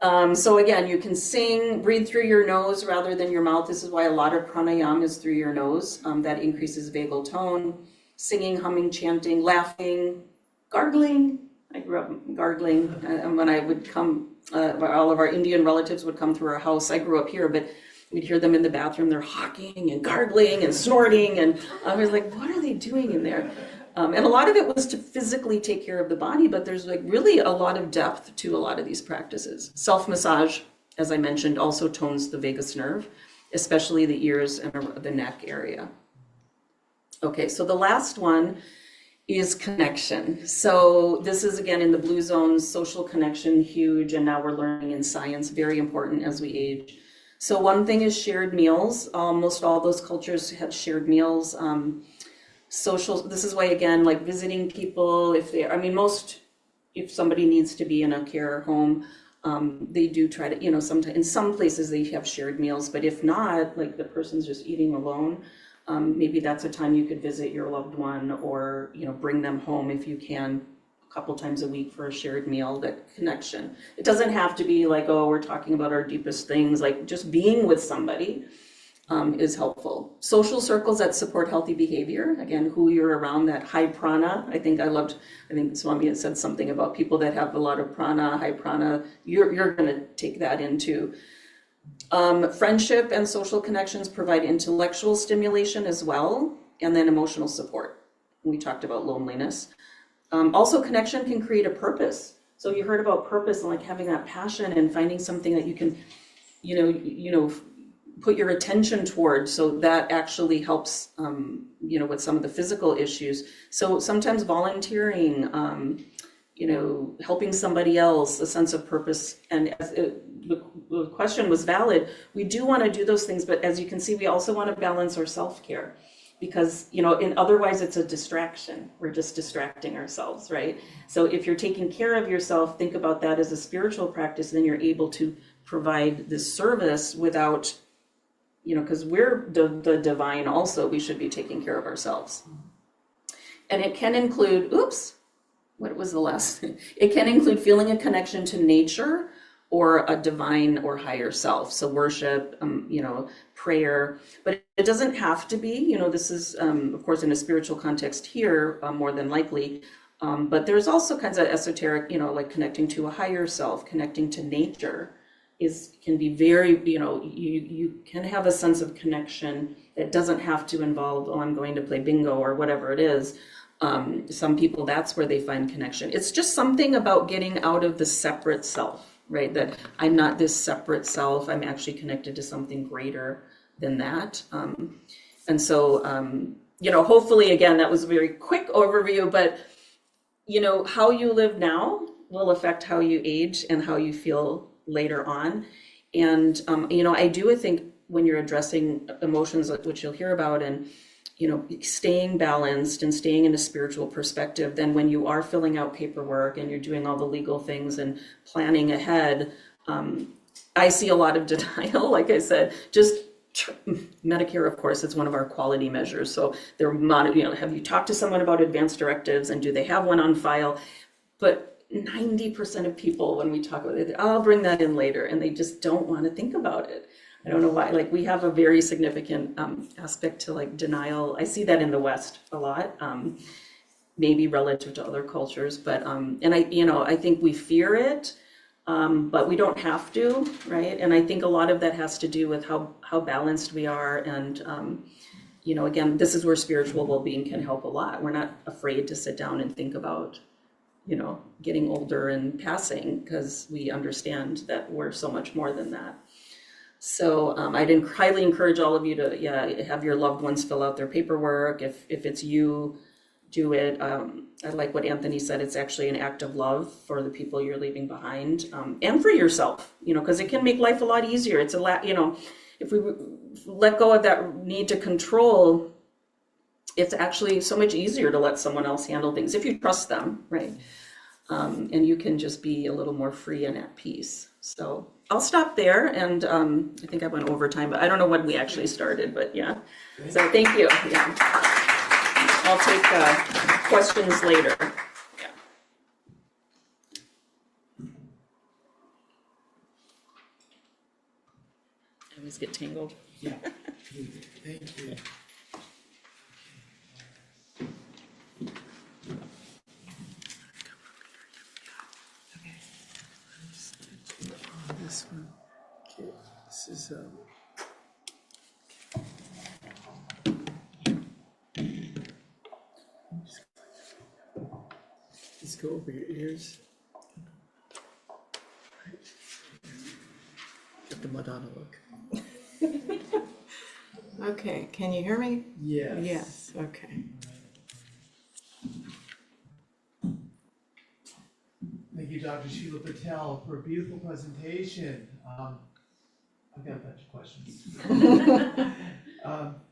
So again, you can sing, breathe through your nose rather than your mouth. This is why a lot of pranayama is through your nose. That increases vagal tone. Singing, humming, chanting, laughing, gargling. I grew up gargling, and when I would come, all of our Indian relatives would come through our house. I grew up here, but we'd hear them in the bathroom. They're hawking and gargling and snorting, and I was like, what are they doing in there? And a lot of it was to physically take care of the body, but there's like really a lot of depth to a lot of these practices. Self-massage, as I mentioned, also tones the vagus nerve, especially the ears and the neck area. Okay, so the last one is connection. So this is again in the blue zones, social connection, huge, and now we're learning in science, very important as we age. So one thing is shared meals. Almost all those cultures have shared meals. Social, this is why again, like visiting people, if somebody needs to be in a care home, they do try to, you know, sometimes in some places they have shared meals, but if not, like the person's just eating alone, maybe that's a time you could visit your loved one or, you know, bring them home if you can a couple times a week for a shared meal, that connection. It doesn't have to be like, oh, we're talking about our deepest things, like just being with somebody is helpful. Social circles that support healthy behavior, again, who you're around, that high prana. I think Swami had said something about people that have a lot of prana, high prana, you're gonna take that into. Friendship and social connections provide intellectual stimulation as well, and then emotional support. We talked about loneliness. Also, connection can create a purpose. So you heard about purpose and like having that passion and finding something that you can, you know, put your attention towards. So that actually helps, you know, with some of the physical issues. So sometimes volunteering, you know, helping somebody else, a sense of purpose. And as the question was valid, we do want to do those things, but as you can see, we also want to balance our self-care because, you know, otherwise it's a distraction. We're just distracting ourselves, right? So if you're taking care of yourself, think about that as a spiritual practice, then you're able to provide this service without, you know, because we're the divine also, we should be taking care of ourselves. And it can include, what was the last thing? It can include feeling a connection to nature or a divine or higher self. So worship, you know, prayer, but it doesn't have to be, you know, this is, of course, in a spiritual context here, more than likely, but there's also kinds of esoteric, you know, like connecting to a higher self, connecting to nature can be very, you know, you can have a sense of connection that doesn't have to involve, oh, I'm going to play bingo or whatever it is. Some people, that's where they find connection. It's just something about getting out of the separate self, right? That I'm not this separate self. I'm actually connected to something greater than that. And so, you know, hopefully, again, that was a very quick overview, but, you know, how you live now will affect how you age and how you feel later on. And, you know, I do think when you're addressing emotions, which you'll hear about, and, you know, staying balanced and staying in a spiritual perspective, then when you are filling out paperwork and you're doing all the legal things and planning ahead, I see a lot of denial, like I said, just Medicare, of course, it's one of our quality measures. So they're have you talked to someone about advance directives and do they have one on file? But 90% of people, when we talk about it, I'll bring that in later, and they just don't want to think about it. I don't know why. Like, we have a very significant aspect to like denial. I see that in the West a lot, maybe relative to other cultures, but and I think we fear it. But we don't have to, right? And I think a lot of that has to do with how balanced we are. And, again, this is where spiritual well-being can help a lot. We're not afraid to sit down and think about, getting older and passing, because we understand that we're so much more than that. So I'd highly encourage all of you to, have your loved ones fill out their paperwork. If it's you, do it. I like what Anthony said. It's actually an act of love for the people you're leaving behind, and for yourself, because it can make life a lot easier. It's if we let go of that need to control, it's actually so much easier to let someone else handle things if you trust them, right? And you can just be a little more free and at peace. So I'll stop there, and I think I went over time, but I don't know when we actually started, but yeah. So thank you. Yeah. I'll take questions later. Yeah. I always get tangled. Yeah. Thank you. Okay. This one. Okay. This is Just go over your ears. Get the Madonna look. Okay, can you hear me? Yes. Yes, okay. Thank you, Dr. SHEILA Patel, for a beautiful presentation. I've got a bunch of questions.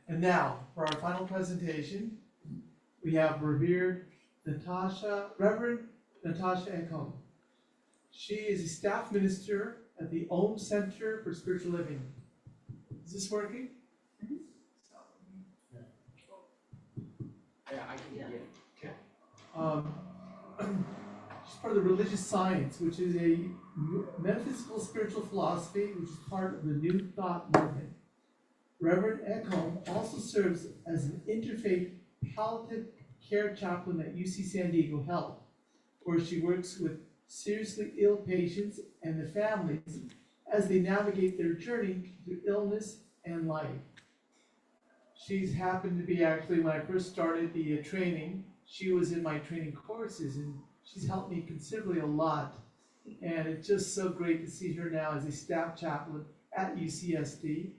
And now, for our final presentation, we have revered Reverend NATASHA Eckholm. She is a staff minister at the Om Center for Spiritual Living. Is this working? Yeah, I can hear you. Okay. She's part of the religious science, which is a metaphysical spiritual philosophy, which is part of the New Thought movement. Reverend Eckholm also serves as an interfaith palliative care chaplain at UC San Diego Health, where she works with seriously ill patients and their families as they navigate their journey through illness and life. She's happened to be, actually, when I first started the training, she was in my training courses, and she's helped me considerably a lot. And it's just so great to see her now as a staff chaplain at UCSD.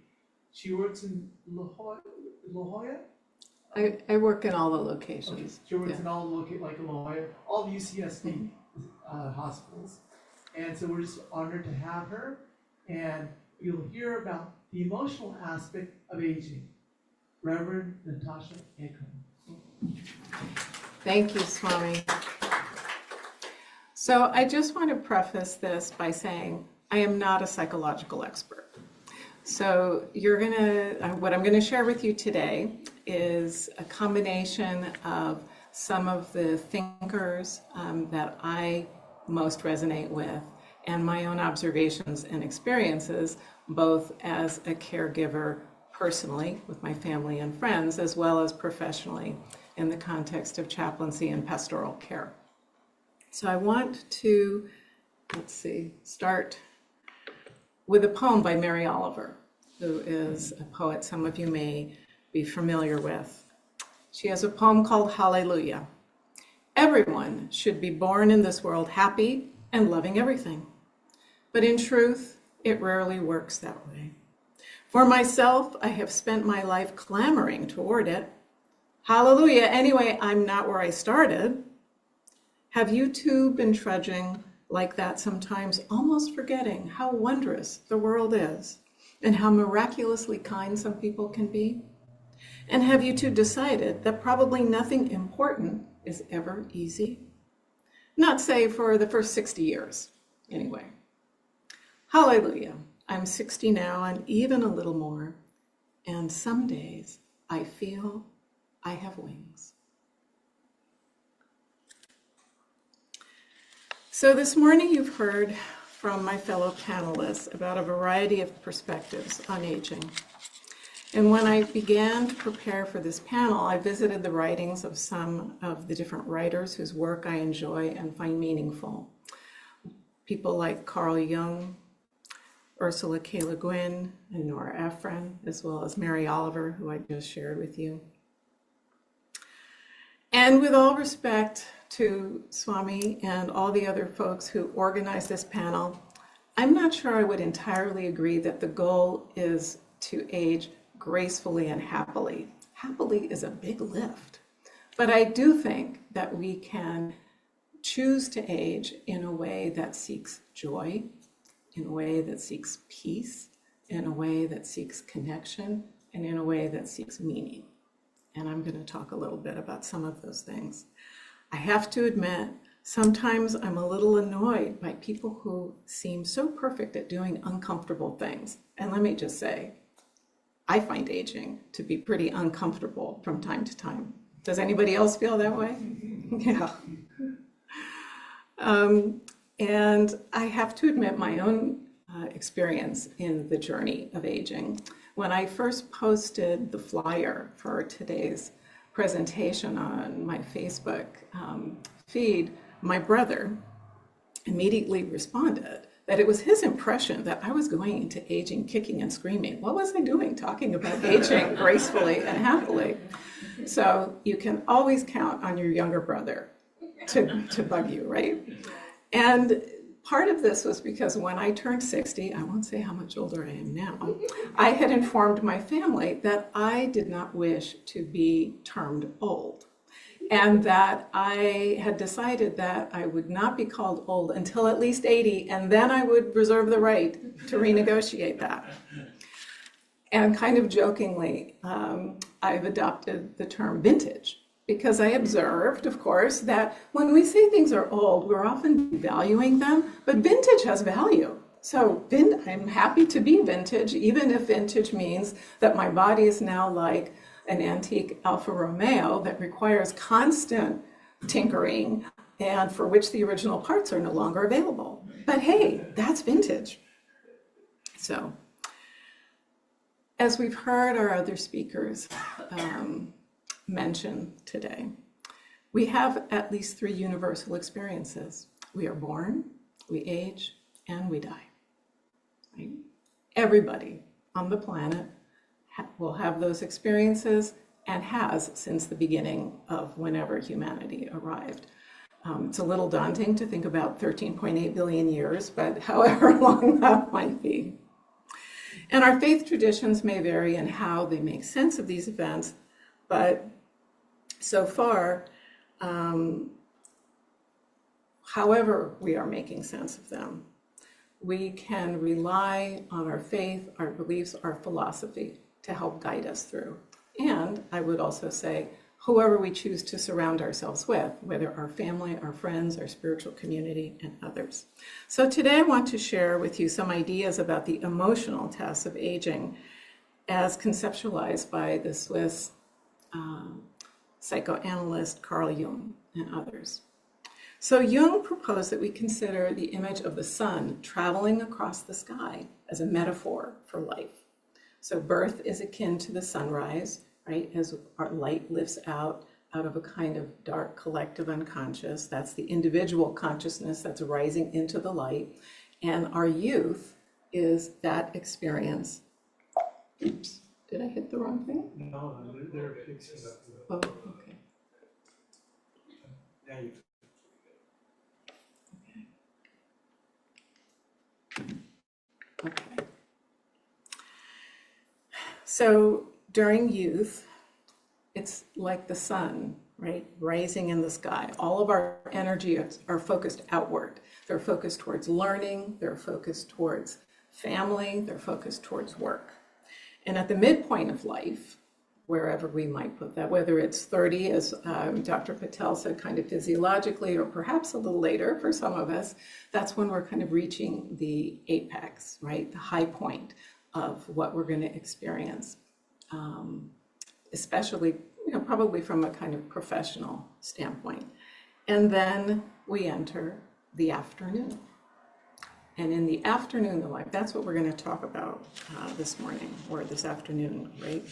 She works in La Jolla? I work in all the locations. Okay. She works in all the like La Jolla, all the UCSD hospitals. And so we're just honored to have her. And you'll hear about the emotional aspect of aging. Reverend NATASHA Eckholm. Thank you, Swami. So I just want to preface this by saying I am not a psychological expert. So what I'm gonna share with you today is a combination of some of the thinkers that I most resonate with, and my own observations and experiences, both as a caregiver personally with my family and friends, as well as professionally in the context of chaplaincy and pastoral care. So I want to, start with a poem by Mary Oliver, who is a poet some of you may be familiar with. She has a poem called Hallelujah. Everyone should be born in this world happy and loving everything. But in truth, it rarely works that way. For myself, I have spent my life clamoring toward it. Hallelujah, anyway, I'm not where I started. Have you too been trudging like that sometimes, almost forgetting how wondrous the world is and how miraculously kind some people can be? And have you too decided that probably nothing important is ever easy? Not say for the first 60 years, anyway. Hallelujah. I'm 60 now and even a little more. And some days I feel I have wings. So this morning you've heard from my fellow panelists about a variety of perspectives on aging. And when I began to prepare for this panel, I visited the writings of some of the different writers whose work I enjoy and find meaningful. People like Carl Jung, Ursula K. Le Guin, and Nora Ephron, as well as Mary Oliver, who I just shared with you. And with all respect to Swami and all the other folks who organized this panel, I'm not sure I would entirely agree that the goal is to age gracefully and happily. Happily is a big lift, but I do think that we can choose to age in a way that seeks joy, in a way that seeks peace, in a way that seeks connection, and in a way that seeks meaning. And I'm going to talk a little bit about some of those things. I have to admit, sometimes I'm a little annoyed by people who seem so perfect at doing uncomfortable things. And let me just say, I find aging to be pretty uncomfortable from time to time. Does anybody else feel that way? Yeah. And I have to admit my own experience in the journey of aging. When I first posted the flyer for today's presentation on my Facebook feed, my brother immediately responded that it was his impression that I was going into aging, kicking and screaming. What was I doing talking about aging gracefully and happily? So you can always count on your younger brother to bug you, right? And part of this was because when I turned 60, I won't say how much older I am now, I had informed my family that I did not wish to be termed old, and that I had decided that I would not be called old until at least 80, and then I would reserve the right to renegotiate that. And kind of jokingly, I've adopted the term vintage, because I observed, of course, that when we say things are old, we're often devaluing them, but vintage has value. So I'm happy to be vintage, even if vintage means that my body is now like an antique Alfa Romeo that requires constant tinkering and for which the original parts are no longer available. But hey, that's vintage. So, as we've heard our other speakers mention today, we have at least 3 universal experiences. We are born, we age, and we die. Right? Everybody on the planet will have those experiences and has since the beginning of whenever humanity arrived. It's a little daunting to think about 13.8 billion years, but however long that might be. And our faith traditions may vary in how they make sense of these events, but so far, however we are making sense of them, we can rely on our faith, our beliefs, our philosophy to help guide us through. And I would also say, whoever we choose to surround ourselves with, whether our family, our friends, our spiritual community, and others. So today I want to share with you some ideas about the emotional tests of aging as conceptualized by the Swiss psychoanalyst Carl Jung and others. So Jung proposed that we consider the image of the sun traveling across the sky as a metaphor for life. So birth is akin to the sunrise, right? As our light lifts out of a kind of dark collective unconscious. That's the individual consciousness that's rising into the light. And our youth is that experience. Oops, did I hit the wrong thing? No, they're fixing that. Oh, okay. Yeah, you. Okay. So during youth, it's like the sun, right? Rising in the sky. All of our energies are focused outward. They're focused towards learning, they're focused towards family, they're focused towards work. And at the midpoint of life, wherever we might put that, whether it's 30, as Dr. Patel said, kind of physiologically, or perhaps a little later for some of us, that's when we're kind of reaching the apex, right? The high point of what we're going to experience, especially, probably from a kind of professional standpoint. And then we enter the afternoon. And in the afternoon of life, that's what we're going to talk about this morning or this afternoon, right?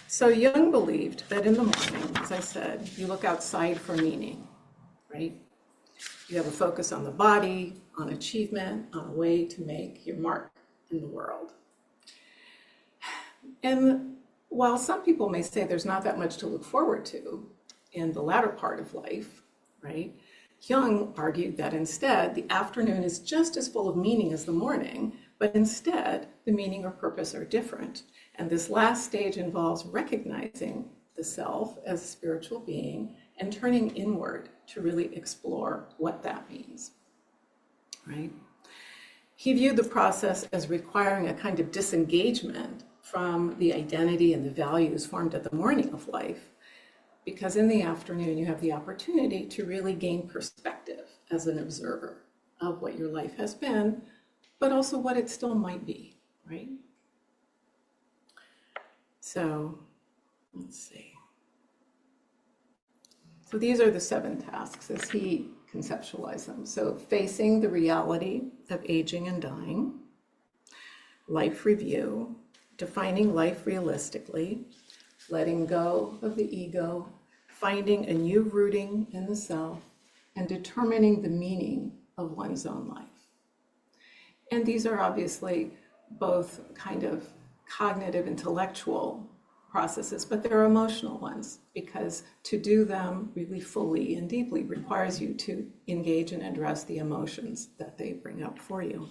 So Jung believed that in the morning, as I said, you look outside for meaning, right? You have a focus on the body, on achievement, on a way to make your mark in the world. And while some people may say there's not that much to look forward to in the latter part of life, right? Jung argued that instead, the afternoon is just as full of meaning as the morning, but instead, the meaning or purpose are different. And this last stage involves recognizing the self as a spiritual being and turning inward to really explore what that means, right? He viewed the process as requiring a kind of disengagement from the identity and the values formed at the morning of life, because in the afternoon, you have the opportunity to really gain perspective as an observer of what your life has been, but also what it still might be, right? So let's see. So these are the 7 tasks as he conceptualized them. So facing the reality of aging and dying, life review, defining life realistically, letting go of the ego, finding a new rooting in the self, and determining the meaning of one's own life. And these are obviously both kind of cognitive, intellectual processes, but they're emotional ones, because to do them really fully and deeply requires you to engage and address the emotions that they bring up for you.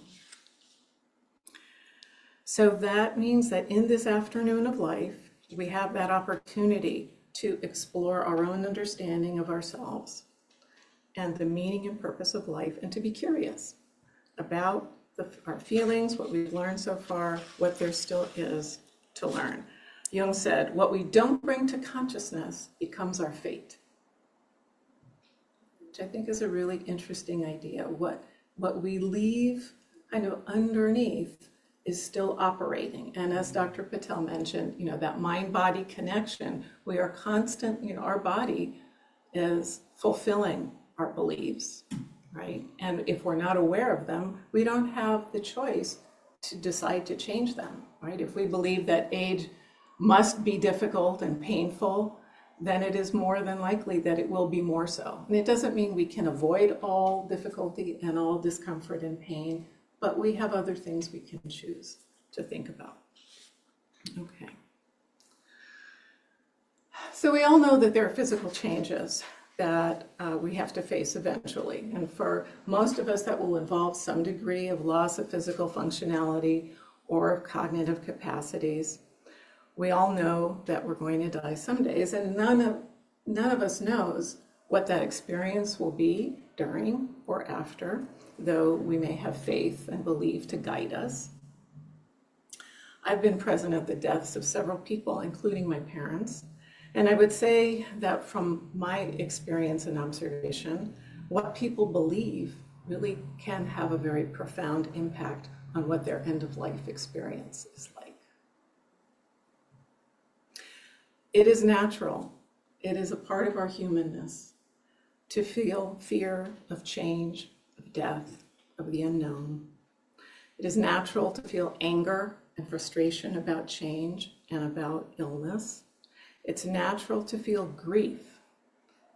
So that means that in this afternoon of life, we have that opportunity to explore our own understanding of ourselves and the meaning and purpose of life, and to be curious about our feelings, what we've learned so far, what there still is to learn. Jung said, what we don't bring to consciousness becomes our fate, which I think is a really interesting idea. What we leave kind of underneath is still operating. And as Dr. Patel mentioned, that mind-body connection, we are constant, our body is fulfilling our beliefs, right? And if we're not aware of them, we don't have the choice to decide to change them, right? If we believe that age must be difficult and painful, then it is more than likely that it will be more so. And it doesn't mean we can avoid all difficulty and all discomfort and pain, but we have other things we can choose to think about. Okay. So we all know that there are physical changes that we have to face eventually. And for most of us, that will involve some degree of loss of physical functionality or of cognitive capacities. We all know that we're going to die some days, and none of us knows what that experience will be during or after, though we may have faith and belief to guide us. I've been present at the deaths of several people, including my parents, and I would say that from my experience and observation, what people believe really can have a very profound impact on what their end-of-life experience is like. It is natural, it is a part of our humanness to feel fear of change, of death, of the unknown. It is natural to feel anger and frustration about change and about illness. It's natural to feel grief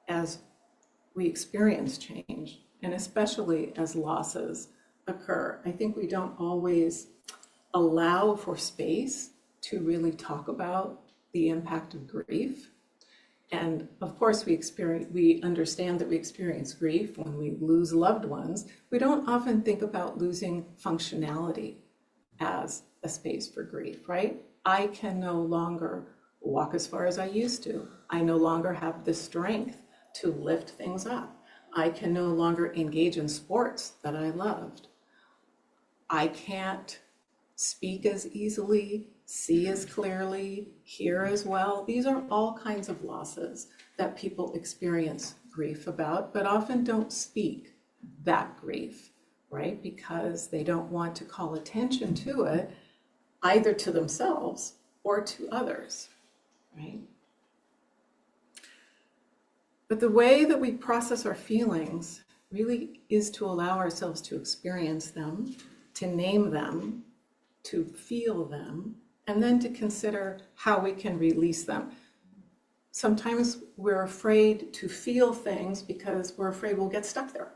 as we experience change, and especially as losses occur. I think we don't always allow for space to really talk about the impact of grief. And of course, we understand that we experience grief when we lose loved ones. We don't often think about losing functionality as a space for grief, right? I can no longer walk as far as I used to. I no longer have the strength to lift things up. I can no longer engage in sports that I loved. I can't speak as easily see as clearly, hear as well. These are all kinds of losses that people experience grief about, but often don't speak that grief, right? Because they don't want to call attention to it, either to themselves or to others, right? But the way that we process our feelings really is to allow ourselves to experience them, to name them, to feel them, and then to consider how we can release them. Sometimes we're afraid to feel things because we're afraid we'll get stuck there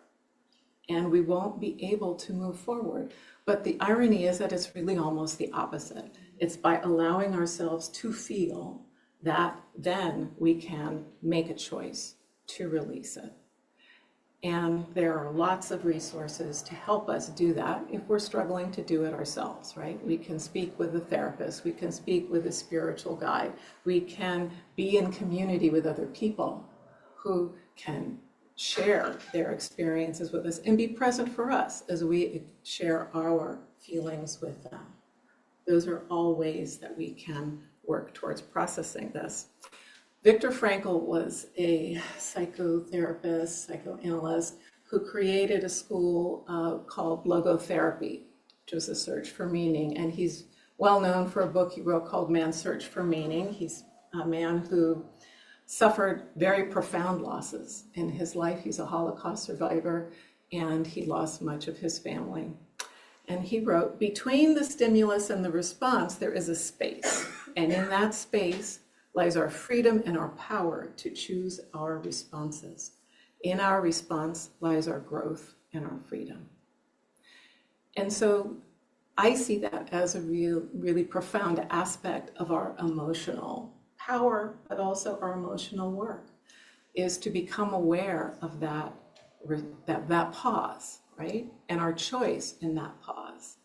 and we won't be able to move forward. But the irony is that it's really almost the opposite. It's by allowing ourselves to feel that then we can make a choice to release it. And there are lots of resources to help us do that if we're struggling to do it ourselves, right? We can speak with a therapist, we can speak with a spiritual guide, we can be in community with other people who can share their experiences with us and be present for us as we share our feelings with them. Those are all ways that we can work towards processing this. Viktor Frankl was a psychotherapist, psychoanalyst, who created a school called logotherapy, which was a search for meaning. And he's well known for a book he wrote called Man's Search for Meaning. He's a man who suffered very profound losses in his life. He's a Holocaust survivor, and he lost much of his family. And he wrote, between the stimulus and the response, there is a space. And in that space lies our freedom and our power to choose our responses. In our response lies our growth and our freedom. And so I see that as a really profound aspect of our emotional power, but also our emotional work, is to become aware of that pause, right? And our choice in that pause,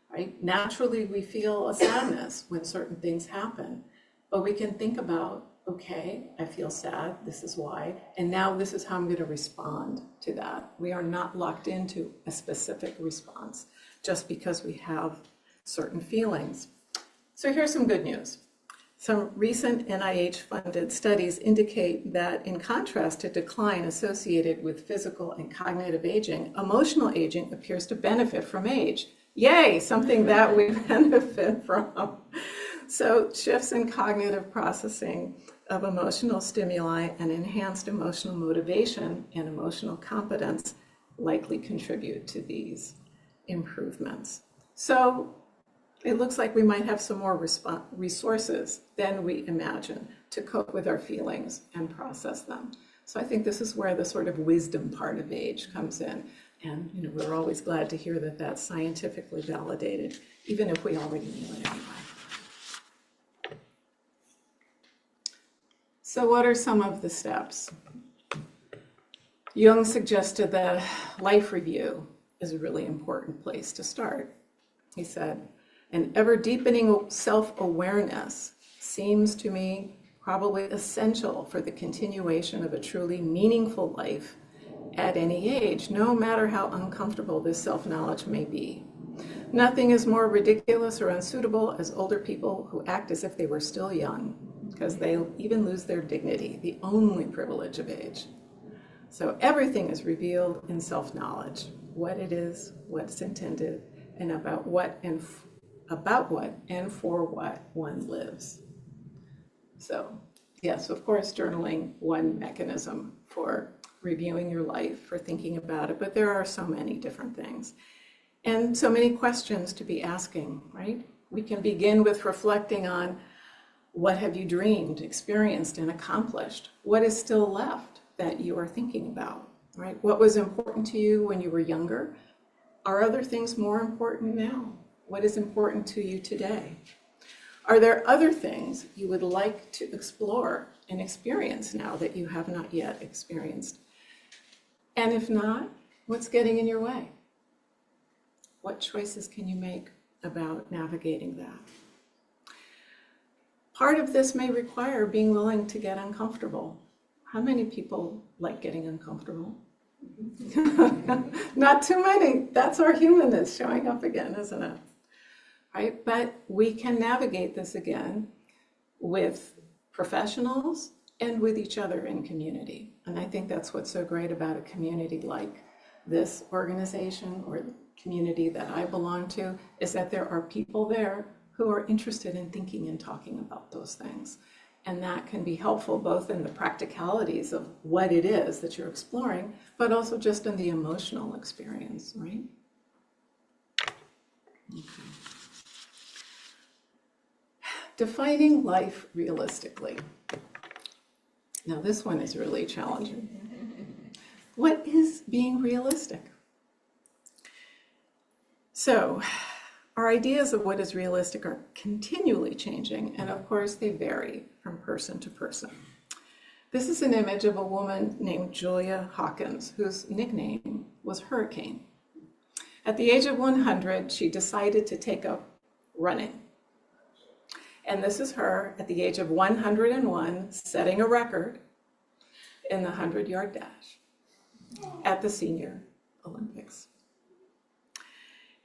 right? Naturally, we feel a sadness when certain things happen. But we can think about, okay, I feel sad, this is why, and now this is how I'm going to respond to that. We are not locked into a specific response just because we have certain feelings. So here's some good news. Some recent NIH-funded studies indicate that in contrast to decline associated with physical and cognitive aging, emotional aging appears to benefit from age. Yay, something that we benefit from. So shifts in cognitive processing of emotional stimuli and enhanced emotional motivation and emotional competence likely contribute to these improvements. So it looks like we might have some more resources than we imagine to cope with our feelings and process them. So I think this is where the sort of wisdom part of age comes in. And we're always glad to hear that that's scientifically validated, even if we already knew it anyway. So what are some of the steps? Jung suggested that life review is a really important place to start. He said, an ever-deepening self-awareness seems to me probably essential for the continuation of a truly meaningful life at any age, no matter how uncomfortable this self-knowledge may be. Nothing is more ridiculous or unsuitable as older people who act as if they were still young, because they even lose their dignity, the only privilege of age. So everything is revealed in self-knowledge, what it is, what's intended, and about what and for what one lives. So yes, of course, journaling, one mechanism for reviewing your life, for thinking about it, but there are so many different things and so many questions to be asking, right? We can begin with reflecting on what have you dreamed, experienced, and accomplished? What is still left that you are thinking about, right? What was important to you when you were younger? Are other things more important now? What is important to you today? Are there other things you would like to explore and experience now that you have not yet experienced? And if not, what's getting in your way? What choices can you make about navigating that? Part of this may require being willing to get uncomfortable. How many people like getting uncomfortable? Not too many. That's our humanness showing up again, isn't it? right? But we can navigate this again with professionals and with each other in community. And I think that's what's so great about a community like this organization or the community that I belong to, is that there are people there who are interested in thinking and talking about those things. And that can be helpful both in the practicalities of what it is that you're exploring, but also just in the emotional experience, right? Okay. Defining life realistically. Now this one is really challenging. What is being realistic? So, our ideas of what is realistic are continually changing, and of course they vary from person to person. This is an image of a woman named Julia Hawkins, whose nickname was Hurricane. At the age of 100, she decided to take up running. And this is her at the age of 101, setting a record in the 100-yard dash at the Senior Olympics.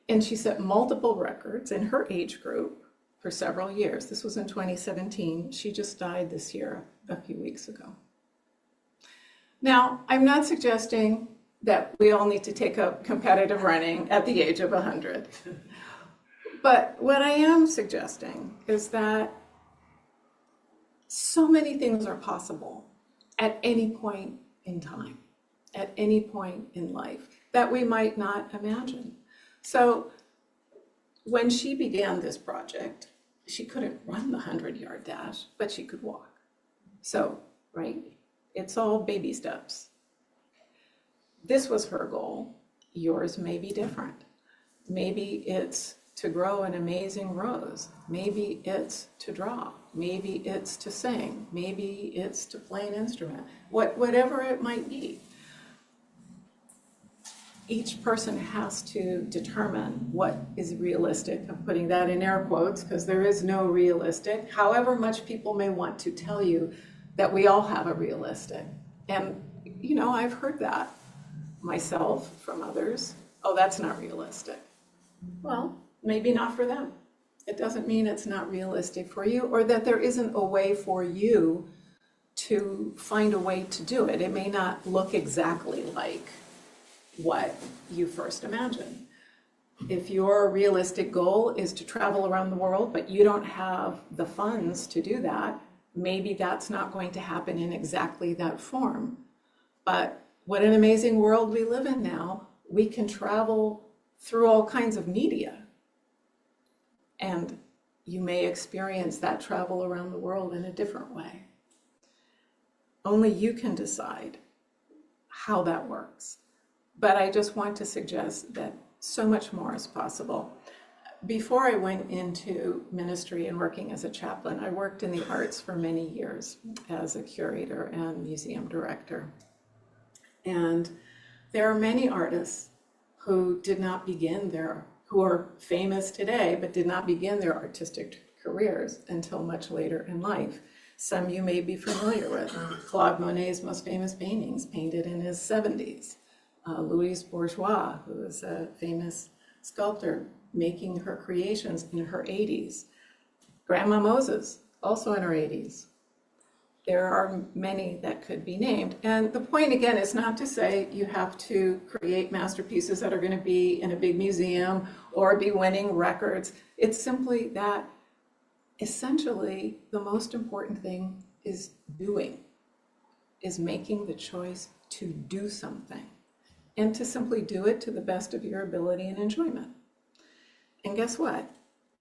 And she set multiple records in her age group for several years. This was in 2017. She just died this year, a few weeks ago. Now, I'm not suggesting that we all need to take up competitive running at the age of 100. But what I am suggesting is that so many things are possible at any point in time, at any point in life, that we might not imagine. So when she began this project, she couldn't run the 100-yard dash, but she could walk. So, right, it's all baby steps. This was her goal. Yours may be different. Maybe it's to grow an amazing rose. Maybe it's to draw. Maybe it's to sing. Maybe it's to play an instrument. Whatever it might be. Each person has to determine what is realistic. I'm putting that in air quotes because there is no realistic, however much people may want to tell you that we all have a realistic. And, you know, I've heard that myself from others. Oh, that's not realistic. Well, maybe not for them. It doesn't mean it's not realistic for you, or that there isn't a way for you to find a way to do it. It may not look exactly like what you first imagined. If your realistic goal is to travel around the world, but you don't have the funds to do that, maybe that's not going to happen in exactly that form. But what an amazing world we live in now. We can travel through all kinds of media. And you may experience that travel around the world in a different way. Only you can decide how that works. But I just want to suggest that so much more is possible. Before I went into ministry and working as a chaplain, I worked in the arts for many years as a curator and museum director. And there are many artists who did not begin who are famous today, but did not begin their artistic careers until much later in life. Some you may be familiar with. Claude Monet's most famous paintings, painted in his 70s. Louise Bourgeois, who is a famous sculptor, making her creations in her 80s. Grandma Moses, also in her 80s. There are many that could be named. And the point, again, is not to say you have to create masterpieces that are going to be in a big museum or be winning records. It's simply that essentially the most important thing is doing, is making the choice to do something. And to simply do it to the best of your ability and enjoyment. And guess what?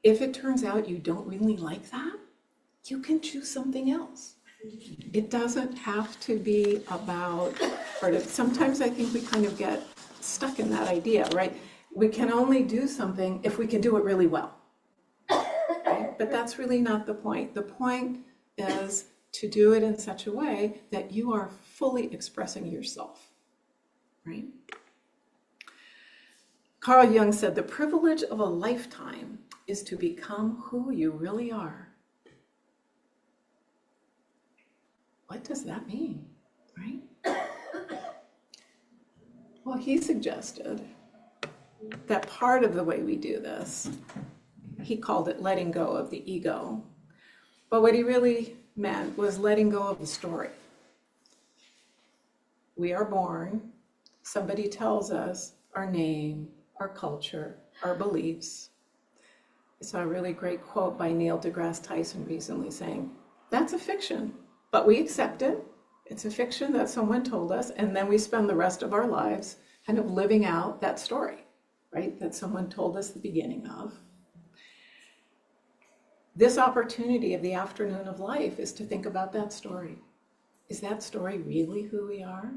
If it turns out you don't really like that, you can choose something else. It doesn't have to be about, sometimes I think we kind of get stuck in that idea, right? We can only do something if we can do it really well. Right? But that's really not the point. The point is to do it in such a way that you are fully expressing yourself. Right? Carl Jung said, the privilege of a lifetime is to become who you really are. What does that mean, right? Well, he suggested that part of the way we do this, he called it letting go of the ego. But what he really meant was letting go of the story. We are born, somebody tells us our name, our culture, our beliefs. I saw a really great quote by Neil deGrasse Tyson recently saying, that's a fiction, but we accept it. It's a fiction that someone told us, and then we spend the rest of our lives kind of living out that story, right, that someone told us the beginning of. This opportunity of the afternoon of life is to think about that story. Is that story really who we are?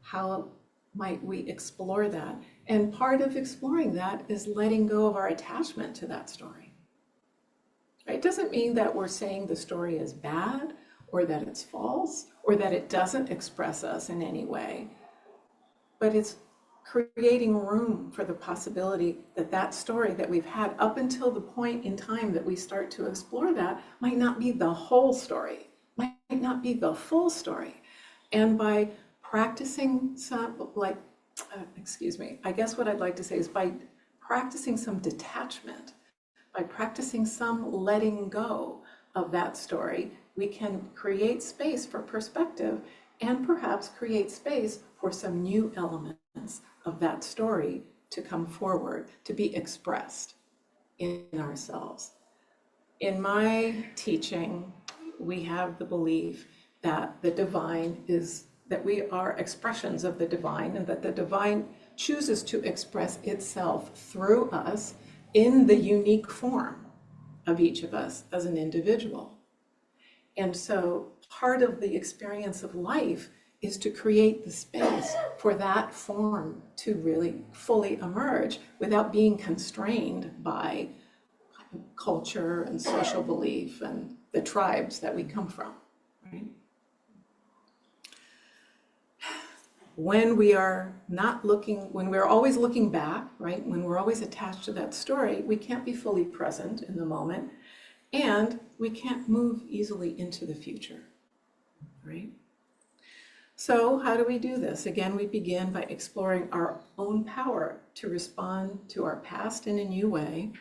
How might we explore that? And part of exploring that is letting go of our attachment to that story. Right? It doesn't mean that we're saying the story is bad or that it's false or that it doesn't express us in any way, but it's creating room for the possibility that that story that we've had up until the point in time that we start to explore that might not be the whole story, might not be the full story. And by practicing some, I guess what I'd like to say is by practicing some detachment, by practicing some letting go of that story, we can create space for perspective and perhaps create space for some new elements of that story to come forward, to be expressed in ourselves. In my teaching, we have the belief that the divine is, that we are expressions of the divine, and that the divine chooses to express itself through us in the unique form of each of us as an individual. And so part of the experience of life is to create the space for that form to really fully emerge without being constrained by culture and social belief and the tribes that we come from, right? When we are not looking, when we're always looking back, right? When we're always attached to that story, we can't be fully present in the moment, and we can't move easily into the future, right? So how do we do this? Again, we begin by exploring our own power to respond to our past in a new way,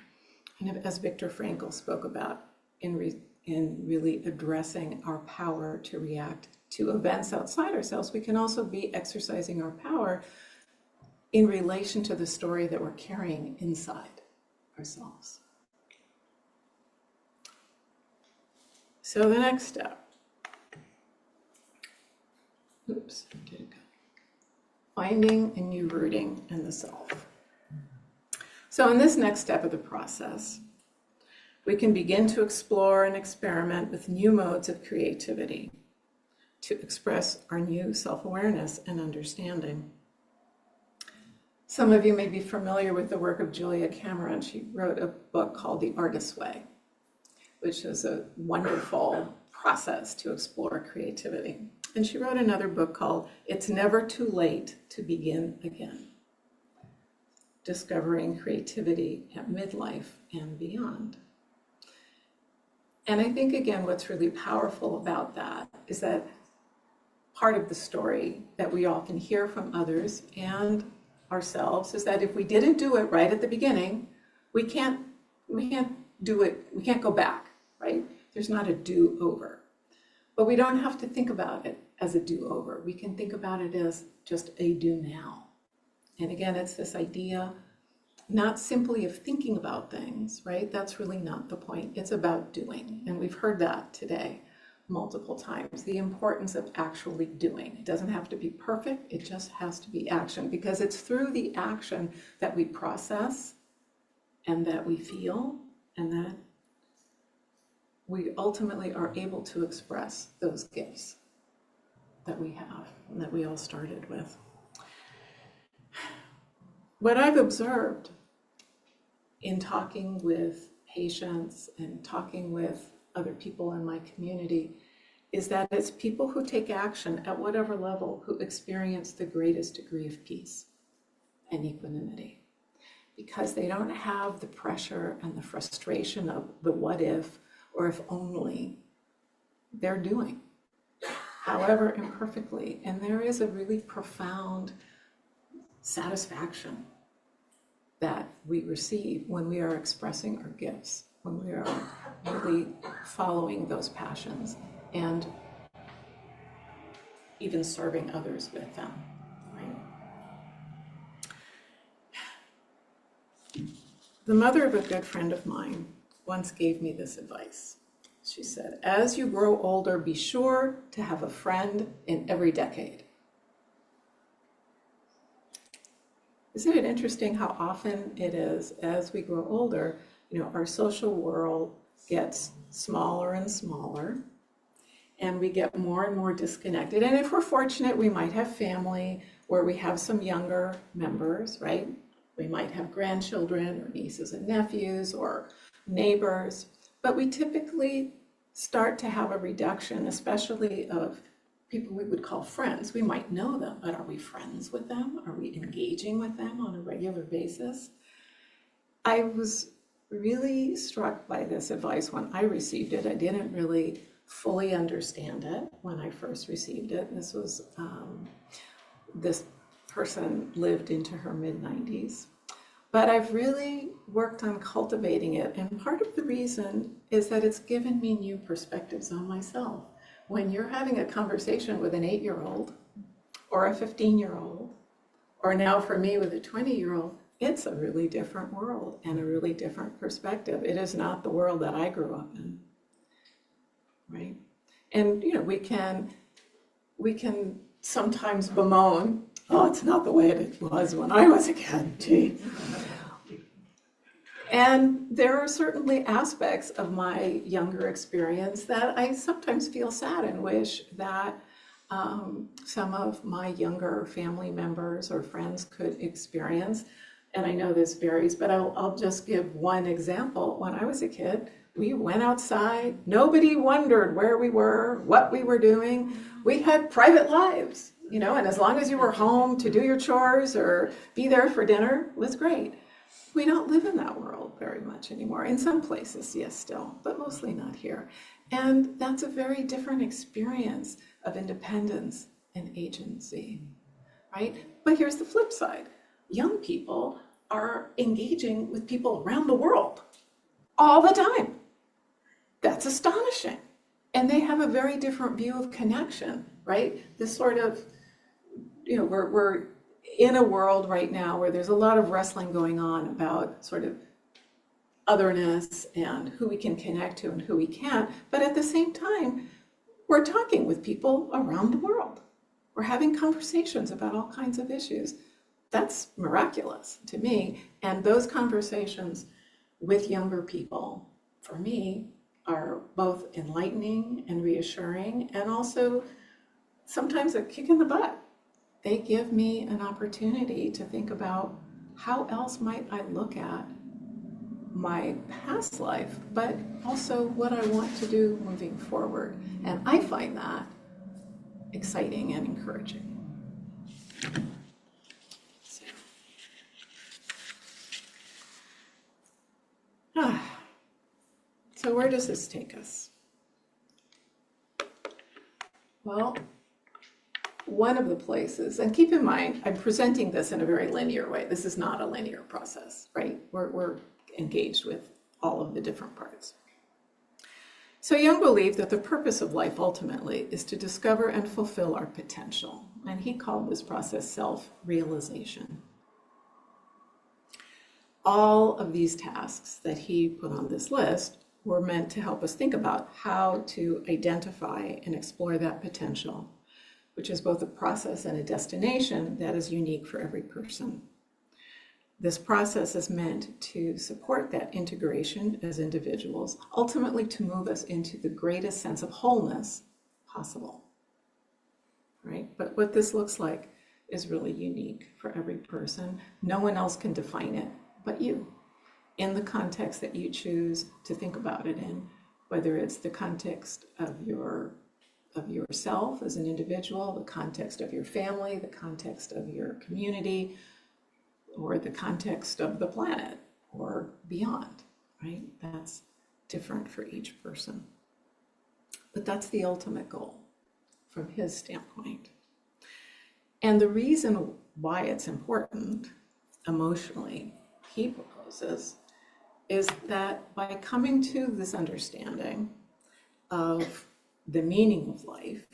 and as Viktor Frankl spoke about, in really addressing our power to react to events outside ourselves, we can also be exercising our power in relation to the story that we're carrying inside ourselves. So the next step, oops, where did it go? Finding a new rooting in the self. So in this next step of the process, we can begin to explore and experiment with new modes of creativity to express our new self-awareness and understanding. Some of you may be familiar with the work of Julia Cameron. She wrote a book called The Artist's Way, which is a wonderful process to explore creativity. And she wrote another book called It's Never Too Late to Begin Again, Discovering Creativity at Midlife and Beyond. And I think, again, what's really powerful about that is that part of the story that we often hear from others and ourselves is that if we didn't do it right at the beginning, we can't do it, we can't go back, right? There's not a do-over. But we don't have to think about it as a do-over. We can think about it as just a do-now. And again, it's this idea not simply of thinking about things, right? That's really not the point. It's about doing. And we've heard that today multiple times, the importance of actually doing. It doesn't have to be perfect, it just has to be action, because it's through the action that we process and that we feel and that we ultimately are able to express those gifts that we have and that we all started with. What I've observed in talking with patients and talking with other people in my community is that it's people who take action at whatever level who experience the greatest degree of peace and equanimity, because they don't have the pressure and the frustration of the what if or if only. They're doing, however imperfectly, and there is a really profound satisfaction that we receive when we are expressing our gifts, when we are really following those passions and even serving others with them, right? The mother of a good friend of mine once gave me this advice. She said, as you grow older, be sure to have a friend in every decade. Isn't it interesting how often it is, as we grow older, our social world gets smaller and smaller, and we get more and more disconnected. And if we're fortunate, we might have family where we have some younger members, right? We might have grandchildren or nieces and nephews or neighbors, but we typically start to have a reduction, especially of people we would call friends. We might know them, but are we friends with them? Are we engaging with them on a regular basis? I was really struck by this advice when I received it. I didn't really fully understand it when I first received it. This was, this person lived into her mid-90s. But I've really worked on cultivating it. And part of the reason is that it's given me new perspectives on myself. When you're having a conversation with an 8-year-old or a 15-year-old, or now for me with a 20-year-old, it's a really different world and a really different perspective. It is not the world that I grew up in, right? And we can sometimes bemoan, oh, it's not the way it was when I was a kid, gee. And there are certainly aspects of my younger experience that I sometimes feel sad and wish that some of my younger family members or friends could experience. And I know this varies, but I'll just give one example. When I was a kid, we went outside. Nobody wondered where we were, what we were doing. We had private lives, and as long as you were home to do your chores or be there for dinner was great. We don't live in that world very much anymore. In some places, yes, still, but mostly not here. And that's a very different experience of independence and agency, right? But here's the flip side. Young people are engaging with people around the world all the time. That's astonishing. And they have a very different view of connection, right? This sort of, we're in a world right now where there's a lot of wrestling going on about sort of otherness and who we can connect to and who we can't. But at the same time, we're talking with people around the world. We're having conversations about all kinds of issues. That's miraculous to me. And those conversations with younger people, for me, are both enlightening and reassuring, and also sometimes a kick in the butt. They give me an opportunity to think about how else might I look at my past life, but also what I want to do moving forward. And I find that exciting and encouraging. So where does this take us? Well, one of the places, and keep in mind, I'm presenting this in a very linear way. This is not a linear process, right? We're engaged with all of the different parts. So Jung believed that the purpose of life ultimately is to discover and fulfill our potential. And he called this process self-realization. All of these tasks that he put on this list were meant to help us think about how to identify and explore that potential, which is both a process and a destination that is unique for every person. This process is meant to support that integration as individuals, ultimately to move us into the greatest sense of wholeness possible, right? But what this looks like is really unique for every person. No one else can define it but you, in the context that you choose to think about it in, whether it's the context of yourself as an individual, the context of your family, the context of your community, or the context of the planet or beyond, right? That's different for each person. But that's the ultimate goal from his standpoint. And the reason why it's important emotionally he proposes is that by coming to this understanding of the meaning of life,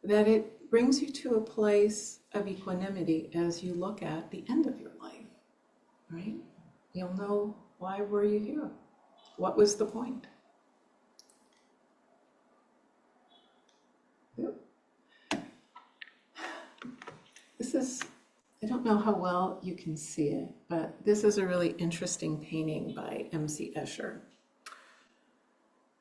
that it brings you to a place of equanimity as you look at the end of your life, right? You'll know, why were you here? What was the point? This is, I don't know how well you can see it, but this is a really interesting painting by M.C. Escher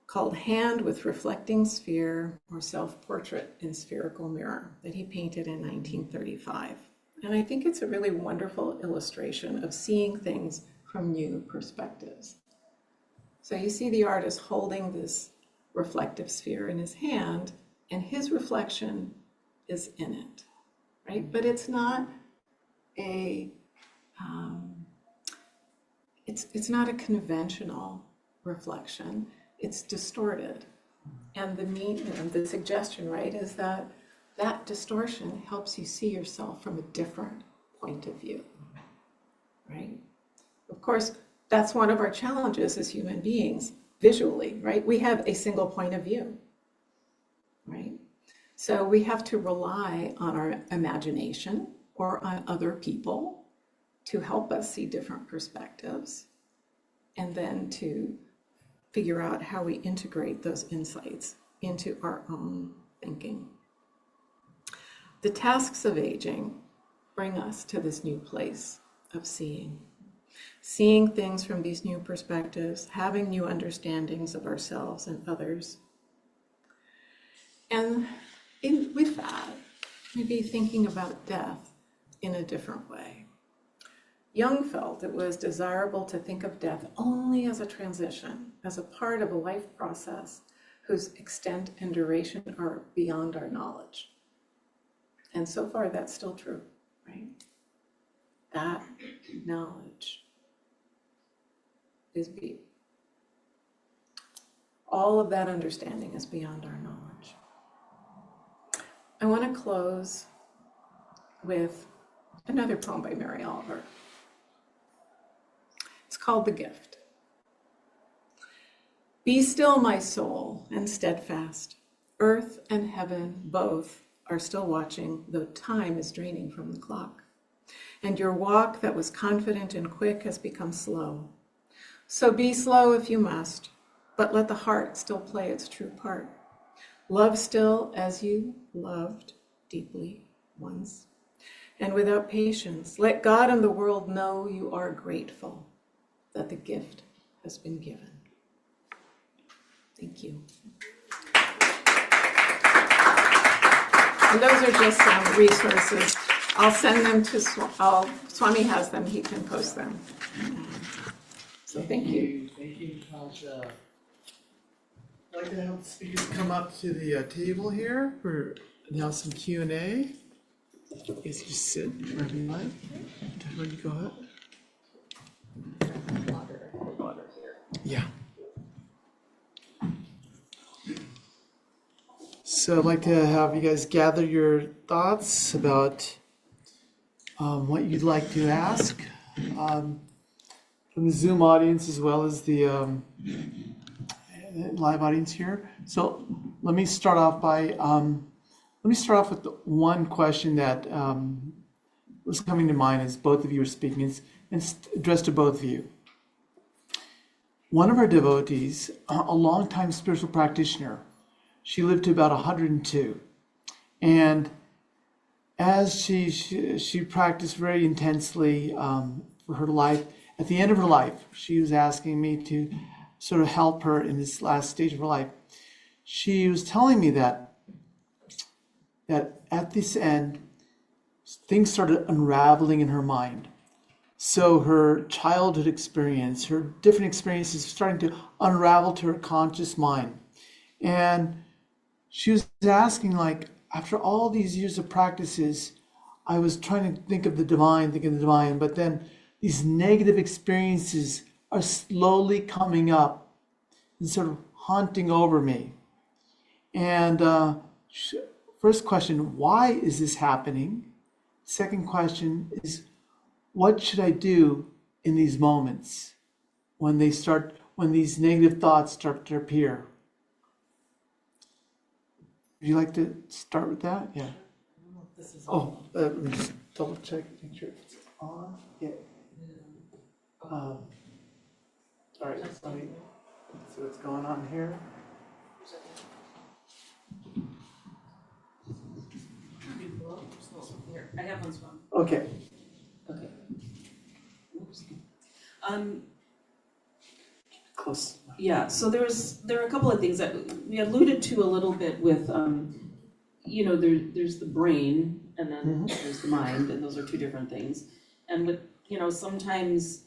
called Hand with Reflecting Sphere, or Self-Portrait in Spherical Mirror, that he painted in 1935. And I think it's a really wonderful illustration of seeing things from new perspectives. So you see the artist holding this reflective sphere in his hand, and his reflection is in it, right? But it's not a, it's not a conventional reflection. It's distorted. And the suggestion, right, is that that distortion helps you see yourself from a different point of view, right? Of course, that's one of our challenges as human beings, visually, right? We have a single point of view, right? So we have to rely on our imagination or on other people to help us see different perspectives, and then to figure out how we integrate those insights into our own thinking. The tasks of aging bring us to this new place of seeing things from these new perspectives, having new understandings of ourselves and others. And with that, maybe thinking about death in a different way. Jung felt it was desirable to think of death only as a transition, as a part of a life process whose extent and duration are beyond our knowledge. And so far, that's still true, right? That knowledge is beyond. All of that understanding is beyond our knowledge. I want to close with another poem by Mary Oliver. It's called The Gift. Be still, my soul, and steadfast. Earth and heaven both are still watching, though time is draining from the clock. And your walk that was confident and quick has become slow. So be slow if you must, but let the heart still play its true part. Love still as you loved deeply once. And without patience, let God and the world know you are grateful that the gift has been given. Thank you. And those are just some resources. I'll send them to Swami has them, he can post them. So thank you. Thank you, Natasha. I'd like to have the speakers come up to the table here for now some Q&A. I guess just sit wherever you like. Where you go ahead. Water here. Yeah. So I'd like to have you guys gather your thoughts about what you'd like to ask from the Zoom audience as well as the live audience here. So let me start off with the one question that was coming to mind as both of you were speaking, and it's addressed to both of you. One of our devotees, a longtime spiritual practitioner, she lived to about 102, and as she practiced very intensely for her life, at the end of her life, she was asking me to sort of help her in this last stage of her life. She was telling me that at this end, things started unraveling in her mind. So her childhood experience, her different experiences starting to unravel to her conscious mind. And she was asking, like, after all these years of practices, I was trying to think of the divine, but then these negative experiences are slowly coming up and sort of haunting over me. And first question, why is this happening? Second question is, what should I do in these moments when these negative thoughts start to appear? Would you like to start with that? Yeah. Let me just double check, make sure it's on. Yeah. All right, let's see what's going on here. I have one, Swami. Okay. Okay. Oops. Close. Yeah, so there are a couple of things that we alluded to a little bit with, there's the brain and then there's the mind, and those are two different things. And with, sometimes,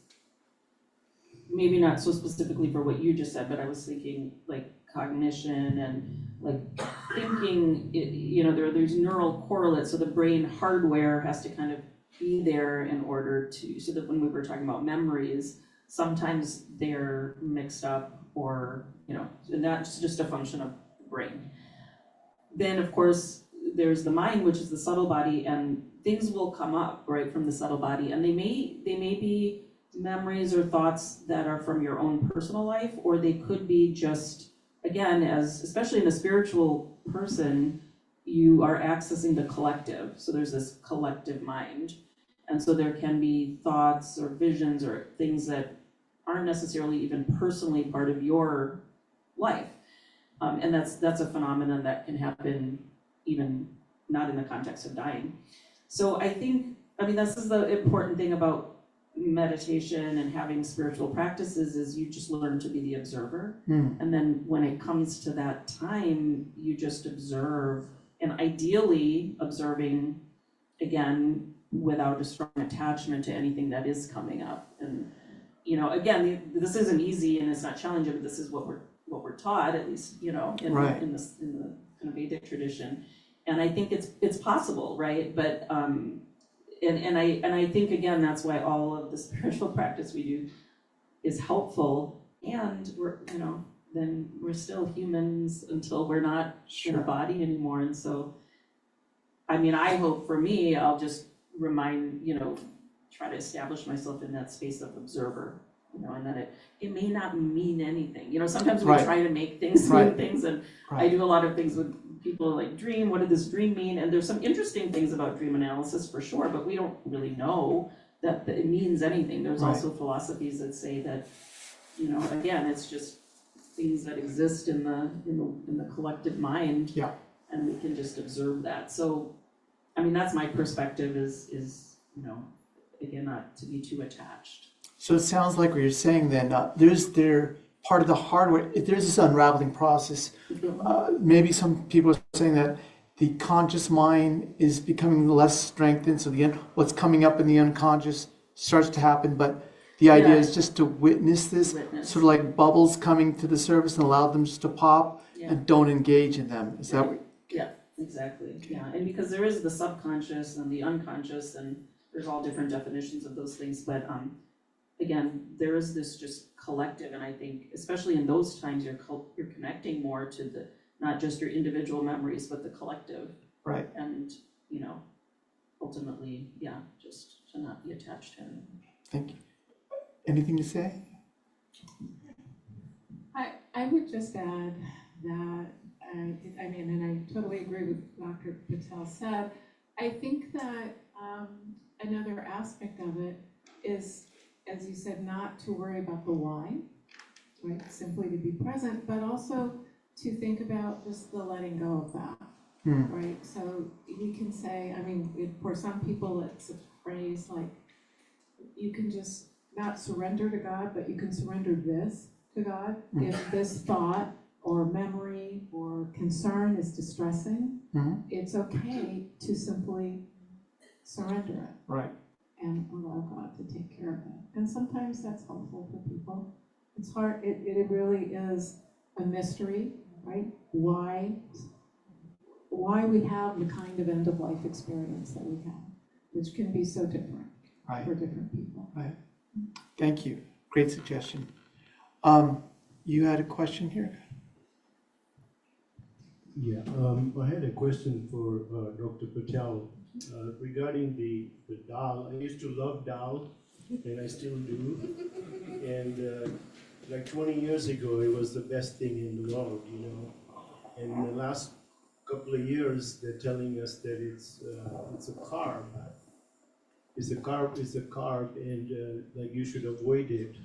maybe not so specifically for what you just said, but I was thinking like cognition and like thinking, there's neural correlates, so the brain hardware has to kind of be there in order to, so that when we were talking about memories, sometimes they're mixed up or, and that's just a function of the brain. Then, of course, there's the mind, which is the subtle body, and things will come up, right, from the subtle body, and they may be memories or thoughts that are from your own personal life, or they could be just, again, especially in a spiritual person, you are accessing the collective. So there's this collective mind. And so there can be thoughts or visions or things that aren't necessarily even personally part of your life. And that's a phenomenon that can happen even not in the context of dying. So this is the important thing about meditation and having spiritual practices is you just learn to be the observer. And then when it comes to that time, you just observe, and ideally observing, again, without a strong attachment to anything that is coming up. And again, this isn't easy and it's not challenging, but this is what we're taught, at least in the kind of Vedic tradition. And I think it's possible, right? But and I think, again, that's why all of the spiritual practice we do is helpful. And then we're still humans until we're not in a body anymore. And so, I hope for me, I'll just try to establish myself in that space of observer, and that it may not mean anything. Sometimes we try to make things mean things, and I do a lot of things with people like dream. What did this dream mean? And there's some interesting things about dream analysis for sure, but we don't really know that it means anything. There's also philosophies that say that, again, it's just things that exist in the collective mind, and we can just observe that. So, that's my perspective is again, not to be too attached. So it sounds like what you're saying then, there's part of the hardware, there's this unraveling process. Maybe some people are saying that the conscious mind is becoming less strengthened, so what's coming up in the unconscious starts to happen, but the idea is just to witness this, sort of like bubbles coming to the surface and allow them just to pop and don't engage in them. Is that what? Yeah, exactly. Yeah, and because there is the subconscious and the unconscious, and there's all different definitions of those things, but again, there is this just collective, and I think especially in those times you're connecting more to the not just your individual memories, but the collective. Right. And ultimately, just to not be attached to anything. Thank you. Anything to say? I would just add that and I totally agree with Dr. Patel said. I think that another aspect of it is, as you said, not to worry about the why, right? Simply to be present, but also to think about just the letting go of that, right? So we can say, for some people, it's a phrase like, you can just not surrender to God, but you can surrender this to God. If this thought or memory or concern is distressing, it's okay to simply surrender it. Right. And allow God to take care of it. And sometimes that's helpful for people. It's hard, it really is a mystery, right? Why we have the kind of end-of-life experience that we have, which can be so different for different people. Right. Thank you. Great suggestion. You had a question here? Yeah, I had a question for Dr. Patel. regarding the dal. I used to love dal, and I still do. And like 20 years ago, it was the best thing in the world, you know. And in the last couple of years, they're telling us that it's a carb. It's a carb, and like you should avoid it.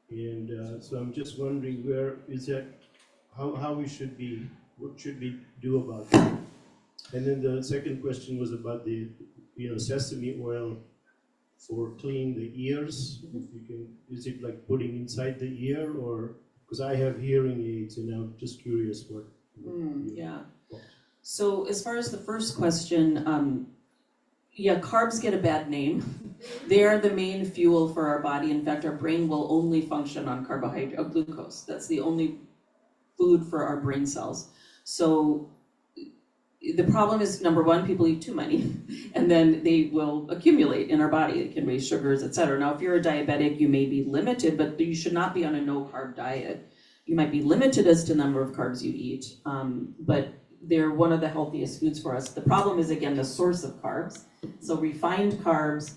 And so I'm just wondering, where is that? How we should be? What should we do about that? And then the second question was about the, sesame oil for cleaning the ears. If you can, is it like putting inside the ear, or because I have hearing aids, and I'm just curious what. Yeah. So as far as the first question, yeah, carbs get a bad name. They are the main fuel for our body. In fact, our brain will only function on carbohydrate, glucose. That's the only food for our brain cells. So the problem is, number one, people eat too many, and then they will accumulate in our body. It can raise sugars, etc. Now, if you're a diabetic, you may be limited, but you should not be on a no-carb diet. You might be limited as to the number of carbs you eat, but they're one of the healthiest foods for us. The problem is, again, the source of carbs. So refined carbs.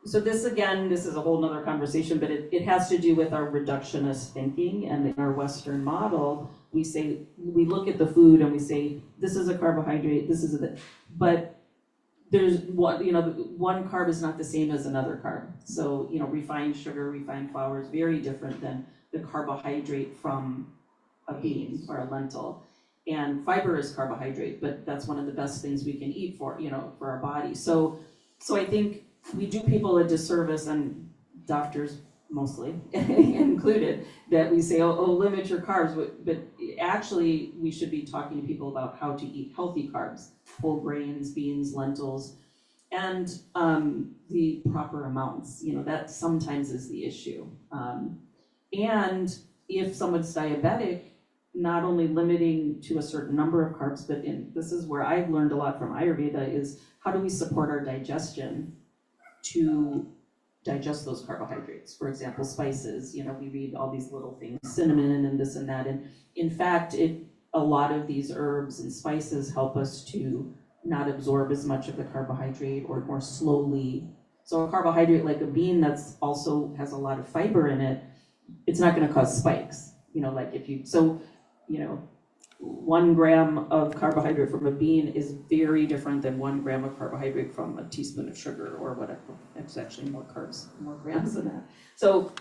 So this, again, this is a whole nother conversation, but it has to do with our reductionist thinking. And in our Western model, we look at the food and we say, this is a carbohydrate, this is a, but there's one, one carb is not the same as another carb. So, refined sugar, refined flour is very different than the carbohydrate from a bean or a lentil. And fiber is carbohydrate, but that's one of the best things we can eat for our body. So I think we do people a disservice, and doctors mostly included, that we say, oh, limit your carbs, but actually we should be talking to people about how to eat healthy carbs, whole grains, beans, lentils, and the proper amounts. That sometimes is the issue. And if someone's diabetic, not only limiting to a certain number of carbs, but this is where I've learned a lot from Ayurveda, is how do we support our digestion to digest those carbohydrates? For example, spices, we read all these little things, cinnamon and this and that. And in fact, a lot of these herbs and spices help us to not absorb as much of the carbohydrate, or more slowly. So a carbohydrate like a bean that's also has a lot of fiber in it, it's not going to cause spikes. Like if you, 1 gram of carbohydrate from a bean is very different than 1 gram of carbohydrate from a teaspoon of sugar or whatever. It's actually more carbs, more grams than that. So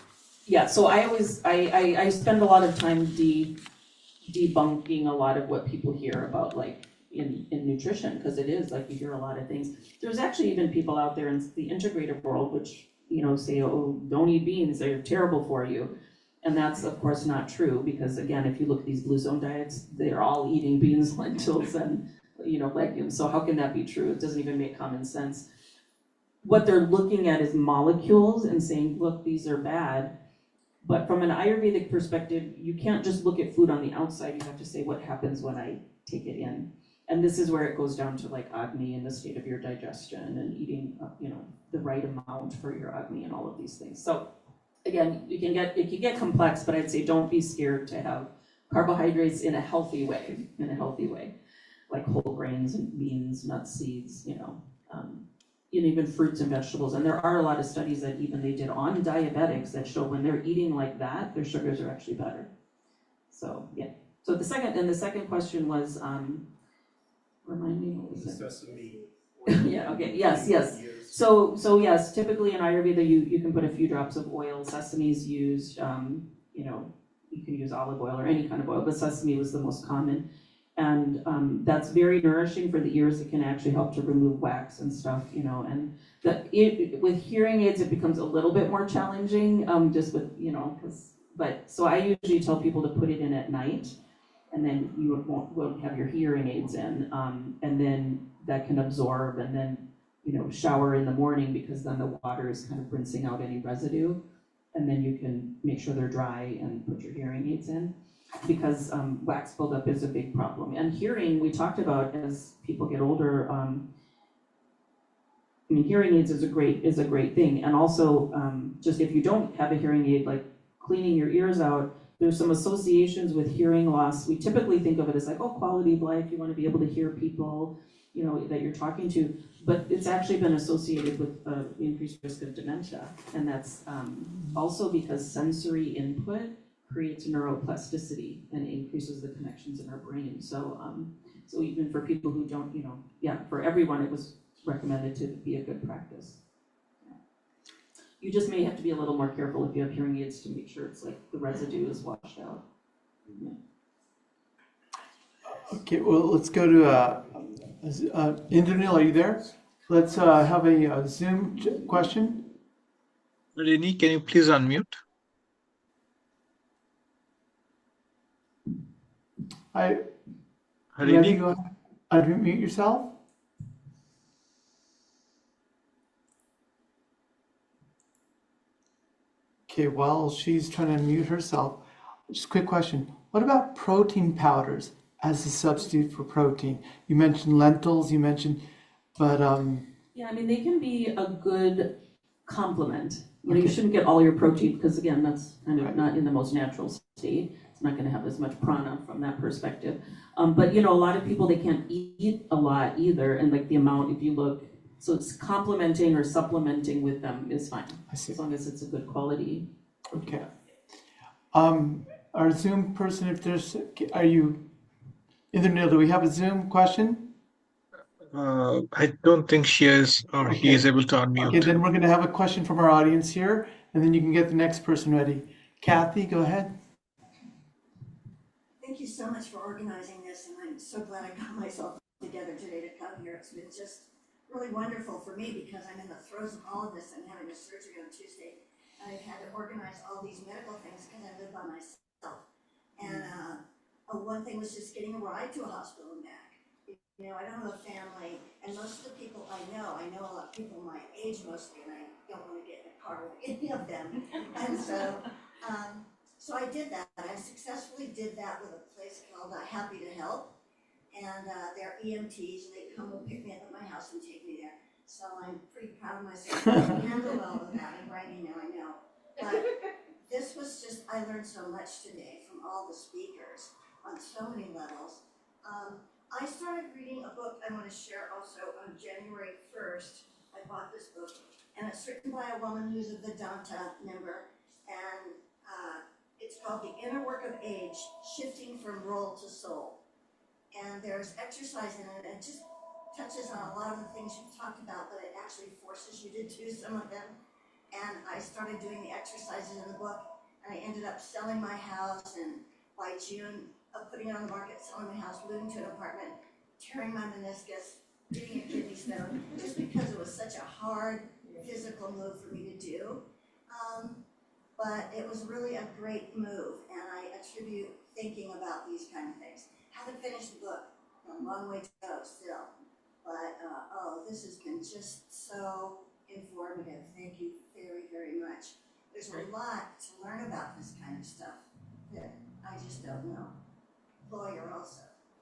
yeah, so I spend a lot of time debunking a lot of what people hear about, like in nutrition, because it is like you hear a lot of things. There's actually even people out there in the integrative world which say, oh, don't eat beans, they're terrible for you. And that's, of course, not true, because, again, if you look at these blue zone diets, they're all eating beans, lentils, and, legumes. So how can that be true? It doesn't even make common sense. What they're looking at is molecules and saying, look, these are bad. But from an Ayurvedic perspective, you can't just look at food on the outside. You have to say, what happens when I take it in? And this is where it goes down to, like, Agni and the state of your digestion and eating, the right amount for your Agni and all of these things. So again, it can get complex, but I'd say don't be scared to have carbohydrates in a healthy way, like whole grains and beans, nuts, seeds, even fruits and vegetables. And there are a lot of studies that even they did on diabetics that show when they're eating like that, their sugars are actually better. So yeah. So the second question was, remind me what was it? Sesame. Yeah. Okay. Yes. So yes, typically in Ayurveda, you can put a few drops of oil. Sesame is used, you can use olive oil or any kind of oil, but sesame was the most common. And that's very nourishing for the ears. It can actually help to remove wax and stuff, and with hearing aids, it becomes a little bit more challenging, just with, so I usually tell people to put it in at night, and then you won't have your hearing aids in, and then that can absorb, and then shower in the morning, because then the water is kind of rinsing out any residue, and then you can make sure they're dry and put your hearing aids in, because wax buildup is a big problem. And hearing, we talked about as people get older, hearing aids is a great thing. And also, just if you don't have a hearing aid, like cleaning your ears out, there's some associations with hearing loss. We typically think of it as like, oh, quality of life, you want to be able to hear people. that you're talking to, but it's actually been associated with increased risk of dementia, and that's also because sensory input creates neuroplasticity and increases the connections in our brain. So, so even for people who don't, for everyone, it was recommended to be a good practice. You just may have to be a little more careful if you have hearing aids to make sure it's like the residue is washed out. Yeah. Okay, well, let's go to Indranil, are you there? Let's have a Zoom question. Rini, can you please unmute? Hi, Rini? go ahead. Unmute yourself. Okay, while she's trying to mute herself, just a quick question. What about protein powders as a substitute for protein? You mentioned lentils, but yeah, I mean, they can be a good complement. You shouldn't get all your protein because, again, that's kind of not in the most natural state. It's not going to have as much prana from that perspective. But a lot of people, they can't eat a lot either, and like the amount, if you look, so it's complementing or supplementing with them is fine, as long as it's a good quality. Okay. Our Zoom person, Indranil, do we have a Zoom question? I don't think she is, or he is able to unmute. Okay, then we're going to have a question from our audience here, and then you can get the next person ready. Kathy, go ahead. Thank you so much for organizing this, and I'm so glad I got myself together today to come here. It's been just really wonderful for me because I'm in the throes of all of this. I'm having a surgery on Tuesday, and I've had to organize all these medical things because I live by myself. And one thing was just getting a ride to a hospital and back. I don't have a family, and most of the people I know a lot of people my age mostly, and I don't want to get in a car with any of them. And so I did that. I successfully did that with a place called Happy to Help, and they're EMTs, and they come and pick me up at my house and take me there. So I'm pretty proud of myself. I handled all of that. I'm bragging now, I know. But this was just, I learned so much today from all the speakers on so many levels. I started reading a book I want to share also on January 1st. I bought this book, and it's written by a woman who's a Vedanta member, and it's called The Inner Work of Age, Shifting from Role to Soul. And there's exercise in it, and it just touches on a lot of the things you've talked about, but it actually forces you to do some of them. And I started doing the exercises in the book, and I ended up selling my house, and by June, putting it on the market, selling my house, moving to an apartment, tearing my meniscus, getting a kidney stone, just because it was such a hard physical move for me to do. But it was really a great move, and I attribute thinking about these kind of things. Haven't finished the book, a long way to go still, but this has been just so informative. Thank you very, very much. There's a lot to learn about this kind of stuff that I just don't know. Lawyer also.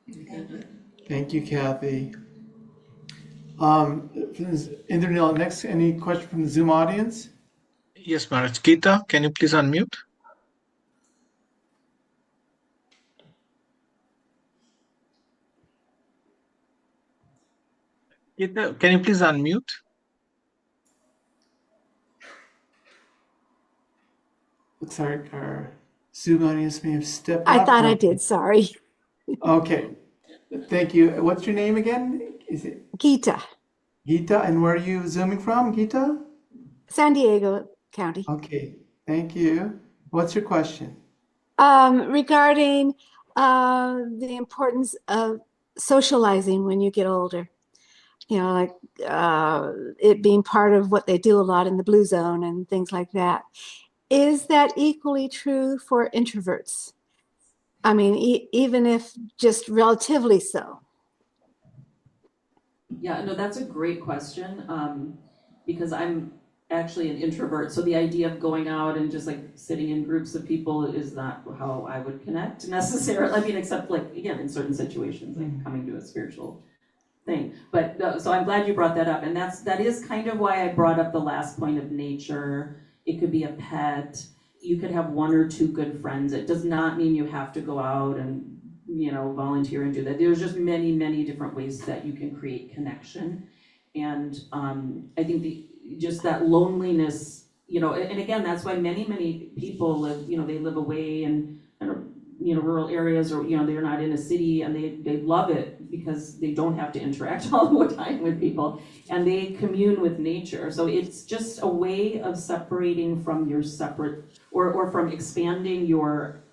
Thank you. Thank you, Kathy. Indranil, next, any question from the Zoom audience? Yes, Maharaj. Geeta, can you please unmute? Geeta, can you please unmute? Looks like our Zoom audience may have stepped I out. thought I did, sorry. Okay, thank you. What's your name again? Is it Geeta, Geeta? And where are you Zooming from, Geeta? San Diego County. Okay, thank you. What's your question? Regarding the importance of socializing when you get older. Like it being part of what they do a lot in the Blue Zone and things like that. Is that equally true for introverts? I mean, even if just relatively so. Yeah, no, that's a great question, because I'm actually an introvert. So the idea of going out and just like sitting in groups of people is not how I would connect necessarily. I mean, except like, again, in certain situations, like coming to a spiritual thing. But no, so I'm glad you brought that up. And that is kind of why I brought up the last point of nature. It could be a pet. You could have one or two good friends. It does not mean you have to go out and volunteer and do that. There's just many, many different ways that you can create connection. And I think just that loneliness, and again, that's why many, many people live, they live away in rural areas, or, they're not in a city, and they love it because they don't have to interact all the time with people, and they commune with nature. So it's just a way of separating from your separate, or from expanding your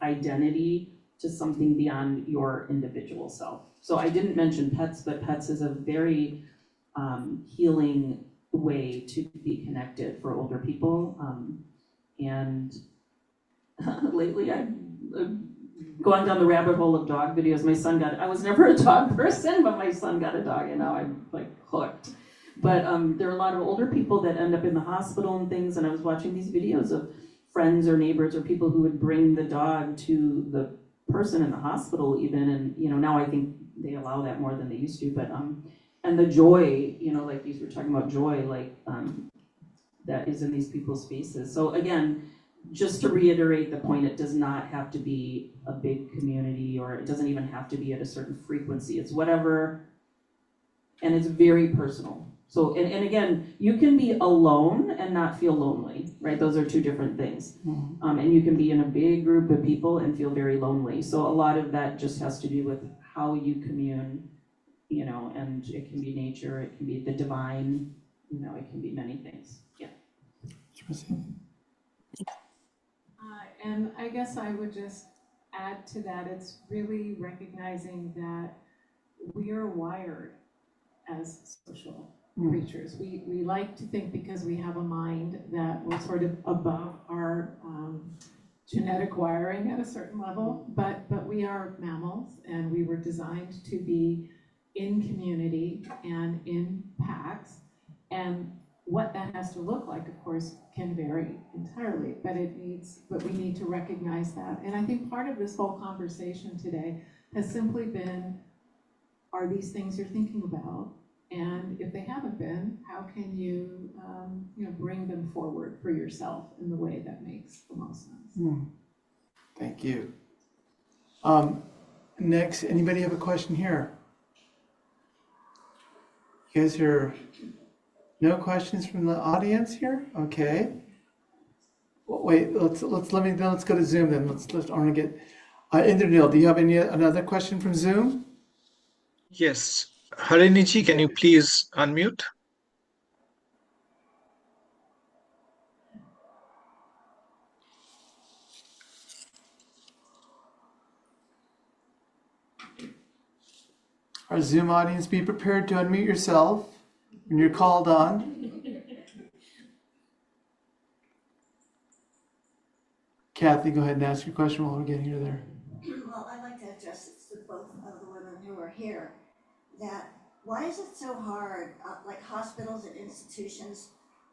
identity to something beyond your individual self. So I didn't mention pets, but pets is a very healing way to be connected for older people. And lately I've gone down the rabbit hole of dog videos. I was never a dog person, but my son got a dog, and now I'm like hooked. But there are a lot of older people that end up in the hospital and things, and I was watching these videos of friends or neighbors or people who would bring the dog to the person in the hospital even, and now I think they allow that more than they used to, but and the joy, like you were talking about joy, like that is in these people's faces. So again, just to reiterate the point, it does not have to be a big community, or it doesn't even have to be at a certain frequency. It's whatever, and it's very personal. So, and again, you can be alone and not feel lonely, right? Those are two different things. And you can be in a big group of people and feel very lonely. So a lot of that just has to do with how you commune, and it can be nature, it can be the divine, it can be many things. Yeah. And I guess I would just add to that, it's really recognizing that we are wired as social creatures. We like to think, because we have a mind, that we're sort of above our genetic wiring at a certain level, but we are mammals, and we were designed to be in community and in packs, and what that has to look like, of course, can vary entirely, but we need to recognize that. And I think part of this whole conversation today has simply been, are these things you're thinking about? And if they haven't been, how can you, bring them forward for yourself in the way that makes the most sense? Thank you. Next, anybody have a question here? You guys are, no questions from the audience here? Okay. Well, wait, let's go to Zoom then. I want to get, Indranil, do you have another question from Zoom? Yes. Hariniji, can you please unmute? Our Zoom audience, be prepared to unmute yourself when you're called on. Kathy, go ahead and ask your question while we're getting her there. Well, I'd like to address it to both of the women who are here, that why is it so hard, like hospitals and institutions?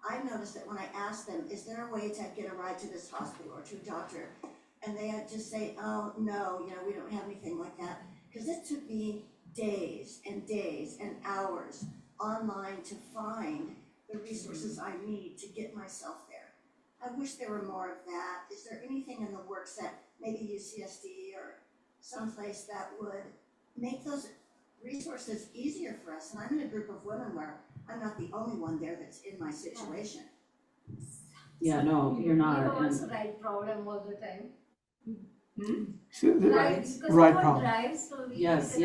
I've noticed that when I ask them, is there a way to get a ride to this hospital or to a doctor? And they just say, oh, no, we don't have anything like that. Because it took me days and hours online to find the resources I need to get myself there. I wish there were more of that. Is there anything in the works that maybe UCSD or someplace that would make those resources easier for us? And I'm in a group of women where I'm not the only one there that's in my situation. Yeah, no, you're not. We also write problem all the time. Ride problem. Drive, so Yes.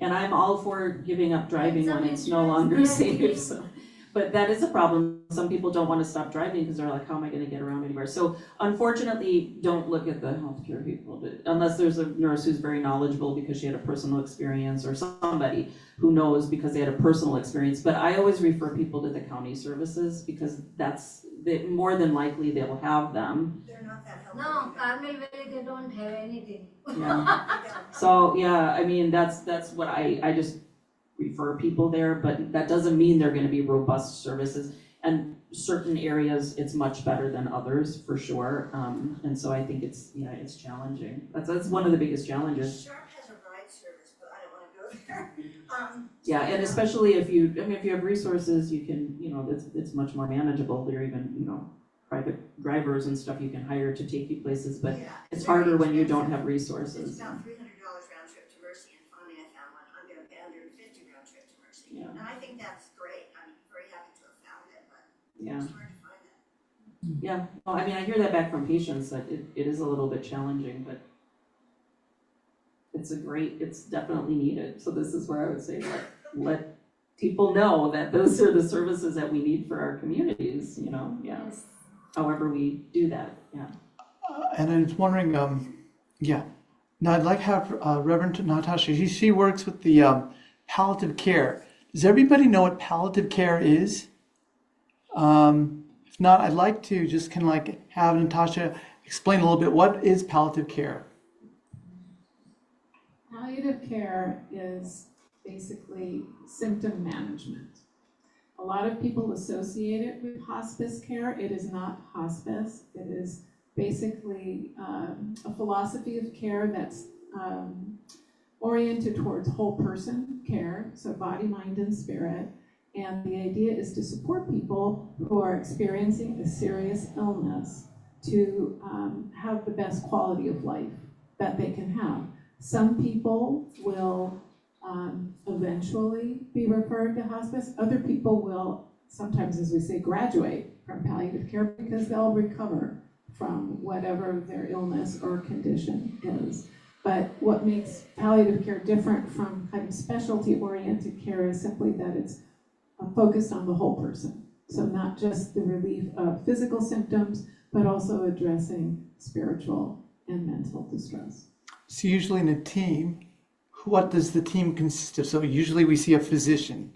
And I'm all for giving up driving when it's no longer safe. So. But that is a problem. Some people don't want to stop driving because they're like, how am I going to get around anywhere? So unfortunately, don't look at the healthcare people, unless there's a nurse who's very knowledgeable because she had a personal experience, or somebody who knows because they had a personal experience. But I always refer people to the county services, because more than likely they will have them. They're not that helpful. No, Carmel Valley, they don't have anything. Yeah. So yeah, I mean, that's what I just refer people there, but that doesn't mean they're going to be robust services. And certain areas, it's much better than others, for sure. And so I think it's challenging. That's one of the biggest challenges. Sharp has a ride service, but I don't want to go there. Yeah, and especially if you have resources, you can, it's much more manageable. They're even, private drivers and stuff you can hire to take you places, but Yeah, it's very harder when you don't expensive. have resources. It's about $300 round trip to Mercy, and finally I found one under $150 round trip to Mercy. Yeah. And I think that's great. I'm very happy to have found it, but Yeah. it's hard to find that. Yeah, well, I mean, I hear that back from patients, that it is a little bit challenging, but it's definitely needed. So this is where I would say, let people know that those are the services that we need for our communities, you know, yeah. Yes. However we do that, yeah. And I was wondering, yeah. Now I'd like to have Reverend Natasha. She works with the palliative care. Does everybody know what palliative care is? If not, I'd like to just kind of like have Natasha explain a little bit, what is palliative care? Palliative care is basically symptom management. A lot of people associate it with hospice care. It is not hospice. It is basically a philosophy of care that's oriented towards whole person care, so body, mind, and spirit. And the idea is to support people who are experiencing a serious illness to have the best quality of life that they can have. Some people will eventually be referred to hospice. Other people will sometimes, as we say, graduate from palliative care because they'll recover from whatever their illness or condition is. But what makes palliative care different from kind of specialty-oriented care is simply that it's focused on the whole person. So not just the relief of physical symptoms, but also addressing spiritual and mental distress. So usually in a team, what does the team consist of? So usually we see a physician.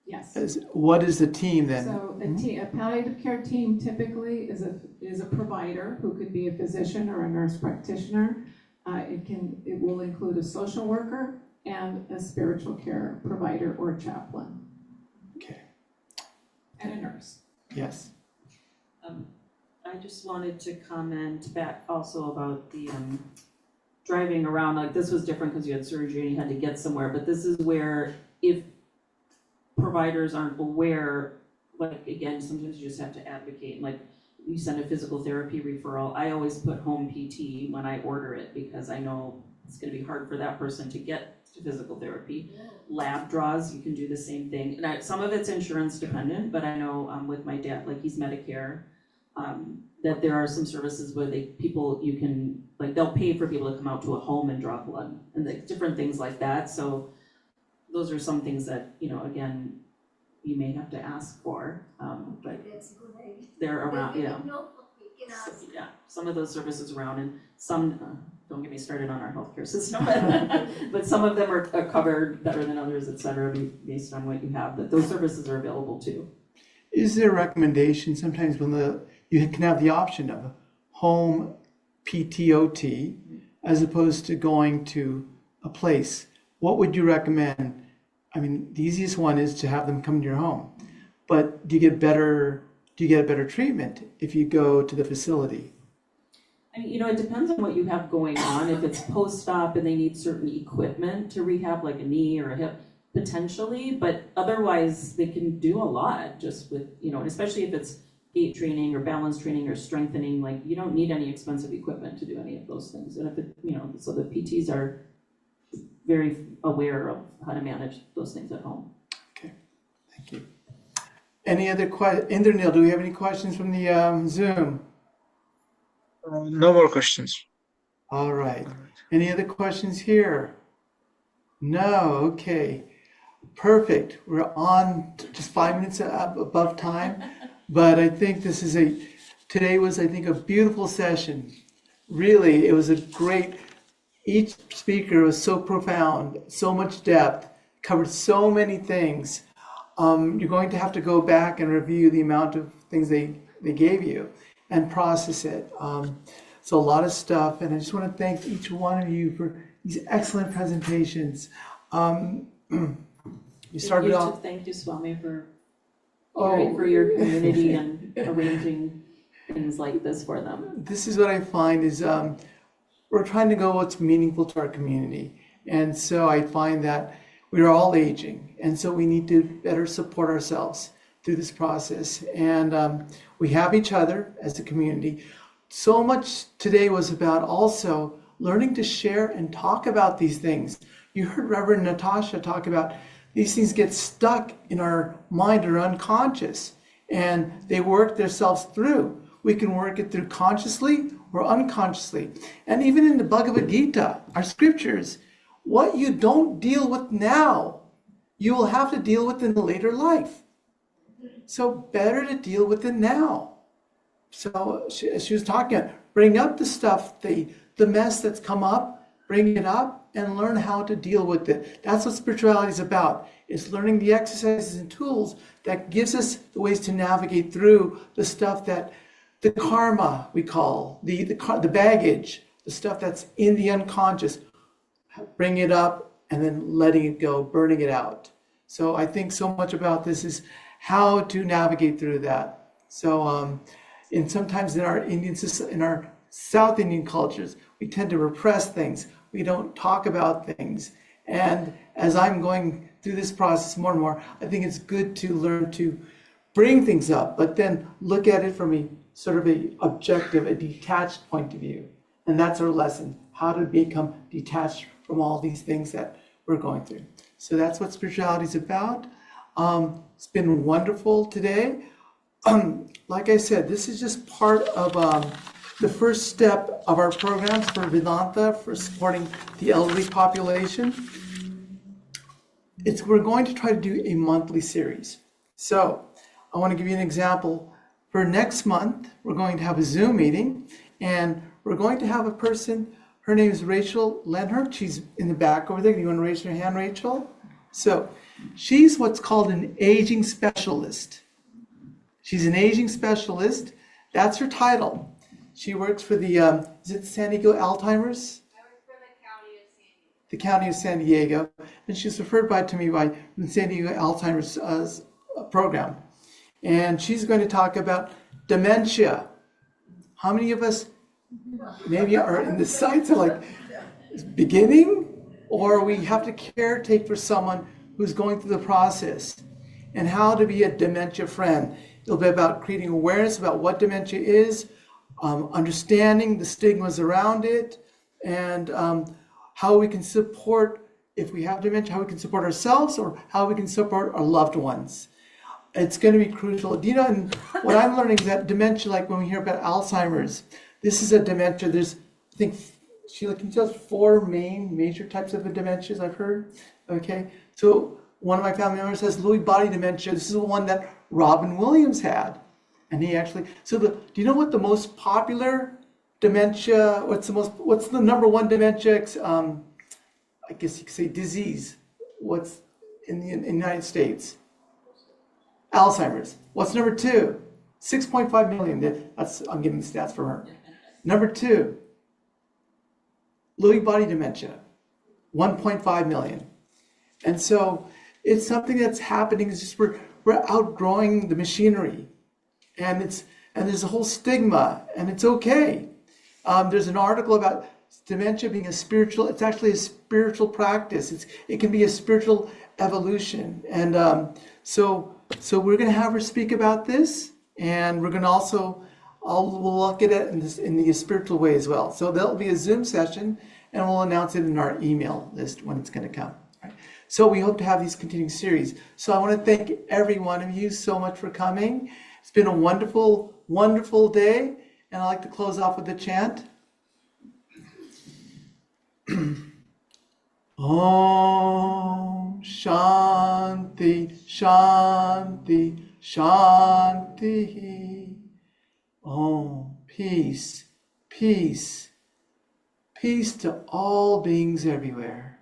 Yes. What is the team then? So a palliative care team typically is a provider who could be a physician or a nurse practitioner. It will include a social worker and a spiritual care provider or chaplain. Okay. And a nurse. Yes. I just wanted to comment back also about the driving around. Like, this was different because you had surgery and you had to get somewhere, but this is where if providers aren't aware, like, again, sometimes you just have to advocate. Like, you send a physical therapy referral, I always put home PT when I order it because I know it's going to be hard for that person to get to physical therapy. Lab draws, you can do the same thing. And some of it's insurance dependent, but I know with my dad, like, he's Medicare, that there are some services where you can, like, they'll pay for people to come out to a home and draw blood and like different things like that. So those are some things that, you know, again, you may have to ask for, but That's a good idea. they're around, We yeah. can know, we can ask. Yeah, some of those services around, and some, don't get me started on our healthcare system, but some of them are covered better than others, et cetera, based on what you have, but those services are available too. Is there a recommendation sometimes when you can have the option of home PTOT as opposed to going to a place? What would you recommend? I mean, the easiest one is to have them come to your home, but do you get a better treatment if you go to the facility? I mean, you know, it depends on what you have going on. If it's post-op and they need certain equipment to rehab, like a knee or a hip, potentially, but otherwise they can do a lot just with, you know, and especially if it's gait training or balance training or strengthening, like, you don't need any expensive equipment to do any of those things. And if it, you know, so the PTs are very aware of how to manage those things at home. Okay, thank you. Any other questions? Indranil, do we have any questions from the Zoom? No more questions. All right. Any other questions here? No, okay. Perfect. We're on just 5 minutes above time, but I think today was, I think, a beautiful session. Really, it was a great, each speaker was so profound, so much depth, covered so many things. You're going to have to go back and review the amount of things they gave you and process it. So a lot of stuff, and I just want to thank each one of you for these excellent presentations. You started off. Thank you, Swami, for caring for your community and arranging things like this for them. This is what I find is we're trying to go what's meaningful to our community. And so I find that we're all aging. And so we need to better support ourselves. through this process. And we have each other as a community. So much today was about also learning to share and talk about these things. You heard Reverend Natasha talk about these things get stuck in our mind or unconscious, and they work themselves through. We can work it through consciously or unconsciously. And even in the Bhagavad Gita, our scriptures, what you don't deal with now, you will have to deal with in the later life. So better to deal with it now. So she was talking, bring up the stuff, the mess that's come up, bring it up and learn how to deal with it. That's what spirituality is about. It's learning the exercises and tools that gives us the ways to navigate through the stuff that the karma we call, the baggage, the stuff that's in the unconscious, bring it up and then letting it go, burning it out. So I think so much about this is how to navigate through that. So and sometimes in our South Indian cultures, we tend to repress things. We don't talk about things. And as I'm going through this process more and more, I think it's good to learn to bring things up, but then look at it from a sort of a objective, a detached point of view. And that's our lesson, how to become detached from all these things that we're going through. So that's what spirituality is about. It's been wonderful today. Like I said, this is just part of the first step of our programs for Vedanta, for supporting the elderly population. We're going to try to do a monthly series. So I want to give you an example. For next month, we're going to have a Zoom meeting, and we're going to have a person. Her name is Rachel Lenhart. She's in the back over there. You want to raise your hand, Rachel? So she's what's called an aging specialist. She's an aging specialist. That's her title. She works for the, is it San Diego Alzheimer's? I work for the County of San Diego. And she's referred to me by the San Diego Alzheimer's program. And she's going to talk about dementia. How many of us maybe are in the sights of like beginning, or we have to caretake for someone who's going through the process, and how to be a dementia friend. It'll be about creating awareness about what dementia is, understanding the stigmas around it, and how we can support, if we have dementia, how we can support ourselves or how we can support our loved ones. It's going to be crucial. Do you know, and what I'm learning is that dementia, like when we hear about Alzheimer's, this is a dementia. There's, I think, Sheila, can you tell us 4 major types of dementias I've heard? Okay, so one of my family members has Lewy body dementia. This is the one that Robin Williams had. And he actually, do you know what the most popular dementia, what's the number one dementia, I guess you could say disease, what's in the United States? Alzheimer's. What's number 2? 6.5 million. I'm giving the stats from her. Number 2, Lewy body dementia, 1.5 million. And so it's something that's happening. It's just we're outgrowing the machinery, and there's a whole stigma, and it's okay. There's an article about dementia being it's actually a spiritual practice. It can be a spiritual evolution. And so we're going to have her speak about this, and we're going to also, we'll look at it in the spiritual way as well. So there'll be a Zoom session, and we'll announce it in our email list when it's going to come. Right? So we hope to have these continuing series. So I want to thank every one of you so much for coming. It's been a wonderful, wonderful day, and I'd like to close off with a chant. Om Shanti, Shanti, Shanti. Om, peace, peace, peace to all beings everywhere.